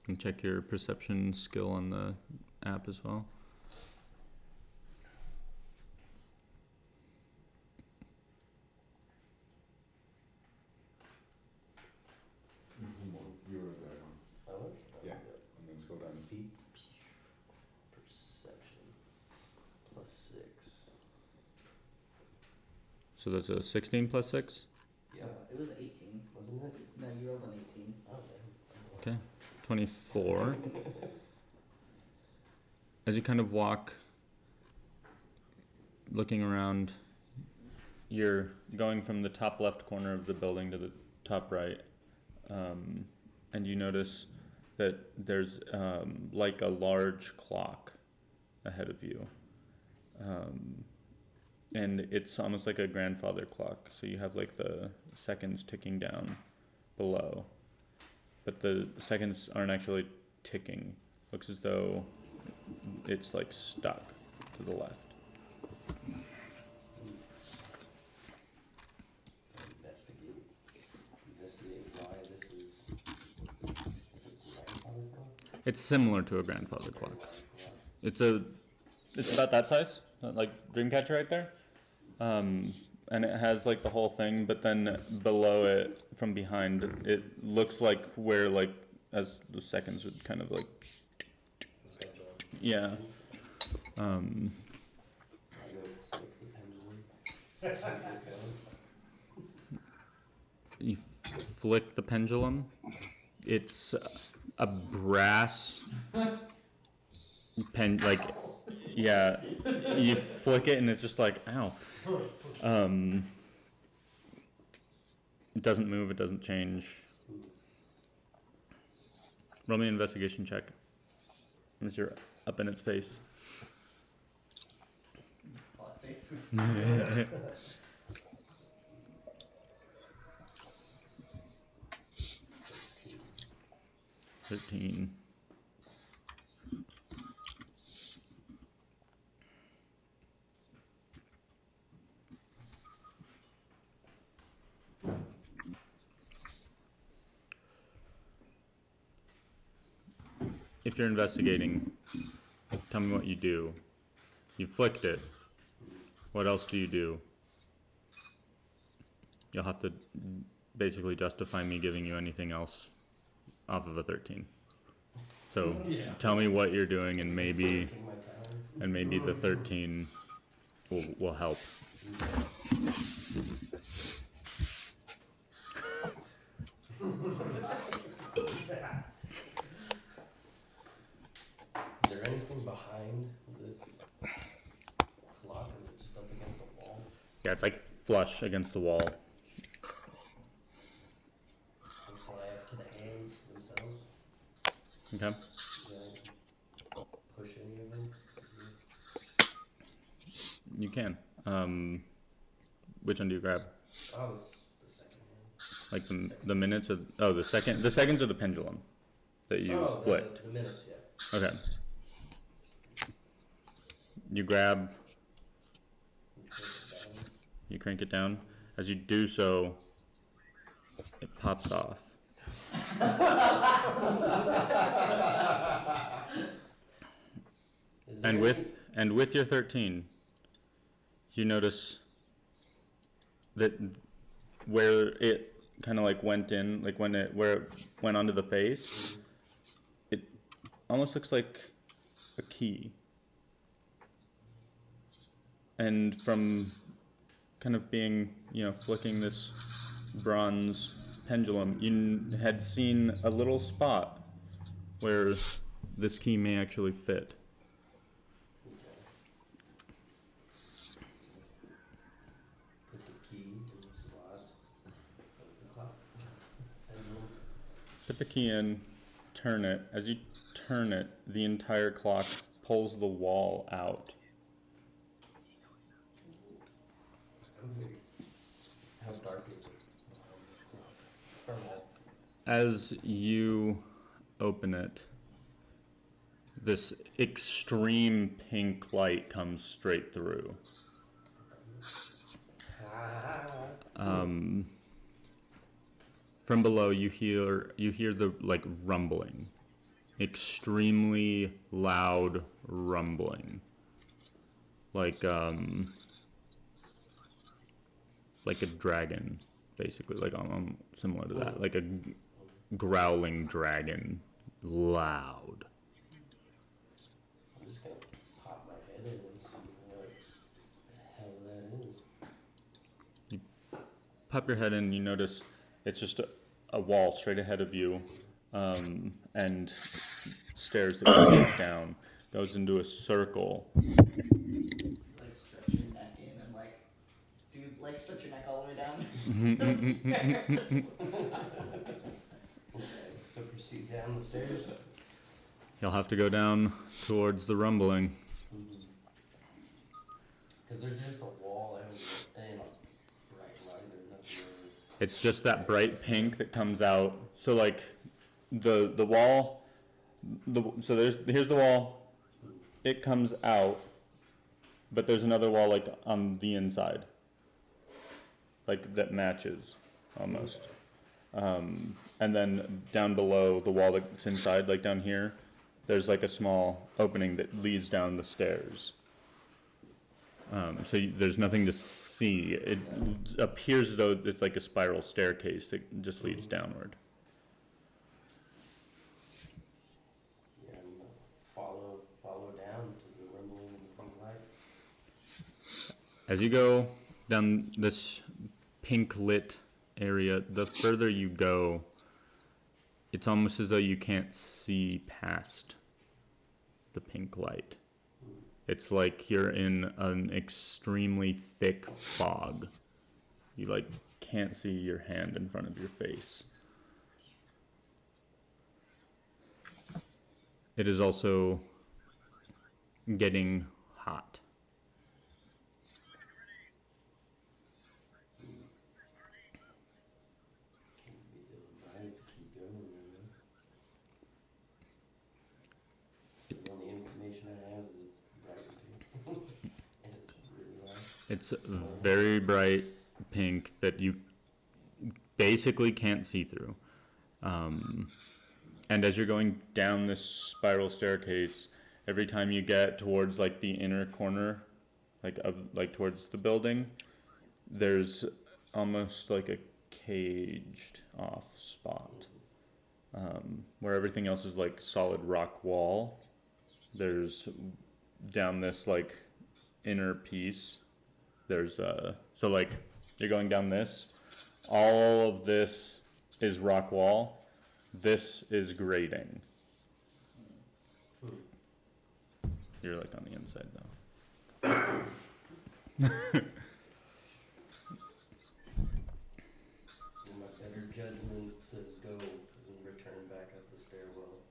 And check your perception skill on the app as well. You were there. Oh, Yeah. And then scroll down. Perception +6. So that's a 16 plus 6. Yeah, It was 18. wasn't it? No, you rolled an 18. Oh man. Okay. 24. As you kind of walk, looking around, you're going from the top left corner of the building to the top right, and you notice that there's like a large clock ahead of you. And it's almost like a grandfather clock, so you have like the seconds ticking down below. But the seconds aren't actually ticking. Looks as though it's like stuck to the left. Investigate why this is a grandfather clock? It's similar to a grandfather clock. Very large clock. It's about that size, like Dreamcatcher right there. And it has like the whole thing, but then below it, from behind, it looks like where like as the seconds would kind of like, yeah. So I go flick the pendulum. You flick the pendulum. It's a brass pen, like, yeah. You flick it and it's just like, ow. It doesn't move. It doesn't change. Roll me an investigation check. As you're up in its face. Flat face. 13. If you're investigating, tell me what you do. You flicked it. What else do you do? You'll have to basically justify me giving you anything else off of a 13. So Yeah. tell me what you're doing, and maybe Taking my time. the 13 will help. Is there anything behind this clock? Is it just up against the wall? Yeah, it's like flush against the wall. Or fly up to the hands themselves? Okay. Can I push any of them? You can. Which one do you grab? Oh, the second hand. Like the minutes of the seconds or the pendulum that you flicked? The minutes, yeah. Okay. you grab, and take it down. you crank it down. As you do so, it pops off. Is there And any- with your 13, you notice that where it kind of like went in, like where it went onto the face, it almost looks like a key. And from kind of being, flicking this bronze pendulum, you had seen a little spot where this key may actually fit. Okay. Put the key in the slot of the clock. Pendulum. Put the key in, turn it. As you turn it, the entire clock pulls the wall out. Fancy. How dark is it? Or not? As you open it, this extreme pink light comes straight through. From below, you hear the like rumbling, extremely loud rumbling, like a dragon, basically, like similar to that, like a growling dragon, loud. I'm just gonna pop my head in and see what the hell that is. Pop your head in, you notice it's just a wall straight ahead of you, and stairs that go down, goes into a circle. Like stretch your neck in and like, dude, like stretch your neck all the way down. Okay, so proceed down the stairs. You'll have to go down towards the rumbling. Because there's just a wall and a bright light or nothing. It's just that bright pink that comes out. So like the wall, so here's the wall. It comes out, but there's another wall like on the inside, like that matches almost. And then down below the wall that's inside, like down here, there's like a small opening that leads down the stairs. So there's nothing to see. It appears as though it's like a spiral staircase that just leads downward. Yeah, and follow down to the rumbling of the pink light. As you go down this pink lit area, the further you go, it's almost as though you can't see past the pink light. It's like you're in an extremely thick fog. You like can't see your hand in front of your face. It is also getting hot. Can't be ill-advised to keep going, man. The only information I have is it's bright pink. And it's really loud. It's very bright pink that you basically can't see through. And as you're going down this spiral staircase, every time you get towards like the inner corner, like towards the building, there's almost like a caged off spot, where everything else is like solid rock wall. There's down this like inner piece. There's so like you're going down this. All of this is rock wall. This is grating. You're like on the inside though. And my better judgment says go and return back up the stairwell.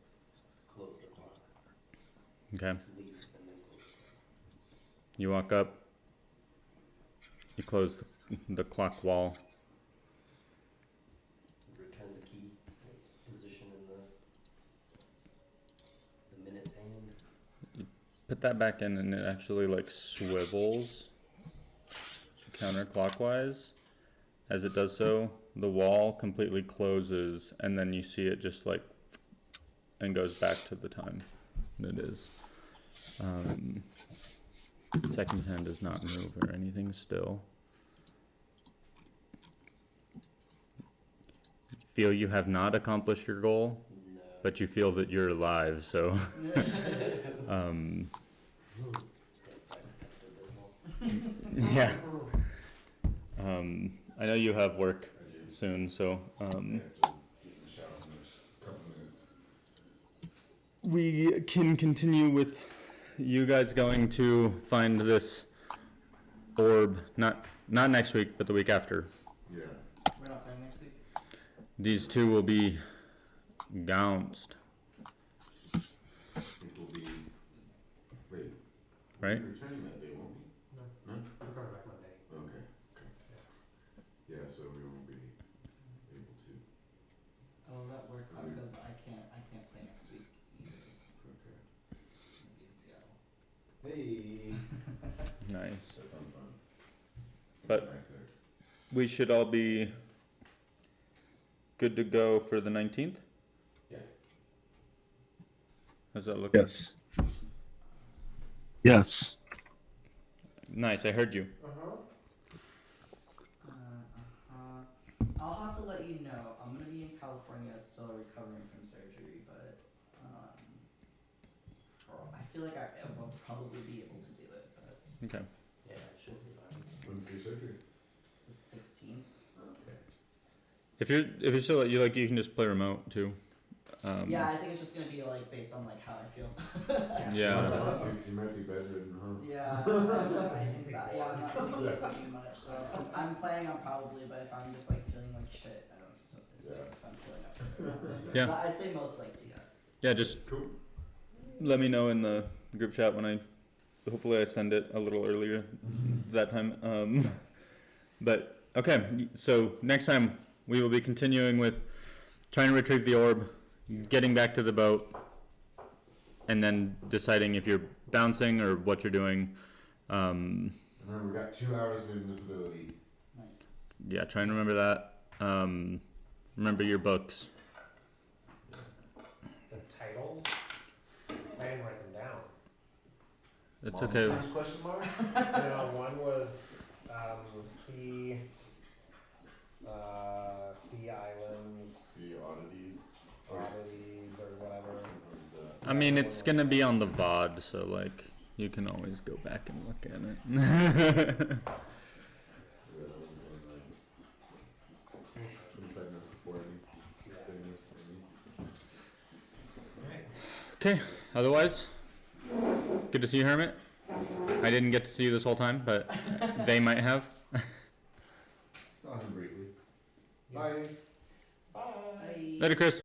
Close the clock. Okay. Leave and then close the clock. You walk up. You close the clock wall. Return the key to its position in the minute's hand. put that back in, and it actually like swivels counterclockwise. As it does so, the wall completely closes, and then you see it just like and goes back to the time that it is. Second hand does not move or anything still. Feel you have not accomplished your goal, No. but you feel that you're alive, so yeah. I know you have work I do. soon, so I have to get in the shower in a couple minutes. we can continue with you guys going to find this orb, not next week, but the week after. Yeah. We're not playing next week. These two will be gounced, It will be. Wait. right? We're returning that day, won't we? No. No? We're going back Monday. Okay. Okay. Yeah, so we won't be able to. Oh, that works out because I can't play next week either. Okay. I'll be in Seattle. Hey. Nice. That sounds fun. But Nice there. we should all be good to go for the 19th? Yeah. How's that look? Yes. Yes. Nice, I heard you. I'll have to let you know. I'm gonna be in California still recovering from surgery, but I feel like I will probably be able to do it, but Okay. Yeah, it should be fine. When's your surgery? the 16th. Okay. If you're still you can just play remote too. Yeah, I think it's just gonna be like based on like how I feel. Yeah. You might be bedridden, huh? Yeah, I think that. Yeah, I'm not really doing too much, so I'm planning on probably. But if I'm just like feeling like shit, I don't. It's like if I'm feeling up for it. Yeah. But I'd say most likely yes. Yeah, just Cool. let me know in the group chat when hopefully I send it a little earlier that time. But okay, so next time we will be continuing with trying to retrieve the orb, getting back to the boat, and then deciding if you're bouncing or what you're doing. Remember, we got 2 hours of invisibility. Nice. Yeah, trying to remember that. Remember your books. The titles, I didn't write them down. It's okay. Monsters, question mark? One was sea islands, See oddities. oddities, or whatever. Something like that. I mean, it's gonna be on the VOD, so like you can always go back and look at it. Yeah, that one going like 25 minutes before any. 30 minutes before any. Alright. Okay. Otherwise, good to see you, Hermit. I didn't get to see you this whole time, but they might have. Saw him briefly. Bye. Bye. Bye. Later, Chris.